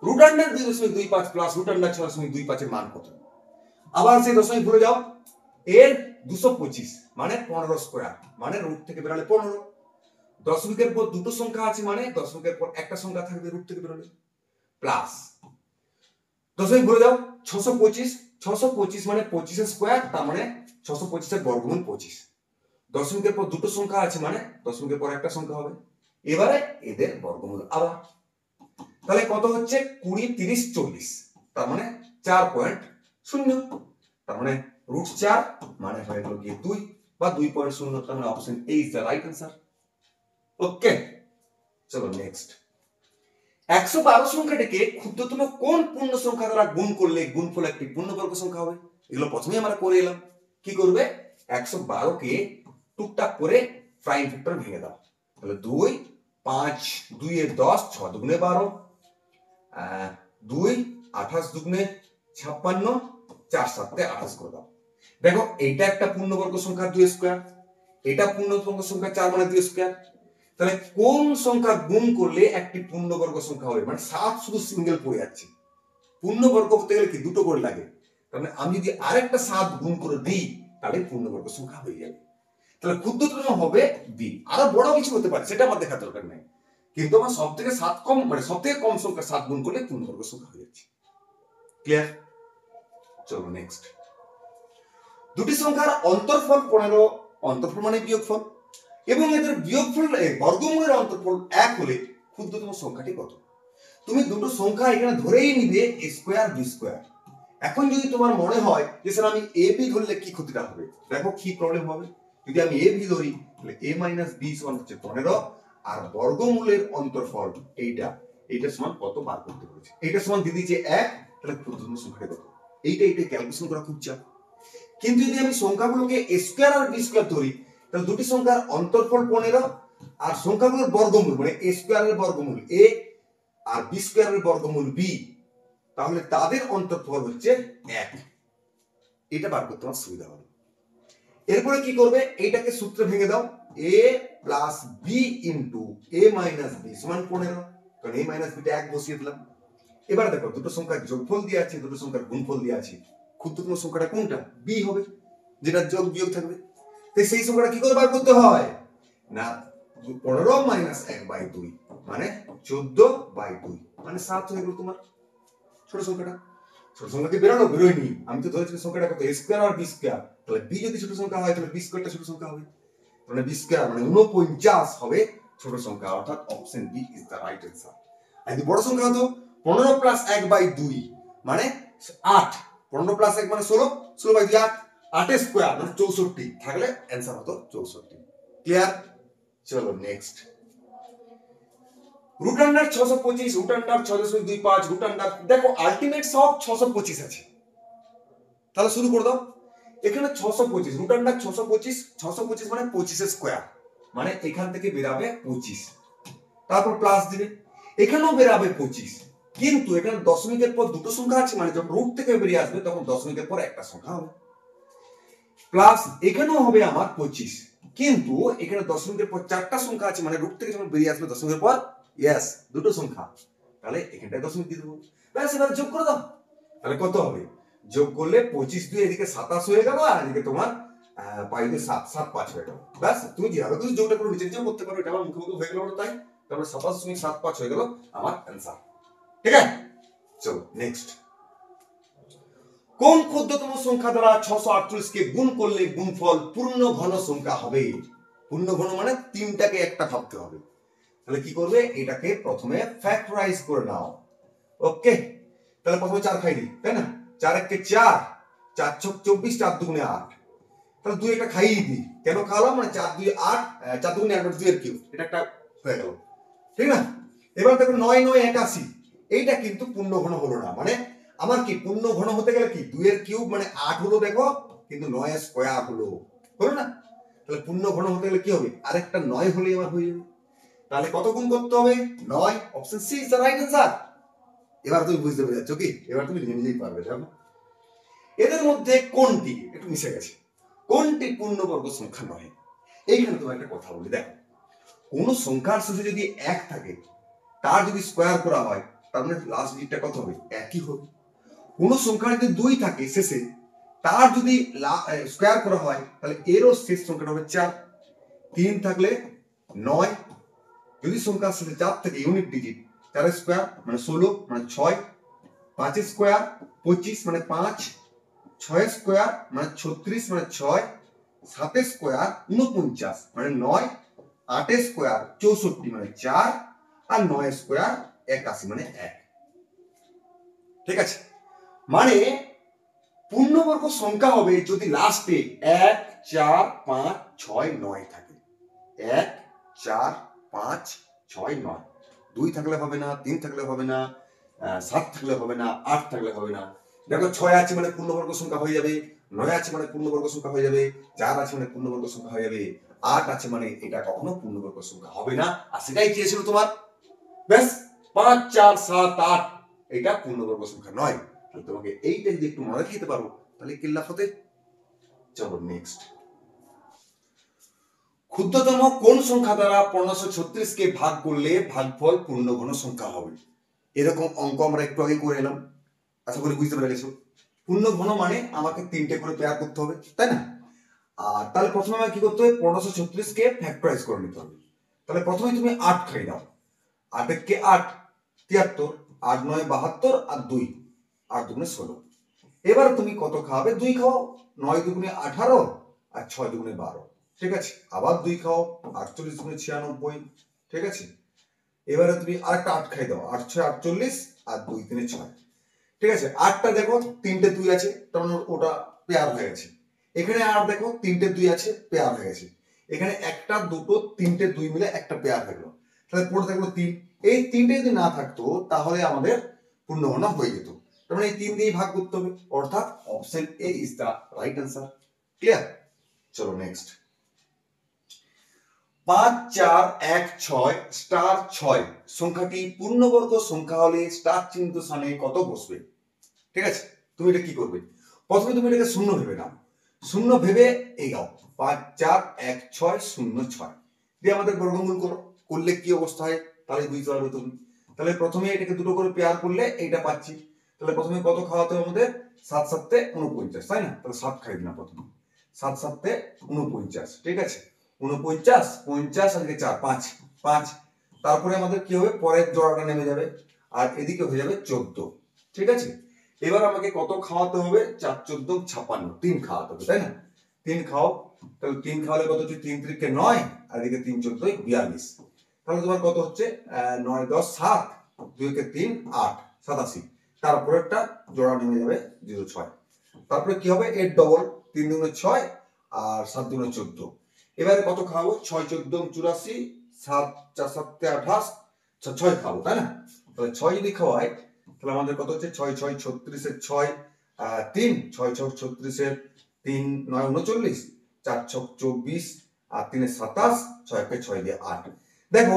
2.25 plus root under 6.25 এর মান কত? আবার সেই দশমিক ভুলে যাও, এর 225 মানে 15 স্কয়ার মানে রুট থেকে বেরোলে 15, দশমিকের পর দুটো সংখ্যা আছে মানে দশমিকের পর একটা সংখ্যা থাকবে রুট থেকে বেরোলে, প্লাস দশমিক ভুলে যাও 625 মানে 25 এর স্কয়ার, তার মানে 625 এর বর্গমূল 25, দশমিকের পর দুটো সংখ্যা আছে মানে দশমিকের পর একটা সংখ্যা হবে, এবারে এদের বর্গমূল আবার, তাহলে কত হচ্ছে 20 30 40, তার মানে 4.0, তার মানে রুট 4 মানে হয়ে গেল গিয়ে 2 বা 2.0, তার মানে option A is the right answer. Okay, চলো নেক্সট। 112 সংখ্যাটিকে ক্ষুদ্রতম কোন পূর্ণ সংখ্যা দ্বারা গুণ করলে গুণফল একটি পূর্ণবর্গ সংখ্যা হবে? এগুলো প্রথমেই আমরা করে এলাম। কি করবে? 112 কে টুকটাক করে প্রাইম ফ্যাক্টর ভেঙে দাও। তাহলে 2 5 2 এর 10 6 দুগুণে 12 2 28 দুগুণে 56 4 7 28 করে দাও। দেখো এইটা একটা পূর্ণবর্গ সংখ্যা 2 স্কয়ার, এটা পূর্ণবর্গ সংখ্যা 4 মানে 2 স্কয়ার। তাহলে কোন সংখ্যা গুণ করলে একটি পূর্ণবর্গ সংখ্যা হবে? মানে 7 শুধু সিঙ্গেল পড়ে যাচ্ছে। পূর্ণবর্গ হতে গেলে কি দুটো করে লাগে, তাহলে আমি যদি আরেকটা 7 গুণ করে দিই তাহলে পূর্ণবর্গ সংখ্যা হয়ে যাবে। তাহলে ক্ষুদ্রতম হবে বি, আরো বড় কিছু হতে পারে সেটা আমার দেখার দরকার নাই, কিন্তু আমার সব থেকে 7 কম মানে সব থেকে কম সংখ্যা 7 গুণ করলে পূর্ণবর্গ সংখ্যা হয়ে যাচ্ছে। ক্লিয়ার? চলো নেক্সট। দুটি সংখ্যার অন্তরফল 15, অন্তরফল মানে বিয়োগফল, এবং এদের বিয়োগফল বর্গমূলের অন্তরফল 1 হলে ক্ষুদ্রতম সংখ্যাটি কত? তুমি দুটো সংখ্যা এখানে ধরেই নিবে a স্কয়ার b স্কয়ার। এখন যদি তোমার মনে হয় যে স্যার আমি a b ধরলে কি ক্ষতিটা হবে, দেখো কি প্রবলেম হবে। যদি আমি a b ধরি তাহলে a - b সমান হচ্ছে 15, আর বর্গমূলের অন্তরফল এইটা সমান কত বার করতে বলেছে। এইটা সমান দিয়ে দিয়েছে 1, তাহলে ক্ষুদ্রতম সংখ্যাটা কত? এইটা ক্যালকুলেশন করা খুব চাপ। কিন্তু যদি আমি সংখ্যাগুলোকে a স্কয়ার আর b স্কয়ার ধরি তাহলে দুটি সংখ্যার অন্তরফল 15, আর সংখ্যাগুলোর বর্গমূল মানে a স্কয়ারের বর্গমূল a আর b স্কয়ারের বর্গমূল b, তাহলে তাদের অন্তরফল হচ্ছে 1। এটা বার করতে আমার সুবিধা হবে। এরপরে কি করবে? এইটাকে সূত্রে ভেঙে দাও, a plus b into a minus b সমান 15, কারণ a মাইনাস b টা 1 বসিয়ে দিলাম। এবার দেখো দুটো সংখ্যার যোগফল দিয়ে আছে, দুটো সংখ্যার গুণফল দিয়ে আছে, ক্ষুদ্রতম সংখ্যাটা কোনটা? b হবে, যেটা যোগ বিয়োগ থাকবে। তাই সেই সংখ্যাটা কি করে বার করতে হয় না, 15 মাইনাস 1/2 মানে 14/2 মানে 7 হয়ে গেল তোমার ছোট সংখ্যাটা। ছোট সংখ্যা কি বেরোলো? বেরোয়নি। আমি তো ধরেছি সংখ্যাটা কত, a স্কয়ার আর b স্কয়ার। তাহলে b যদি ছোট সংখ্যা হয় তাহলে b স্কয়ারটা ছোট সংখ্যা হবে, তাহলে b স্কয়ার মানে 49 হবে ছোট সংখ্যা, অর্থাৎ option B is the right answer. আর যদি বড় সংখ্যা হতো 15 প্লাস 1/2 মানে 8, 15 প্লাস 1 মানে 16, 16/2 8, 8 স্কয়ার মানে 64, থাকলে অ্যানসার হতো 64। ক্লিয়ার? চলো next. Root under 625, root under 6.25, root under, দেখো আলটিমেট সব 625 আছে। তাহলে শুরু করে দাও। এখানে 625, রুট আন্ডার 625 মানে 25 এর স্কয়ার, মানে এখান থেকে বেরাবে 25, তারপর প্লাস দিবে, এখানেও বেরাবে 25, কিন্তু এখানে দশমিকের পর দুটো সংখ্যা আছে, মানে যখন রুট থেকে বেরিয়ে আসবে তখন দশমিকের পর একটা সংখ্যা হবে, প্লাস এখানেও হবে আমার 25, কিন্তু এখানে দশমিকের পর চারটা সংখ্যা আছে, মানে রুট থেকে যখন বেরিয়ে আসবে দশমিকের পর ইয়েস দুটো সংখ্যা, তাহলে এখানটায় দশমিক দিয়ে দেবো। ব্যাস এবার যোগ করে দাও, তাহলে কত হবে? যোগ করলে 25 দিয়ে এদিকে 27 হয়ে গেল, আর এদিকে তোমার 5 7 7 5 হয়ে গেল। ব্যাস তুমি যেভাবে কিছু যোগটা করে নিচে নিচেও করতে পারো, এটা আমার মুখে মুখে হয়ে গেল, তাই তাহলে 27.75 হয়ে গেল আমার অ্যান্সার। ঠিক আছে, চলো নেক্সট। কোন ক্ষুদ্রতম সংখ্যা দ্বারা 648 কে গুণ করলে গুণফল পূর্ণ ঘন সংখ্যা হবে? পূর্ণ ঘন মানে তিনটাকে একটা ভাবতে হবে। তাহলে কি করবে? এটাকে প্রথমে ফ্যাক্টরাইজ করে নাও। ওকে, তাহলে প্রথমে 4 খাই দিই, তাই না? 4 একে 4, 4 ছক 24, 4 দুগুণে 8, তাহলে 2 একটা খাইয়ে দিই। কেন খাওয়ালাম? মানে 4 2 8, 4 দুগুণে 8 2 এর কিউব, এটা একটা হয়ে গেল, ঠিক না? এবার দেখো 9 9 81, এইটা কিন্তু পূর্ণ ঘন হলো না, মানে আমার কি পূর্ণ ঘন হতে গেলে কি 2 এর কিউব মানে 8 হলো, দেখো কিন্তু 9 এর স্কয়ার হলো না? তাহলে পূর্ণ ঘন হতে গেলে কি হবে? আরেকটা 9 হলেই আমার হয়ে যাবে। তাহলে কত গুণ করতে হবে? 9, option C is the right answer. এবার তুমি বুঝতে পেরেছো কি? এবার তুমি নিজেই পারবে। দেখো এদের মধ্যে কোনটি একটু মিশে গেছে, কোনটি পূর্ণবর্গ সংখ্যা নয়? এইখানে তোমার একটা কথা বলি, দেখো কোন সংখ্যার শেষে যদি 1 থাকে তার যদি স্কয়ার করা হয় তার মানে লাস্ট ডিজিটটা কত হবে? একই হবে। কোন সংখ্যার যদি 2 থাকে শেষে, তার যদি স্কয়ার করা হয় তাহলে এরও শেষ সংখ্যাটা হবে 4। 3 থাকলে 9, যদি সংখ্যার শেষে 4 থাকে ইউনিট ডিজিট, 4 স্কয়ার মানে 16 মানে 6, 5 স্কয়ার 25 মানে 5, 6 স্কয়ার মানে 36 মানে 6, 7 স্কয়ার 49 মানে 9, 8 স্কয়ার 64 মানে 4, আর 9 স্কয়ার 81 মানে 1। ঠিক আছে, মানে পূর্ণবর্গ সংখ্যা হবে যদি লাস্টে 1 4 5 6 9 থাকে। 1 4 5 ছয় নয়, 2 থাকলে হবে না, 3 থাকলে হবে না, 7 থাকলে হবে না, 8 থাকলে হবে না। দেখো 6 আছে মানে পূর্ণবর্গ সংখ্যা হয়ে যাবে, 9 আছে মানে পূর্ণবর্গ সংখ্যা হয়ে যাবে, 4 আছে মানে পূর্ণবর্গ সংখ্যা হয়ে যাবে, 8 আছে মানে এটা কখনো পূর্ণবর্গ সংখ্যা হবে না। আর সেটাই চেয়েছিল তোমার। ব্যাস 5 4 7 8 এটা পূর্ণবর্গ সংখ্যা নয়। তাহলে তোমাকে এইটা যদি একটু মনে রাখতে পারো তাহলে কিল্লাফ হতে। চলো নেক্সট। ক্ষুদ্রতম কোন সংখ্যা দ্বারা 1536 কে ভাগ করলে ভাগফল পূর্ণঘন সংখ্যা হবে? এরকম অঙ্ক আমরা একটু আগে করে এলাম, আশা করি বুঝতে পেরে গেছো। পূর্ণঘন মানে আমাকে 3টে করে পেয়ার করতে হবে, তাই না? আর তাহলে প্রথমে আমাকে কি করতে হবে? 1536 কে ফ্যাক্টরাইজ করে নিতে হবে। তাহলে প্রথমে তুমি 8 খাই দাও। 8 কে 8 73, 8 9 72 আর 2 8 দুগুণে 16। এবার তুমি কত খাওয়াবে? 2 খাও। 9 দুগুণে 18 আর 6 দুগুণে 12, ঠিক আছে। আবার 2 খাও, 48 দুগুণে 96, ঠিক আছে। এবারে তুমি আরেকটা 8 খাই দাও, 8 6 48 আর 2 3 6, ঠিক আছে। 8টা দেখো 3টে 2 আছে, তার মানে ওটা পেয়ার হয়ে গেছে। এখানে 8 দেখো 3টে 2 আছে, পেয়ার হয়ে গেছে। এখানে একটা দুটো 3টে 2 মিলে একটা পেয়ার হয়ে গেল। তাহলে পড়ে থাকলো 3। এই 3টে যদি না থাকতো তাহলে আমাদের পূর্ণঘন হয়ে যেত। তার মানে এই 3 দিয়ে ভাগ করতে হবে, অর্থাৎ option A is the right answer. Clear? চলো নেক্সট। 5 4 1 6 স্টার 6 সংখ্যাটি পূর্ণবর্গ সংখ্যা হলে স্টার চিহ্নিত স্থানে কত বসবে? ঠিক আছে, তুমি এটা কি করবে? প্রথমে তুমি এটাকে শূন্য ভেবে নাও। শূন্য ভেবে এগাও। 5 4 1 6 0 6 দিয়ে আমাদের বর্গমূল করো। করলে কি অবস্থা হয় তাহলে বুঝতে পারবে তুমি। তাহলে প্রথমে এটাকে দুটো করে পেয়ার করলে এইটা পাচ্ছি। তাহলে প্রথমে কত খাওয়াতে হবে আমাদের? 7 7 49, তাই না? তাহলে 7 খাই দিলাম প্রথমে। 7 7 49, ঠিক আছে। 49 50 আর 4 5 5। তারপরে আমাদের কি হবে? পরের জোড়াটা নেমে যাবে আর এদিকে হয়ে যাবে 14, ঠিক আছে। এবার আমাকে কত খাওয়াতে হবে? 4 14 56, 3 খাওয়াতে হবে, তাই না? 3 খাও। তাহলে 3 খাওয়ালে কত হচ্ছে? 3 3 9 আর এদিকে 3 14 42। তাহলে তোমার কত হচ্ছে? 9 10 7, 2 কে 3 8 87। তারপরে একটা জোড়া নেমে যাবে 06। তারপরে কি হবে? 8 ডবল 3 দুগুণে 6 আর 7 দুগুণে 14। এবারে কত খাবো? 6 14 84, 7 4 7 28, 6 খাবো, তাই না? তাহলে 6 যদি খাওয়াই তাহলে আমাদের কত হচ্ছে? 6 6 36 এর 6 3, 6 6 36 এর 3 9 39, 4 6 24 আর 3 27, 6 কে 6 দিয়ে 8। দেখো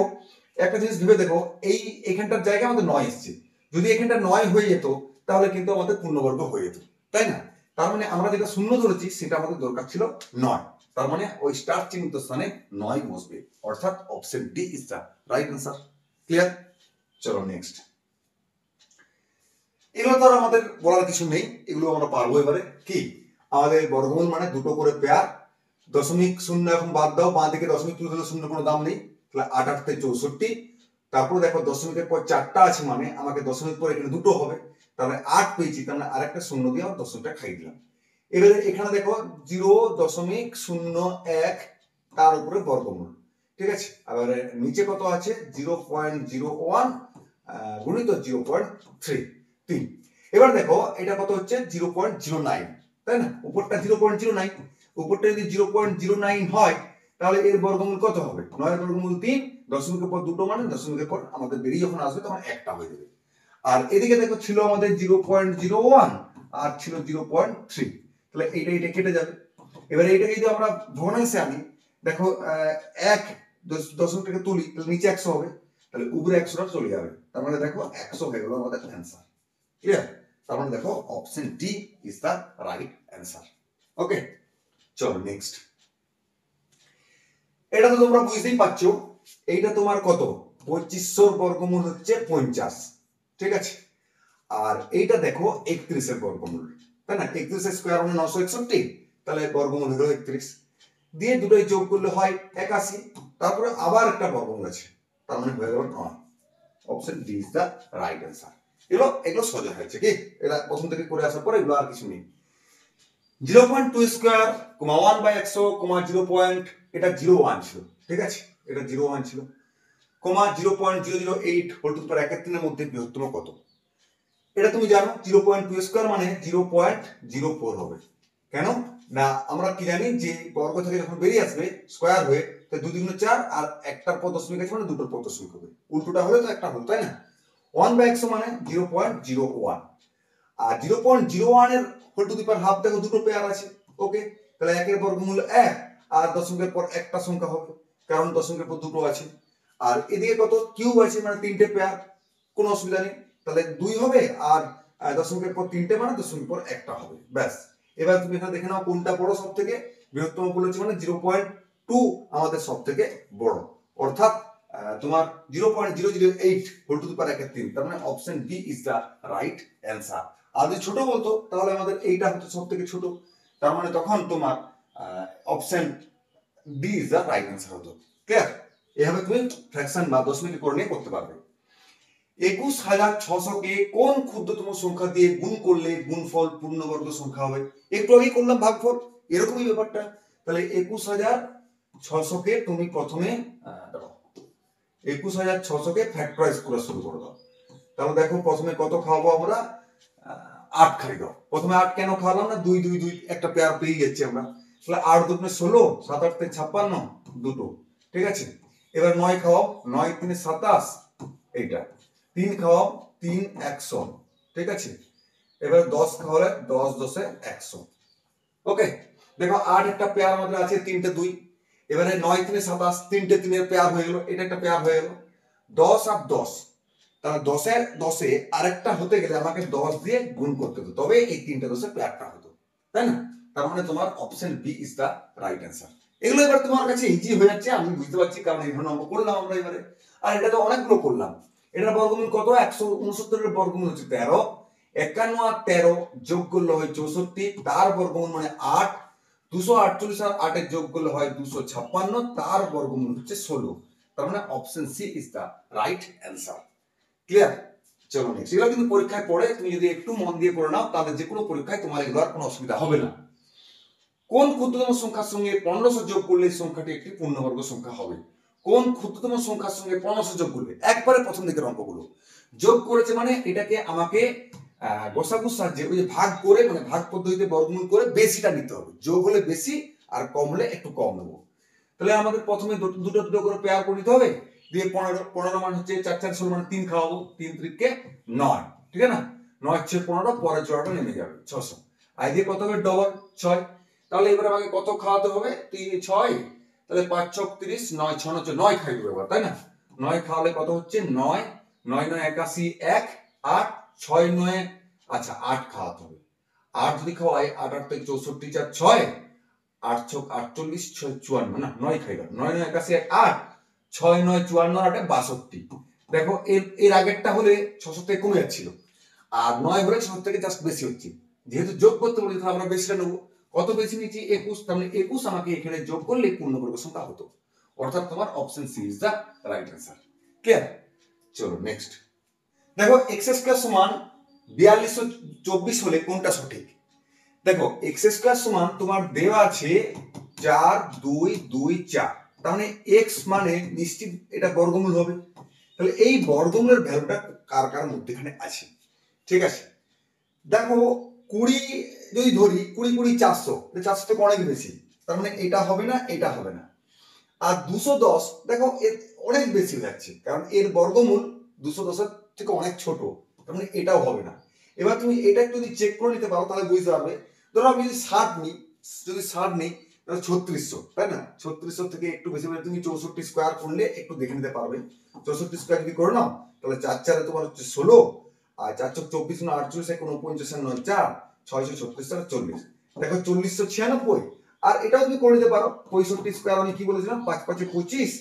একটা জিনিস ভেবে দেখো, এই এখানটার জায়গায় আমাদের 9 এসেছে। যদি এখানটা 9 হয়ে যেত তাহলে কিন্তু আমাদের পূর্ণবর্গ হয়ে যেত, তাই না? তার মানে আমরা যেটা শূন্য ধরেছি সেটা আমাদের দরকার ছিল 9। তার মানে ওই স্টার চিহ্নিত স্থানে 9 বসবে, অর্থাৎ option D is the right answer. Clear? চলো নেক্সট। এগুলো তো আর আমাদের বলার কিছু নেই, এগুলো আমরা পারবো। এবারে কি আমাদের বর্গমূল মানে দুটো করে পেয়ার। দশমিক শূন্য এখন বাদ দাও, বাঁ দিকে দশমিক তুলে দিলে শূন্য কোনো দাম নেই। তাহলে 8 8 তে 64। তারপরে দেখো দশমিকের পর 4টা আছে মানে আমাকে দশমিক পর এখানে দুটো হবে। তাহলে 8 পেয়েছি, তার মানে আরেকটা শূন্য দিয়ে আমার দশমিকটা খাই দিলাম। এবারে এখানে দেখো 0.01 তার উপরে বর্গমূল, ঠিক আছে। আবার নিচে কত আছে? 0.01 গুণিত 0.3। এবার দেখো এটা কত হচ্ছে? 0.09, তাই না? উপরটা 0.09, উপরটা যদি 0.09 হয় তাহলে এর বর্গমূল কত হবে? 9 এর বর্গমূল 3, দশমিকের পর দুটো মানে দশমিকের পর আমাদের বেরিয়ে যখন আসবে তখন একটা হয়ে যাবে। আর এদিকে দেখো ছিল আমাদের 0.01 আর ছিল 0.3, তাহলে এইটা এটা কেটে যাবে। এবারে এটাকে যদি আমরা ভগ্নাংশে আনি, দেখো 1 দশমিকটাকে তুলি তাহলে নিচে 100 হবে, তাহলে উপরে 100টা চলে যাবে। তার মানে দেখো 100 হয়ে গেল আমাদের অ্যান্সার। ক্লিয়ার? তার মানে দেখো option D is the right answer. Okay, চলো নেক্সট। এটা তো তোমরা বুঝতেই পারছো, এইটা তোমার কত? 2500 বর্গমূল হচ্ছে 50, ঠিক আছে। আর এইটা দেখো 31 এর বর্গমূল, তাই না? 31 এর স্কয়ার মানে 961, তাহলে বর্গমূল হলো 31 দিয়ে দুটোই যোগ করলে হয় 81। তারপরে আবার একটা বর্গমূল আছে, তার মানে হয়ে গেল 9। Option D is the right answer. এগুলো সোজা হয়েছে কি? এটা প্রথম থেকে করে আসার পরে এগুলো আর কিছু নেই। 0.2 স্কয়ার, 1/100, 0. এটা 01 ছিল, ঠিক আছে। এটা 01 ছিল, 0.008 হোল টু পাওয়ার 1 এর 3 এর মধ্যে বৃহত্তম কত? এটা তুমি জানো 0.2 স্কয়ার মানে 0.04 হবে। কেন না? আমরা কি জানি যে বর্গ থেকে যখন বেরিয়ে আসবে স্কয়ার হয়ে তো 2 দুগুণে 4 আর একটার পর দশমিক আছে মানে দুটোর পর দশমিক হবে, উল্টোটা হলে তো একটা হলো, তাই না? 1/100 মানে 0.01, আর 0.01 এর whole to the power half দেখো দুটো পেয়ার আছে, ওকে, তাহলে একের বর্গমূল 1 আর দশমিকের পর একটা সংখ্যা হবে, কারণ দশমিকের পর দুটো আছে, আর এদিকে কত কিউব আছে মানে তিনটে পেয়ার, কোনো অসুবিধা নেই, তাহলে 2 হবে, আর দশমিকের পর তিনটে মানে দশমিকের পর একটা হবে, ব্যাস। এবার তুমি এখানে দেখে নাও কোনটা বড় সব থেকে, বৃহত্তম বলেছে মানে 0.2 আমাদের সব থেকে বড়, অর্থাৎ তোমার 0.008 হোল টু দি পাওয়ার 3, তার মানে option B is the right answer. আর যদি ছোট বলতো তাহলে আমাদের এইটা হচ্ছে সব থেকে ছোট, তার মানে তখন তোমার option D is the right answer হতো। ক্লিয়ার? এভাবে তুমি ফ্র্যাকশন বা দশমিক করে নিয়ে করতে পারবে। 21,600 কে কোন ক্ষুদ্রতম সংখ্যা দিয়ে গুণ করলে গুণফল পূর্ণবর্গ সংখ্যা হবে? একটু আগেই করলাম ভাগফল, এরকমই ব্যাপারটা। তাহলে 21,600 কে তুমি প্রথমে 21,600 কে ফ্যাক্টরাইজ করা শুরু করে দাও। তাহলে দেখো প্রথমে কত খাওয়াবো আমরা, 8 খাই দাও। প্রথমে 8 কেন খাওয়ালাম না, 2 2 2 একটা পেয়ার পেয়ে যাচ্ছি আমরা, তাহলে 8 দুগুণে 16, 7 8 56, দুটো, ঠিক আছে। এবার 9 খাওয়াও, 9 3 27, এইটা 3 খাওয়াও, 3 100, ঠিক আছে। এবার 10 খাওয়ালে 10 10 100, ওকে। দেখো 8 একটা পেয়ার আমাদের আছে, 3টে 2, এবারে 9 3 27, 3টে 3 এর পেয়ার হয়ে গেল, এটা একটা পেয়ার হয়ে গেল, 10 আর 10, তাহলে 10 এ আরেকটা হতে গেলে আমাকে 10 দিয়ে গুণ করতে হতো, তবে এই 3টে 10 এর পেয়ারটা হতো, তাই না? তার মানে তোমার option B is the right answer. এগুলো এবার তোমার কাছে ইজি হয়ে যাচ্ছে, আমি বুঝতে পারছি, কারণ এইভাবে নম্বর করলাম আমরা এবারে, আর এটা তো অনেকগুলো করলাম। এটার বর্গমূল কত, 169 এর বর্গমূল হচ্ছে 13, 51 আর 13 যোগ করলে হয় 64, তার বর্গমূল মানে 8, 248 আর 8 এর যোগ করলে হয় 256, তার বর্গমূল হচ্ছে 16, তার মানে option C is the right answer. Clear? চলো নেক্সট। এগুলো কিন্তু পরীক্ষায় পড়ে, তুমি যদি একটু মন দিয়ে করে নাও তাহলে যে কোনো পরীক্ষায় তোমার এগুলো আর কোনো অসুবিধা হবে না। কোন ক্ষুদ্রতম সংখ্যার সঙ্গে 1500 যোগ করলে সংখ্যাটি একটি পূর্ণবর্গ সংখ্যা হবে? কোন ক্ষুদ্রতম সংখ্যার সঙ্গে 1500 যোগ করবে? একবারে প্রথম দিকের অঙ্কগুলো যোগ করেছে মানে এটাকে আমাকে গসাগুর সাহায্যে ওই যে ভাগ করে, মানে ভাগ পদ্ধতিতে বর্গমূল করে বেশিটা নিতে হবে, যোগ হলে বেশি আর কম হলে একটু কম নেবো। তাহলে আমাদের প্রথমে দুটো দুটো করে পেয়ার করে নিতে হবে, দিয়ে 15 মান হচ্ছে 4 4 16 মানে 3 খাওয়াবো, 3 3 9, ঠিক আছে না? 9 6 15, পরে জোড়াটা নেমে যাবে 600, আর দিয়ে কত হবে ডবল 6, তাহলে এবার আমাকে কত খাওয়াতে হবে, 3 6, তাহলে 5 6 30, 9 6 9 9 খাই দেবো এবার, তাই না? 9 খাওয়ালে কত হচ্ছে 9 9 9 81, 1 8 6 9, আচ্ছা 8 খাওয়াতে হবে, 8 যদি খাওয়াই 8 8 থেকে 64 4 6, 8 6 48 6 54, না 9 খাই দাও, 9 9 81 8, 6 9 54 8 62। দেখো এর আগেরটা হলে 600 থেকে কমে যাচ্ছিল, আর 9 হলে 600 থেকে জাস্ট বেশি হচ্ছে, যেহেতু যোগ করতে বলি তাহলে আমরা বেশিটা নেবো, কত বেশি নিচ্ছি 21, তাহলে 21 আমাকে এখানে যোগ করলে পূর্ণবর্গ সংখ্যা হতো, অর্থাৎ তোমার option C is the right answer. Clear? চলো নেক্সট। দেখো x স্কয়ার সমান 4224 হলে কোনটা সঠিক? দেখো x স্কয়ার সমান তোমার দেওয়া আছে 4 2 2 4, তার মানে x মানে নিশ্চিত এটা বর্গমূল হবে, তাহলে এই বর্গমূলের ভ্যালুটা কার কার মধ্যখানে আছে, ঠিক আছে। দেখো 20 যদি ধরি, 20 20 400, 400 থেকে অনেক বেশি, তার মানে এটা হবে না, এটা হবে না। আর 210 দেখো অনেক বেশি হয়ে যাচ্ছে, কারণ এর বর্গমূল 210 এর থেকে অনেক ছোট, তার মানে এটাও হবে না। এবার তুমি এটা যদি চেক করে নিতে পারো তাহলে বুঝতে পারবে। ধরো আমি যদি 60 নিই, যদি 60 নিই তাহলে 3600, তাই না? 3600 থেকে একটু বেশি হলে তুমি 64 স্কয়ার করলে একটু দেখে নিতে পারবে। 64 স্কয়ার যদি করে নাও তাহলে 4 4 তোমার হচ্ছে 16, আর 4 4 24 না 48 49 9 4 6 36 40, দেখো 4096, আর এটাও তুমি করে নিতে পারো। 65 স্কয়ার আমি কি বলেছিলাম, 5 5 25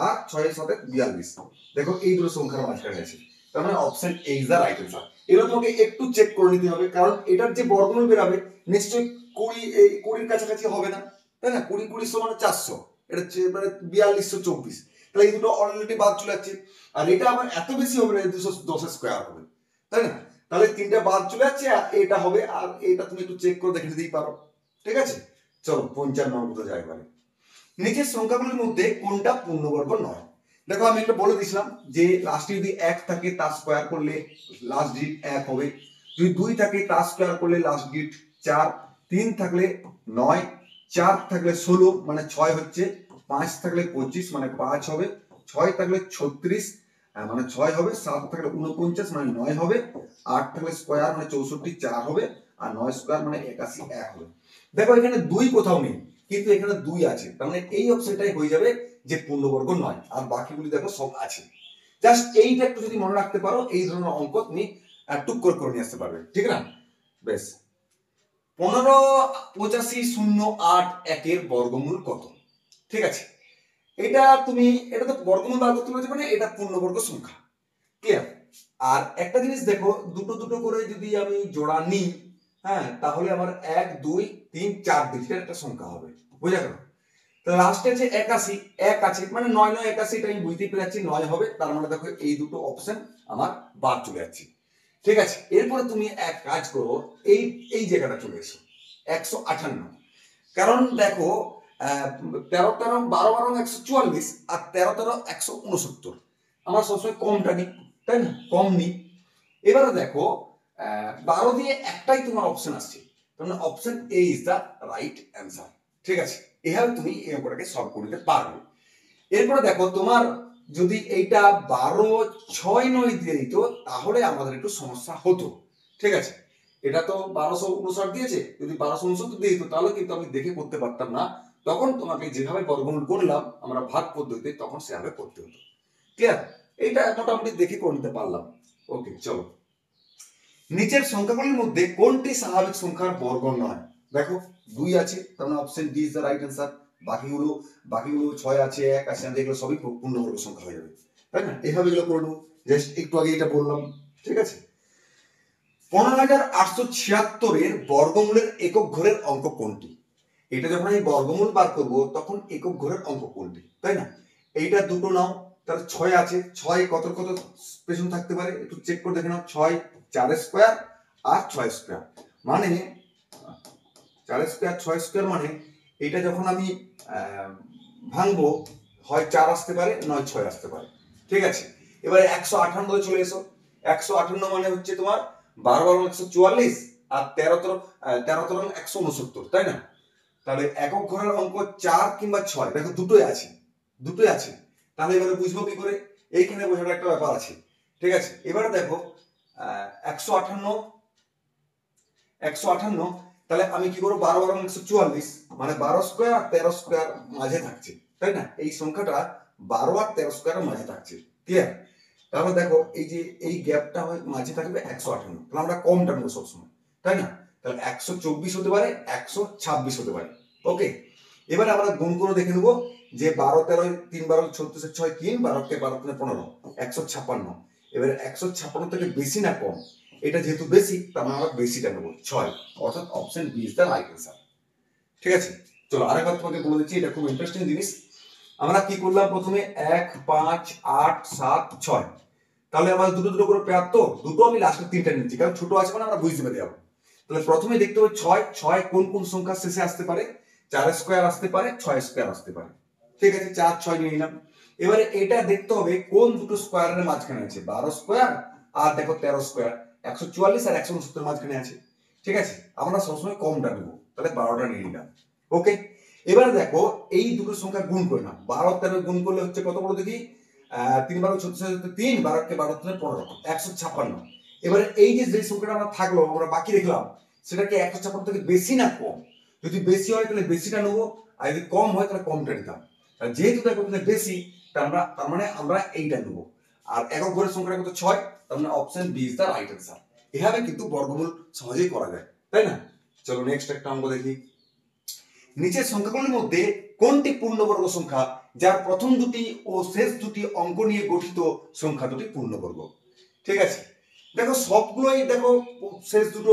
আর 6 7 42, দেখো এই দুটো সংখ্যার মাঝখানে আছে, তার মানে option A is the right answer. এটা তোমাকে একটু চেক করে নিতে হবে, কারণ এটার যে বর্গমূল বেরাবে নিশ্চয়ই 20 এই 20 এর কাছাকাছি হবে না, তাই না? 20 20 সমান 400, এটা মানে 4224, তাহলে এই দুটো অলরেডি বাদ চলে যাচ্ছে, আর এটা আবার এত বেশি হবে না, 210 স্কয়ার হবে, তাই না? তাহলে তিনটা বাদ চলে যাচ্ছে, আর এটা হবে, আর এটা তুমি একটু চেক করে দেখে নিতেই পারো, ঠিক আছে। চলো 55 নম্বর যাই এবারে। নিচের সংখ্যাগুলোর মধ্যে কোনটা পূর্ণবর্গ নয়? দেখো আমি একটা বলে দিয়েছিলাম যে লাস্টে যদি 1 থাকে তার স্কয়ার করলে লাস্ট ডিজিট 1 হবে, যদি 2 থাকে তার স্কয়ার করলে লাস্ট ডিজিট 4, 3 থাকলে 9, 4 থাকলে 16 মানে 6 হচ্ছে 5 থাকলে 25 মানে 5 হবে, 6 থাকলে 36 মানে 6 হবে, 7 থাকলে 49 মানে 9 হবে, 8 থাকলে স্কোয়ার মানে 64 4 হবে, আর 9 স্কোয়ার মানে 81 1 হবে। দেখো এখানে 2 কোথাও নেই, কিন্তু এখানে 2 আছে, তার মানে এই অপশনটাই হয়ে যাবে যে পূর্ণবর্গ নয়, আর বাকিগুলি দেখো সব আছে। জাস্ট এইটা একটু যদি মনে রাখতে পারো, এই ধরনের অঙ্ক তুমি টুক করে নিয়ে আসতে পারবে, ঠিক না? বেশ, 15,85,0,8 এর বর্গমূল কত? ঠিক আছে, এটা তো বর্গমূল বার করতে বলেছে, মানে এটা পূর্ণবর্গ সংখ্যা, ক্লিয়ার? আর একটা জিনিস দেখো, দুটো করে যদি আমি জোড়া নিই, হ্যাঁ, তাহলে আমার 1 2 3 4 ডিজিটের একটা সংখ্যা হবে, বুঝা গেল? তো লাস্টে আছে 81, 1 আছে মানে 9 9 81, এটা আমি বুঝতেই পেরেছি 9 হবে, তার মানে দেখো এই দুটো অপশন আমার বাদ চলে যাচ্ছে, ঠিক আছে? এরপরে তুমি এক কাজ করো, এই জায়গাটা চলে এসো 158, কারণ দেখো 13 13 12 12 144 আর 13 13 169, আমরা সবসময় কমটা নিই, তাই না? কম নিই। এবারে দেখো 12 দিয়ে একটাই তোমার অপশন আসছে, তার মানে option A is the right answer, ঠিক আছে? এভাবে তুমি এই অঙ্কটাকে সলভ করে নিতে পারবে। এরপরে দেখো তোমার যদি এইটা 12 6 9 দিয়ে দিত, তাহলে আমাদের একটু সমস্যা হতো, ঠিক আছে? এটা তো 1259 দিয়েছে, যদি 1269 দিয়ে দিত তাহলে কিন্তু আমি দেখে করতে পারতাম না, তখন তোমাকে যেভাবে বর্গমূল করলাম আমরা ভাগ পদ্ধতিতে, তখন সেভাবে করতে হতো, ক্লিয়ার? এইটা মোটামুটি দেখে করে নিতে পারলাম। ওকে, চলো, নিচের সংখ্যাগুলির মধ্যে কোনটি স্বাভাবিক সংখ্যার বর্গ নয়? দেখো 2 আছে, তার মানে option D is the right answer. বাকিগুলো 6 আছে, 1 আছে, এগুলো সবই পূর্ণবর্গ সংখ্যা হয়ে যাবে, তাই না? এভাবে এগুলো করে নেবো, জাস্ট একটু আগে এটা বললাম, ঠিক আছে? 15,876 এর বর্গমূলের একক ঘরের অঙ্ক কোনটি? এটা যখন আমি বর্গমূল বার করব, তখন একক ঘরের অঙ্ক কোনটি, তাই না? এইটা দুটো নাও, তাহলে 6 আছে, 6 কত কত পেছন থাকতে পারে একটু চেক করে দেখে নাও। 6 4 স্কয়ার আর 6 স্কয়ার, মানে 4 স্কয়ার 6 স্কয়ার, মানে এটা যখন আমি ভাঙবো, হয় 4 আসতে পারে, নয় 6 আসতে পারে, ঠিক আছে? এবারে 158 চলে এসো। 158 মানে হচ্ছে তোমার 12 12 144 আর 13 13 169, তাই না? তাহলে একক ঘরের অঙ্ক 4 কিংবা 6, দেখো দুটোই আছে, তাহলে এবারে বুঝবো কি করে? এইখানে বোঝার একটা ব্যাপার আছে, ঠিক আছে? এবারে দেখো 158, তাহলে আমি কি করবো? 12 12 144, মানে 12 স্কয়ার আর 13 স্কয়ার মাঝে থাকছে, তাই না? এই সংখ্যাটা 12 আর 13 স্কয়ারের মাঝে থাকছে, ক্লিয়ার? তাহলে দেখো এই যে এই গ্যাপটা মাঝে থাকবে 158, তাহলে আমরা কমটা নেবো সবসময়, তাই না? তাহলে 124 হতে পারে, 126 হতে পারে, ওকে? এবারে আমরা গুণ করে দেখে নেবো যে 12 13 3 12 36 6 3, 12 কে 12 3 15, 156। এবারে 156 থেকে বেশি না কম? এটা যেহেতু বেশি, তার মানে আমরা বেশিটা নেবো 6, অর্থাৎ option B is the right answer, ঠিক আছে? চলো আরেকবার তোমাকে বলে দিচ্ছি, এটা খুব ইন্টারেস্টিং জিনিস। আমরা কি করলাম? প্রথমে 1 5 8 7 6, তাহলে আমার দুটো করে পেয়ার, তো দুটো আমি লাস্টের 3টা নিচ্ছি, কারণ ছোট আছে মানে আমরা বুঝতে পেরে যাবো। তাহলে প্রথমে দেখতে হবে 6 কোন কোন সংখ্যার শেষে আসতে পারে? 4 স্কয়ার আসতে পারে, 6 স্কয়ার আসতে পারে, ঠিক আছে? 4 6 নিয়ে নিলাম। এবারে এটা দেখতে হবে কোন দুটো স্কয়ারের মাঝখানে আছে। 12 স্কয়ার আর দেখো 13 স্কয়ার, 144 আর 169 মাঝখানে আছে, ঠিক আছে? আমরা সবসময় কমটা নেবো, তাহলে 12টা নিয়ে নিলাম, ওকে? এবারে দেখো এই দুটো সংখ্যা গুণ করে নাও। 12 13 গুণ করলে হচ্ছে কত বলো দেখি? 3 12 36 3, 12 কে 12 3 15, 156। এবারে এই যে সংখ্যাটা আমরা থাকলো, আমরা বাকি রাখলাম, সেটা কি 156 থেকে বেশি না কম? যদি বেশি হয় তাহলে বেশিটা নেবো, আর যদি কম হয় তাহলে কমটা নিতাম। যেহেতু দেখো বেশি, তার মানে আমরা এইটা নেবো। আর একক ঘরের সংখ্যাটা কত? 6, তার মানে option B is the right answer. এভাবে কিন্তু বর্গমূল সহজেই করা যায়, তাই না? চলো নেক্সট একটা অঙ্ক দেখি। নিচের সংখ্যাগুলোর মধ্যে কোনটি পূর্ণবর্গ সংখ্যা যার প্রথম দুটি ও শেষ দুটি অঙ্ক নিয়ে গঠিত সংখ্যা দুটি পূর্ণবর্গ? ঠিক আছে, দেখো সবগুলোই, দেখো শেষ দুটো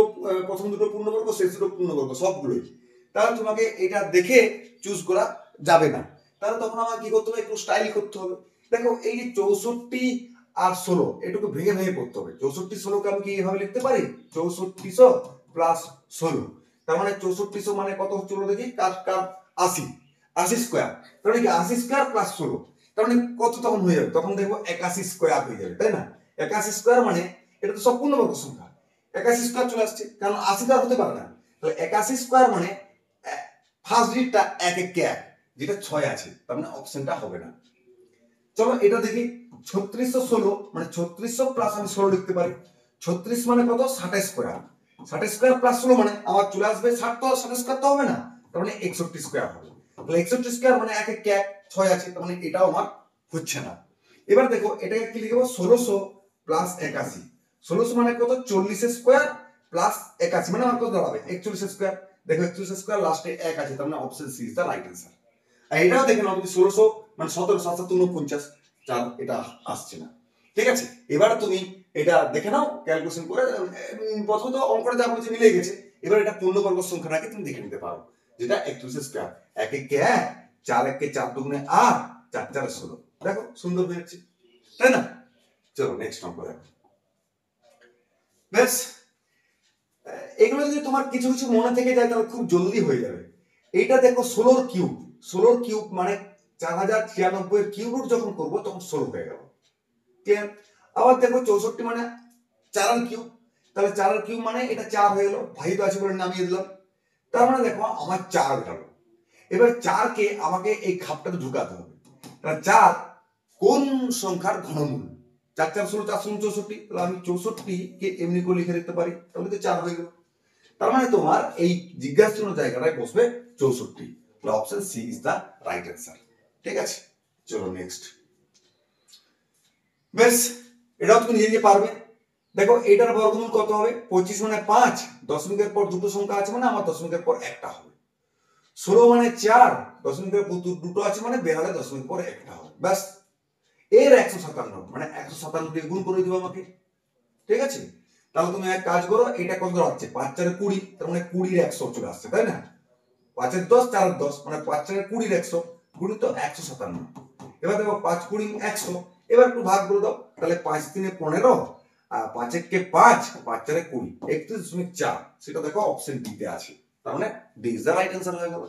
প্রথম দুটো পূর্ণবর্গ, শেষ দুটো পূর্ণবর্গ, সবগুলোই। তাহলে তোমাকে এটা দেখে চুজ করা যাবে না, তাহলে তখন আমার কি করতে হবে? একটু স্টাইল করতে হবে। দেখো এই যে 64 আর 16, এটুকু ভেঙে ভেঙে করতে হবে। 64 16কে আমি কি এভাবে লিখতে পারি? 6400 প্লাস 16, তার মানে 6400 মানে কত হচ্ছে বলো দেখি? 80 স্কয়ার, তার মানে কি 80 স্কয়ার প্লাস 16, তার মানে কত তখন হয়ে যাবে? তখন দেখবো 81 স্কয়ার হয়ে যাবে, তাই না? 81 স্কয়ার মানে এটা তো সব পূর্ণবর্গ সংখ্যা, 81 স্কয়ার চলে আসছে, কারণ 80 তো আর হতে পারে না। তাহলে 81 স্কয়ার মানে ফার্স্ট ডিজিটটা 1 1 কে 1, যেটা 6 আছে, তার মানে অপশনটা হবে না। চলো এটা দেখি, 3616 মানে 3600 প্লাস আমি 16 লিখতে পারি। 36 মানে কত, 60 স্কোয়ার। 60 স্কোয়ার প্লাস 16 মানে আমার চলে আসবে 60, তো 60 স্কোয়ার তো হবে না, তার মানে 61 স্কোয়ার হবে। তাহলে 61 স্কোয়ার মানে এক এক 6 আছে, তার মানে এটাও আমার হচ্ছে না। এবার দেখো এটাকে কি লিখবো, 1600 প্লাস 81। 1600 মানে কত, 40 স্কোয়ার প্লাস 81 মানে আমার কত দাঁড়াবে, 41 স্কোয়ার। দেখো 41 স্কোয়ার লাস্টে 1 আছে, তার মানে option C is the right answer. আর এটাও দেখে নাও, 1600 মানে 17 7 7 49, চার, এটা আসছে না। ঠিক আছে, এবার তুমি এটা দেখে নাও ক্যালকুলেশন করে, প্রথমত অঙ্কটা যা বলছে মিলে গেছে। এবার এটা পূর্ণবর্গ সংখ্যাটাকে তুমি দেখে নিতে পারো, যেটা 41 স্কোয়ার, 1 1 কে 1, 4 1 কে 4 2 8, 4 4 16। দেখো সুন্দর হয়েছে, তাই না? চলো নেক্সট অঙ্ক দেখো। বেশ, এগুলো যদি তোমার কিছু কিছু মনে থেকে যায় তাহলে খুব জলদি হয়ে যাবে। এইটা দেখো 16 কিউব, 16 কিউব মানে 4096 এর কিউব রুট যখন করবো তখন 16 হয়ে গেল। ক্লিয়ার? আবার দেখো 64 মানে 4 এর কিউব, তাহলে 4 এর কিউব মানে এটা 4 হয়ে গেল, ভাই তো আছে বলে নামিয়ে দিলাম। তার মানে দেখো আমার 4 গেল। এবার 4 কে আমাকে এই খাপটাতে ঢুকাতে হবে। তাহলে 4 কোন সংখ্যার ঘনমূল? 4 4 16, 4 16 64, তাহলে আমি 64 কে এমনি করে লিখে দিতে পারি, তাহলে তো 4 হয়ে গেল। তার মানে তোমার এই জিজ্ঞাসা জায়গাটায় বসবে 64। তাহলে option C is the right answer. ঠিক আছে, চলো নেক্সট। বেশ, এটাও তুমি নিজে নিজে পারবে। দেখো এটার বর্গমূল কত হবে, 25 মানে 5, দশমিকের পর দুটো সংখ্যা আছে মানে আমার দশমিকের পর একটা হবে। 16 মানে 4, দশমিকের পর দুটো আছে মানে বেরালে দশমিকের পর একটা হবে। ব্যাস, এর 157 মানে 157 দিয়ে গুণ করে দিবে আমাকে। ঠিক আছে, তাহলে তুমি এক কাজ করো, এটা কত হচ্ছে, 5 4 20, তার মানে 20 এর 100 চলে আসছে, তাই না? 5 এর 10, 4 এর 10 মানে 5 4 20 এর 100 গুণিত 157। এবার দেখো 5 20 100, এবার একটু ভাগ করে দাও, তাহলে 5 3 15 আর 5 1 কে 5, 5 4 20, 31.4, সেটা দেখো অপশন ডি তে আছে। তার মানে D is the right answer হয়ে গেল।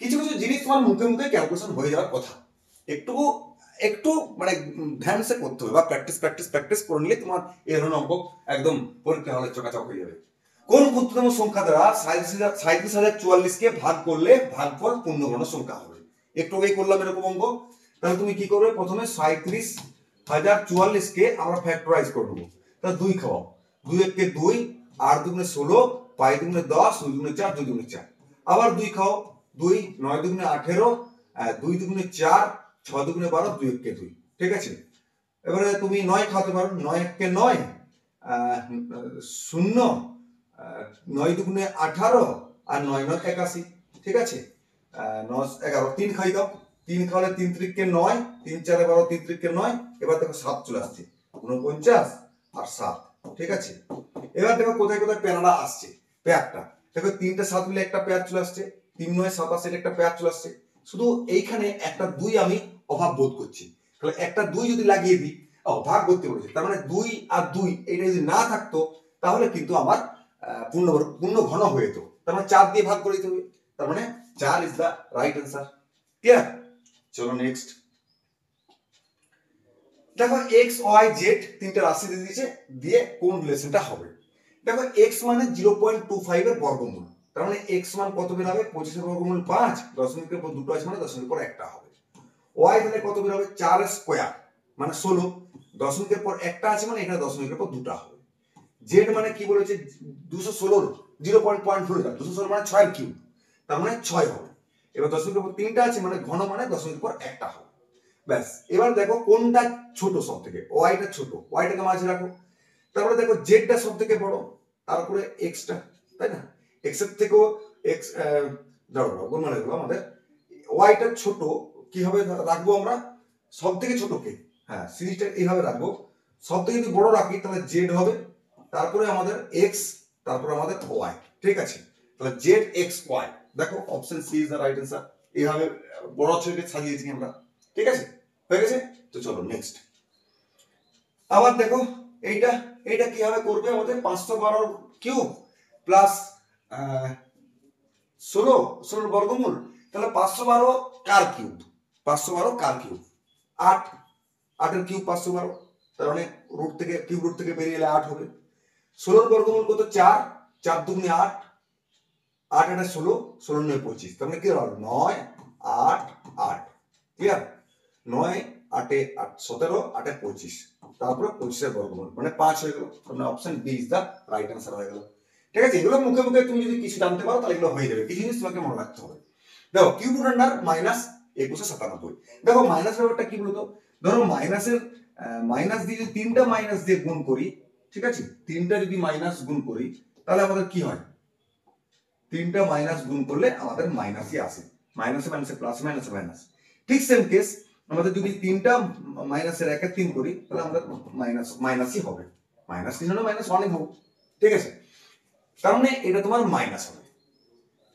কিছু কিছু জিনিস তোমার মুখে মুখে ক্যালকুলেশন হয়ে যাওয়ার কথা, একটু একটু মানে ধ্যান সে করতে হবে বা প্র্যাকটিস করে নিলে তোমার এই ধরনের অঙ্ক একদম পরীক্ষা হলে চকাচক হয়ে যাবে। কোন ক্ষুদ্রতম সংখ্যা দ্বারা 37,044 কে ভাগ করলে ভাগফল পূর্ণবর্ণ সংখ্যা হবে? একটু আগেই করলাম এরকম অঙ্ক। তাহলে তুমি কি করবে, প্রথমে 37,044 কে আমরা ফ্যাক্টরাইজ করে নেবো। তাহলে 2 খাওয়াও, 2 1 কে 2, 8 2 16, 5 2 10, 2 2 4, 2 2 4। আবার 2 খাও, 2 9 2 18, 2 2 4, 6 2 12, 2 1 কে 2। ঠিক আছে, এবারে তুমি 9 খাওয়াতে পারো, 9 1 কে 9, 0, 9 2 18 আর 9 9 81। ঠিক আছে, 9 11, 3 খাই দাও, 3 খাওয়ালে 3 3 কে 9, 3 4 12, 3 3 কে 9। এবার দেখো 7 চলে আসছে, 49 আর 7। ঠিক আছে, এবার দেখো কোথায় কোথায় পেয়ারটা আসছে, পেয়ারটা দেখো 3টা 7 মিলে একটা পেয়ার চলে আসছে, 3 9 27 একটা পেয়ার চলে আসছে। শুধু এইখানে একটা 2 আমি অভাব বোধ করছি, তাহলে একটা 2 যদি লাগিয়ে দিই, ভাগ করতে বলেছে, তার মানে 2 আর 2 এটা যদি না থাকতো তাহলে কিন্তু আমার পূর্ণ ঘন হয়ে যেত, তার মানে 4 দিয়ে ভাগ করে দিতে হবে। তার মানে 4 is the right answer. Clear? চলো নেক্সট দেখো, এক্স ওয়াই জেড তিনটা রাশি দিয়ে দিয়েছে, দিয়ে কোন রিলেশনটা হবে। দেখো এক্স মানে 0.25 এর বর্গমূল, তার মানে এক্স মান কত বের হবে, 25 এর বর্গমূল 5, দশমিকের পর দুটো আছে মানে দশমিকের পর একটা হবে। ওয়াই মানে কত বের হবে, 4 স্কোয়ার মানে 16, দশমিকের পর একটা আছে মানে এখানে দশমিকের পর দুটো হবে। জেড মানে কি বলেছে, 216, 216 মানে 6 এর কিউব, তার মানে 6 হবে। এবার দশমিকের পর তিনটা আছে মানে ঘন মানে দশমিকের পর একটা হবে। ব্যাস, এবার দেখো কোনটা ছোট সব থেকে, ওয়াইটা ছোট, ওয়াইটাকে মাঝে রাখো। তারপরে দেখো জেডটা সব থেকে বড়, তারপরে এক্সটা, তাই না? এক্স এর থেকেও এক্স গুণ মানে হলো আমাদের ওয়াইটা ছোট, কিভাবে রাখবো আমরা, সব থেকে ছোট কে, হ্যাঁ সিরিজটা এইভাবে রাখবো, সব থেকে যদি বড় রাখি তাহলে জেড হবে, তারপরে আমাদের এক্স, তারপরে আমাদের ওয়াই। ঠিক আছে, তাহলে জেড এক্স ওয়াই, দেখো option C is the right answer. এইভাবে বড় ছেলেকে সাজিয়েছি আমরা। ঠিক আছে, হয়ে গেছে। তো চলো নেক্সট। আবার দেখো এইটা এইটা কিভাবে করবে, আমাদের 512 কিউব প্লাস 16 বর্গমূল, তাহলে 512 কার কিউব, 512 কার কিউব, 8 8 এর কিউব 512, তার মানে রুট থেকে কিউব রুট থেকে বেরিয়ে এলে 8 হবে। 16 বর্গমূল কত, 4, 4 2 8, 8 8 16, 16 9 25, তার মানে কি হলো 9 8 8 ক্লিয়ার 9 8 এ 8 17 8 এ 25 তারপরে 25 এর বর্গমূল মানে 5 হয়ে গেল মানে option B is the right answer হয়ে গেল ঠিক আছে এগুলো মুখে মুখে তুমি যদি কিছু জানতে পারো তাহলে এগুলো হয়ে যাবে কিছু জিনিস তোমাকে মনে রাখতে হবে দেখো কিউব রুট আন্ডার মাইনাস 2197 দেখো মাইনাস ব্যাপারটা কি বলতো ধরো মাইনাসের মাইনাস দিয়ে যদি তিনটা মাইনাস দিয়ে গুণ করি ঠিক আছে তিনটা যদি মাইনাস গুণ করি তাহলে আমাদের কি হয় তিনটা মাইনাস গুণ করলে আমাদের মাইনাসই আসে মাইনাসে মাইনাসে প্লাস মাইনাসে মাইনাস ঠিক সেম কেস আমাদের যদি তিনটা মাইনাসের একের 3 করি তাহলে আমাদের মাইনাসই হবে মাইনাস 3 হলে মাইনাস 1 হবে ঠিক আছে তার মানে এটা তোমার মাইনাস হবে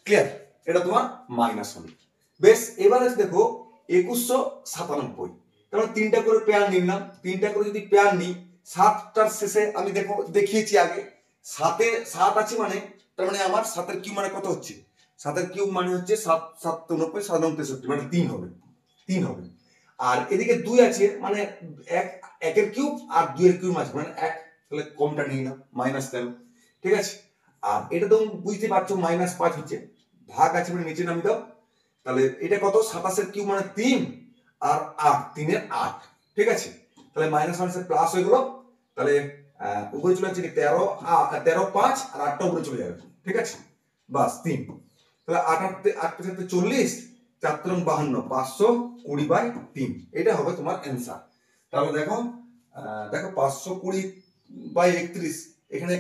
ক্লিয়ার এটা তোমার মাইনাস হবে বেশ এবারে দেখো 2197 তাহলে তিনটা করে পেয়ার নিলাম তিনটা করে যদি পেয়ার নিই 7টার শেষে আমি দেখো দেখিয়েছি আগে 7 এ 7 আছে মানে তার মানে আমার 7 এর কিউব মানে কত হচ্ছে 7 এর কিউব মানে হচ্ছে 7 7 90 7 63 মানে 3 হবে 3 হবে আর এদিকে 2 আছে মানে 1 এর কিউব আর 2 এর কিউব আছে মানে 1 তাহলে কমটা নিয়ে নাও মাইনাস দেব ঠিক আছে আর এটা তো বুঝতে পারছো মাইনাস 5 হচ্ছে ভাগ আছে মানে নিচে নামিয়ে দাও তাহলে এটা কত 27 এর কিউব মানে 3 আর 8 3 এর 8 ঠিক আছে তাহলে মাইনাস মাইনাসের প্লাস হয়ে গেল তাহলে উপরে চলে যাচ্ছে 13 13 5 আর 8টা উপরে চলে যাবে ঠিক আছে বাস 3 তাহলে 8 8 8 40 4 52 520/3 এটা হবে তোমার অ্যানসার তাহলে দেখো দেখো 520/31 এখানে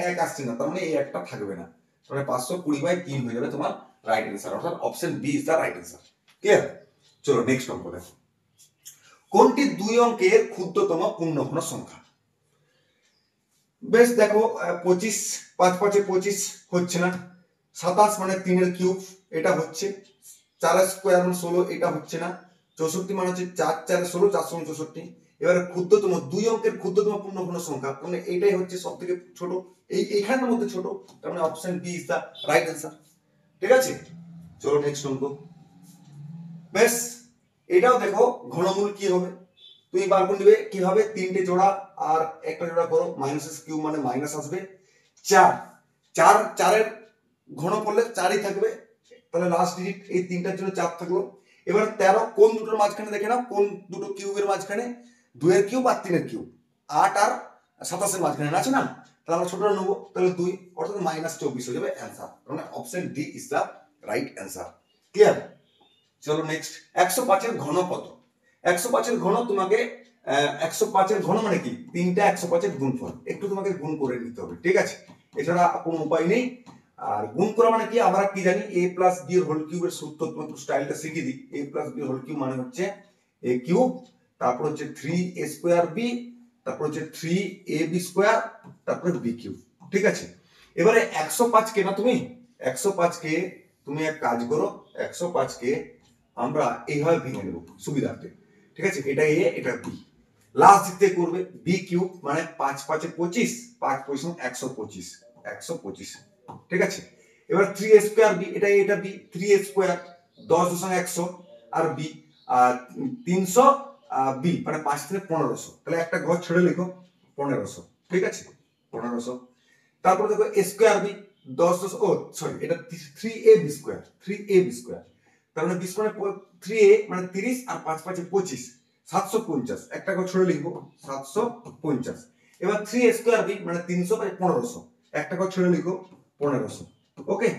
1 আসছে না তার মানে এই একটা থাকবে না তাহলে 520/3 হয়ে যাবে তোমার রাইট অ্যানসার অর্থাৎ option B is the right answer clear চলো নেক্সট অঙ্ক দেখো কোনটি দুই অঙ্কের ক্ষুদ্রতম পূর্ণঘন সংখ্যা বেশ দেখো 25 5 5 25 হচ্ছে না 27 মানে 3 এর কিউব এটা হচ্ছে 4 স্কয়ার মানে 16 এটা হচ্ছে না 64 মানে হচ্ছে 4 4 16 464 এবারে ক্ষুদ্রতম দুই অঙ্কের ক্ষুদ্রতম পূর্ণঘন সংখ্যা মানে এটাই হচ্ছে সবথেকে ছোট এইখানের মধ্যে ছোট তার মানে option B is the right answer ঠিক আছে চলো নেক্সট অঙ্ক বেশ এটাও দেখো ঘনমূল কি হবে তুমি বার করে নিবে কিভাবে তিনটে জোড়া আর একটা জোড়া করো মাইনাস কিউব মানে মাইনাস আসবে 4 4 এর ঘন করলে 4ই থাকবে তাহলে লাস্ট ডিজিট এই তিনটার জন্য 4 থাকলো এবার 13 কোন দুটোর মাঝখানে দেখে নাও কোন দুটো কিউবের মাঝখানে 2 এর কিউব আর 3 এর কিউব 8 আর 27 এর মাঝখানে আছে না তাহলে আমরা ছোটটা নেবো তাহলে 2 অর্থাৎ -24 হয়ে যাবে অ্যানসার মানে option D is the right answer clear চলো নেক্সট 105 এর ঘন কত 105 এর ঘন তোমাকে 105 এর ঘন মানে কি তিনটা 105 এর গুণফল একটু তোমাকে গুণ করে নিতে হবে ঠিক আছে এছাড়া কোনো উপায় নেই আর গুণ করা মানে কি আমরা কি জানি a প্লাস b এর হোল কিউবের সূত্র তোমাকে স্টাইলটা শিখিয়ে দিই a প্লাস b এর হোল কিউব মানে হচ্ছে a কিউব তারপর হচ্ছে 3a স্কয়ার b তারপর হচ্ছে 3ab স্কয়ার তারপর b কিউব ঠিক আছে এবারে 105 কে না তুমি 105 কে তুমি এক কাজ করো 105 কে আমরা এইভাবে ভেঙে নেব সুবিধার্থে ঠিক আছে এটা a এটা b লাস্ট দিকে করবে b কিউব মানে 5 5 এ 25 5 পয়সা 125 125 ঠিক আছে এবার 3a স্কয়ার b এটা b 3a স্কয়ার 10.100 আর b আর 300 b মানে 5 থেকে 1500 তাহলে একটা ঘর ছেড়ে লিখো 1500 ঠিক আছে 1500 তারপর দেখো a স্কয়ার b 10 ও সরি এটা 3ab স্কয়ার 3ab স্কয়ার তার মানে 20 মানে 3a মানে 30 আর 5 5 25 750 একটা ঘর ছেড়ে লিখবো 750 এবার 3a স্কয়ার b মানে 300 বাই 1500 একটা ঘর ছেড়ে লিখো 1500 ওকে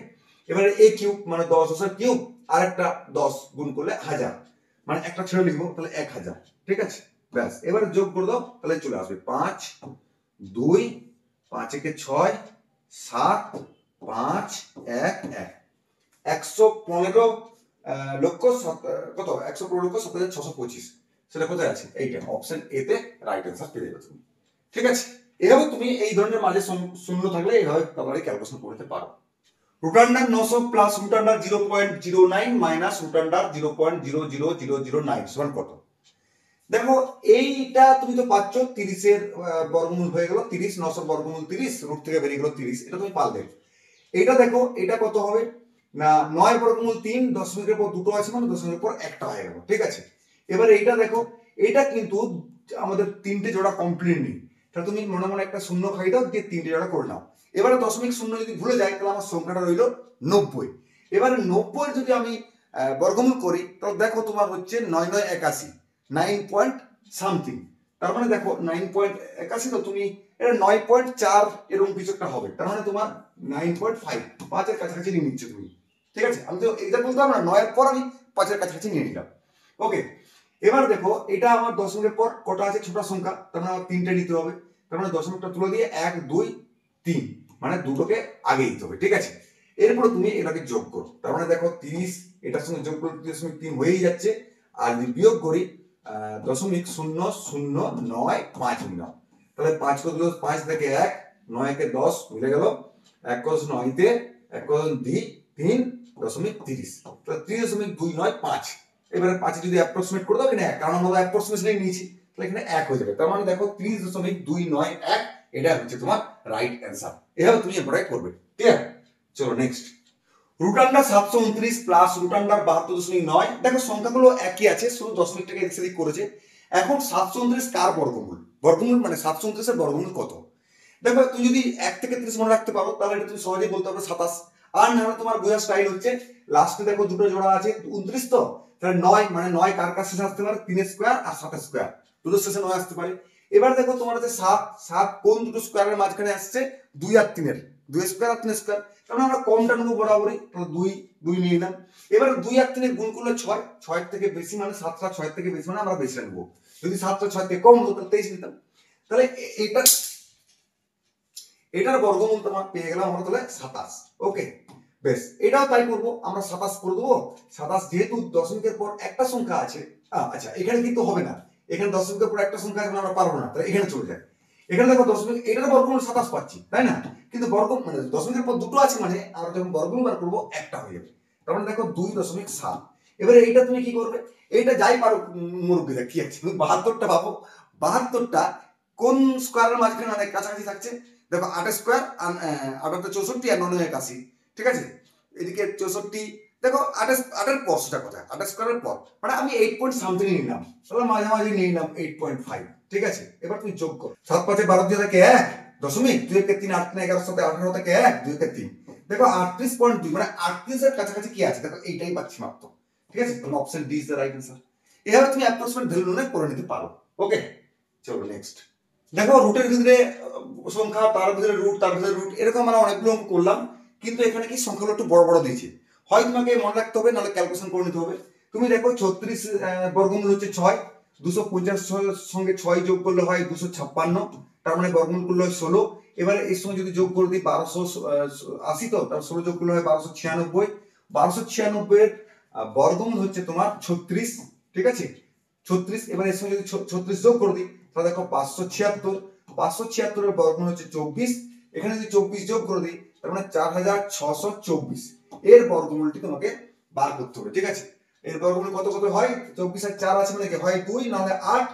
এবারে a কিউব মানে 10,000 কিউব আর একটা 10 গুণ করলে 1000 মানে একটা ছেড়ে লিখবো তাহলে 1000 ঠিক আছে ব্যাস এবারে যোগ করে দাও তাহলে চলে আসবে 5 2 5 একে 6 7 5 1 1 115 লক্ষ কত 115 লক্ষ 7,625 সেটা কোথায় আছে এইটা অপশন এ তে রাইট অ্যানসার পেয়ে যাবে তুমি ঠিক আছে এভাবে তুমি এই ধরনের মাঝে শূন্য থাকলে এইভাবে তাহলে ক্যালকুলেশন করতে পারো root under 900 plus root under 0.09 minus root under 0.00009 সমান কত দেখো এইটা তুমি তো পাচ্ছ 30 এর বর্গমূল হয়ে গেল 30 900 বর্গমূল 30 রুট থেকে বেরিয়ে গেল 30 এটা তুমি পারলে এটা দেখো এটা কত হবে না 9 বর্গমূল 3 দশমিকের পর দুটো আছে মানে দশমিকের পর একটা হয়ে গেল ঠিক আছে এবার এইটা দেখো এটা কিন্তু আমাদের তিনটে জোড়া কমপ্লিট নেই তাহলে তুমি মনে মনে একটা শূন্য খাই দাও দিয়ে তিনটে জোড়া করে নাও এবারে দশমিক শূন্য যদি ভুলে যাই তাহলে আমার সংখ্যাটা রইল 90 এবারে 90 যদি আমি বর্গমূল করি, তাহলে দেখো তোমার হচ্ছে 9 9 81, 9 সামথিং। তার মানে দেখো 9.81, তো তুমি এটা 9.4 এরকম কিছু একটা হবে, তার মানে তোমার 9.5, 5-এর কাছাকাছি নিয়ে নিচ্ছ তুমি। ঠিক আছে, আমি তো এটা বলতে পারবো না, 9-এর পর আমি 5-এর কাছাকাছি নিয়ে নিলাম। ওকে, এবার দেখো এটা আমার দশমিকের পর কটা আছে ছোট সংখ্যা, তার মানে আমার 3টে নিতে হবে। তার মানে দশমিকটা তুলে দিয়ে 1 2 3, মানে দুটোকে আগে দিতে হবে। ঠিক আছে, এরপরে তুমি এটাকে যোগ করো, তার মানে দেখো 30 এটার সঙ্গে যোগ করলে 3.3 হয়েই যাচ্ছে। আর যদি বিয়োগ করি 0.0095 নিলাম, তাহলে 5 করে দিল 5 থেকে 1, 9 কে 10 মিলে গেল, 1 × 9 তে 1 × 2 3.30, তাহলে 3.295। এবারে 5 যদি অ্যাপ্রক্সিমেট করে দাও, এখানে 1, কারণ আমরা অ্যাপ্রক্সিমেটলি নিয়েছি, তাহলে এখানে 1 হয়ে যাবে। তার মানে দেখো 30.291, এটা হচ্ছে তোমার রাইট অ্যান্সার। এভাবে তুমি এমপ্লয় করবে। ক্লিয়ার? চলো next. Root under 729 plus root under 72.9, দেখো সংখ্যাগুলো একই আছে, শুধু দশমিকটাকে এদিক সেদিক করেছে। এখন 729 কার বর্গমূল? বর্গমূল মানে 729 এর বর্গমূল কত? দেখো তুমি যদি 1 থেকে 30 মনে রাখতে পারো, তাহলে এটা তুমি সহজেই বলতে পারবে 27। আর না হলে তোমার বোঝার স্টাইল হচ্ছে লাস্টে দেখো দুটো জোড়া আছে 29, তো তাহলে 9 মানে 9 কার কাছে আসতে পারে? 3 স্কয়ার আর 7 স্কয়ার, দুটো শেষে 9 আসতে পারে। এবার দেখো তোমার আছে 7 কোন দুটো স্কয়ারের মাঝখানে আসছে? 2 আর 3 এর, 2 স্কয়ার আর 3 স্কয়ার, তাহলে আমরা কমটা নেবো বরাবরই, তাহলে 2 নিয়ে নিলাম। এবার 2 আর 3 এর গুণ করলে 6, 6 থেকে বেশি মানে 7টা 6 থেকে বেশি মানে আমরা বেশি নেবো। যদি 7টা 6 থেকে কম হতো তাহলে 23 নিতাম। তাহলে এটার বর্গমূল তোমার পেয়ে গেলাম আমরা, তাহলে 27। ওকে, বেশ, এটাও তাই করবো, আমরা 27 করে দেবো। 27 যেহেতু দশমিকের পর একটা সংখ্যা আছে, আচ্ছা এখানে কিন্তু হবে না, এখানে দশমিকের পর একটা সংখ্যা আছে, আমরা পারবো না, তাহলে এখানে চলে যায়। এখানে দেখো দশমিক, এটার বর্গমূল 27 পাচ্ছি, তাই না? কিন্তু বর্গ মানে দশমিকের পর দুটো আছে, মানে আমরা যখন বর্গমূল বার করবো একটা হয়ে যাবে। তার মানে দেখো 2.7। এবারে এইটা তুমি কি করবে? এইটা যাই পারো মুরব্বীরা, কি আছে, তুমি 72টা পাবো। 72টা কোন স্কয়ারের মাঝখানে অনেক কাছাকাছি থাকছে? দেখো 8 স্কয়ার, 8 64 আর 9 81, ঠিক আছে। এদিকে 64, দেখো 8 পর, সেটা কথা 8 স্কয়ারের পর, মানে আমি 8 পয়েন্ট সামথিং নিলাম, তাহলে মাঝামাঝি নিয়ে নিলাম 8.5। ঠিক আছে, এবার তুমি যোগ করো, 7 5 12 2 থেকে 1 দশমিক, 2 কে 3 8 11 7 18 থেকে 1 2 কে 3, দেখো 38.2, মানে 38 এর কাছাকাছি কি আছে? দেখো এইটাই পাচ্ছি মাত্র। ঠিক আছে, তাহলে option D is the right answer. এভাবে তুমি অ্যাপ্রক্সিমেট ভ্যালু নির্ণয় করে নিতে পারো। ওকে, চলো নেক্সট। দেখো রুটের ভিতরে সংখ্যা, তার ভিতরে রুট, তার ভিতরে রুট, এরকম আমরা অনেকগুলো অঙ্ক করলাম, কিন্তু এখানে কি সংখ্যাগুলো একটু বড় বড় দিয়েছে, হয় তোমাকে মনে রাখতে হবে, নাহলে ক্যালকুলেশন করে নিতে হবে। তুমি দেখো 36 বর্গমূল হচ্ছে 6, 250 সঙ্গে 6 যোগ করলে হয় 256, তার মানে বর্গমূল করলে হয় 16। এবারে এর সঙ্গে যদি যোগ করে দিই 1280, তো তার 16 যোগ করলে হয় 1296। 1296 এর বর্গমূল হচ্ছে তোমার 36। ঠিক আছে, 36। এবার এর সঙ্গে যদি 36 যোগ করে দিই, তাহলে দেখো 576। 576 এর বর্গমূল হচ্ছে 24। এখানে যদি 24 যোগ করে দিই, তার মানে 4624। এর বর্গমূলটি তোমাকে বার করতে হবে। ঠিক আছে, এর বর্গমূল কত কত হয়? 24 আর 4 আছে, মানে কি হয় 2, না হলে 8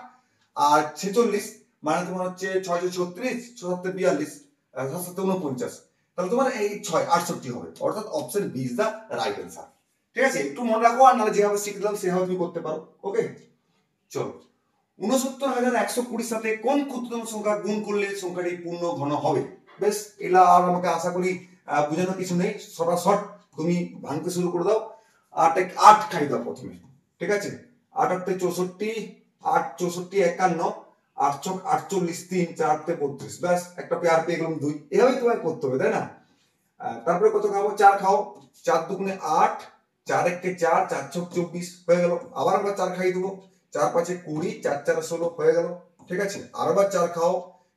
আর 46, মানে তোমার হচ্ছে 6 36, 6 42, 7 49, তাহলে তোমার এই 6 68 হবে, অর্থাৎ option B is the right answer. ঠিক আছে, একটু মনে রাখো, আর নাহলে যেভাবে শিখলাম সেভাবে তুমি করতে পারো। ওকে, চলো। 69,120 সাথে কোন ক্ষুদ্রতম সংখ্যা গুণ করলে সংখ্যাটি পূর্ণ ঘন হবে? বেশ, এলা আর আমাকে আশা করি বোঝানোর কিছু নেই, সরাসরি তুমি ভাঙতে শুরু করে দাও। 8 খাই দাও প্রথমে। ঠিক আছে, 8 8 64, 8 64 51, 8 6 48, 3 4 32, ব্যাস একটা পেয়ার পেয়ে গেলাম 2। এভাবেই তোমায় করতে হবে, তাই না? তারপরে কত খাবো? 4 খাও, 4 2 8, 4 1 4, 4 6 24 হয়ে গেল। আবার আমরা 4 খাই দেবো, 4 5 20, 4 4 16 হয়ে গেল। ঠিক আছে, আরবার 4 খাও,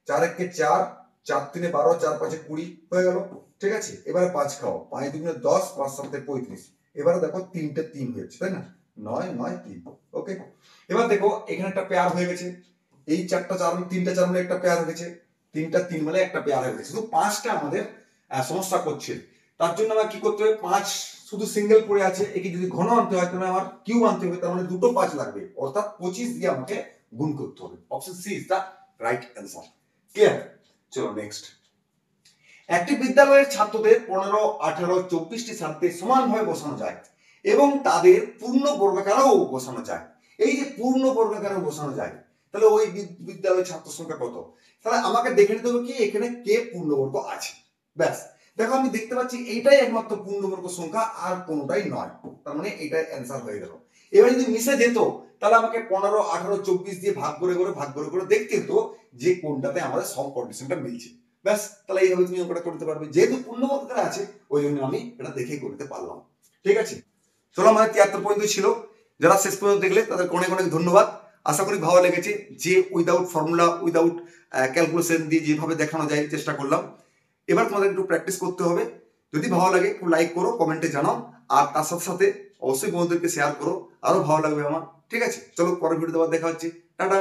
4 1 4, 4 3 12, 4 5 20 হয়ে গেল। ঠিক আছে, এবারে 5 খাও, 5 2 10, 5 7 35। এবারে দেখো 3টে 3 হয়েছে, তাই না? 9 9 3। ওকে, এবার দেখো এখানে একটা পেয়ার হয়ে গেছে, এই 4টা 4 3টা 4 মানে একটা পেয়ার হয়ে গেছে, 3টা 3 মানে একটা পেয়ার হয়ে গেছে। শুধু 5টা আমাদের সমস্যা করছে, তার জন্য আমার কি করতে হবে? 5 শুধু সিঙ্গেল পড়ে আছে, একে যদি ঘন আনতে হয় তাহলে আমার কিউব আনতে হবে, তার মানে দুটো 5 লাগবে, অর্থাৎ 25 দিয়ে আমাকে গুণ করতে হবে। Option C is the right answer. Clear? চলো নেক্সট। একটি বিদ্যালয়ের ছাত্রদের 15 18 24টি ছাত্রকে সমানভাবে বসানো যায় এবং তাদের পূর্ণ বর্গাকারেও বসানো যায়। এই যে পূর্ণ বর্গাকারেও বসানো যায়, তাহলে ওই বিদ্যালয়ের ছাত্র সংখ্যা কত? তাহলে আমাকে দেখে নিতে হবে কি এখানে কে পূর্ণবর্গ আছে। ব্যাস, দেখো আমি দেখতে পাচ্ছি এইটাই একমাত্র পূর্ণবর্গ সংখ্যা, আর কোনোটাই নয়। তার মানে এটাই অ্যান্সার হয়ে গেল। এবার যদি মিশে যেত তাহলে আমাকে 15, 18, 24 দিয়ে ভাগ করে দেখতে হতো যে কোনটাতে আমাদের সব কন্ডিশনটা মিলছে। ব্যাস, তাহলে এইভাবে তুমি অঙ্কটা করতে পারবে। যেহেতু পূর্ণবর্গটা আছে ওই জন্য আমি এটা দেখে করতে পারলাম। ঠিক আছে, চলো আমাদের 73 পর্যন্ত ছিল। যারা শেষ পর্যন্ত দেখলে তাদেরকে অনেক অনেক ধন্যবাদ। আশা করি ভালো লেগেছে, যে উইদাউট ফর্মুলা, উইদাউট ক্যালকুলেশন দিয়ে যেভাবে দেখানো যায় চেষ্টা করলাম। এবার তোমাদের একটু প্র্যাকটিস করতে হবে। যদি ভালো লাগে একটু লাইক করো, কমেন্টে জানাও, আর তার সাথে সাথে অবশ্যই বন্ধুদেরকে শেয়ার করো, আরো ভালো লাগবে আমার। ঠিক আছে, চলো পরের ভিডিওতে আবার দেখা হচ্ছে। টাটা।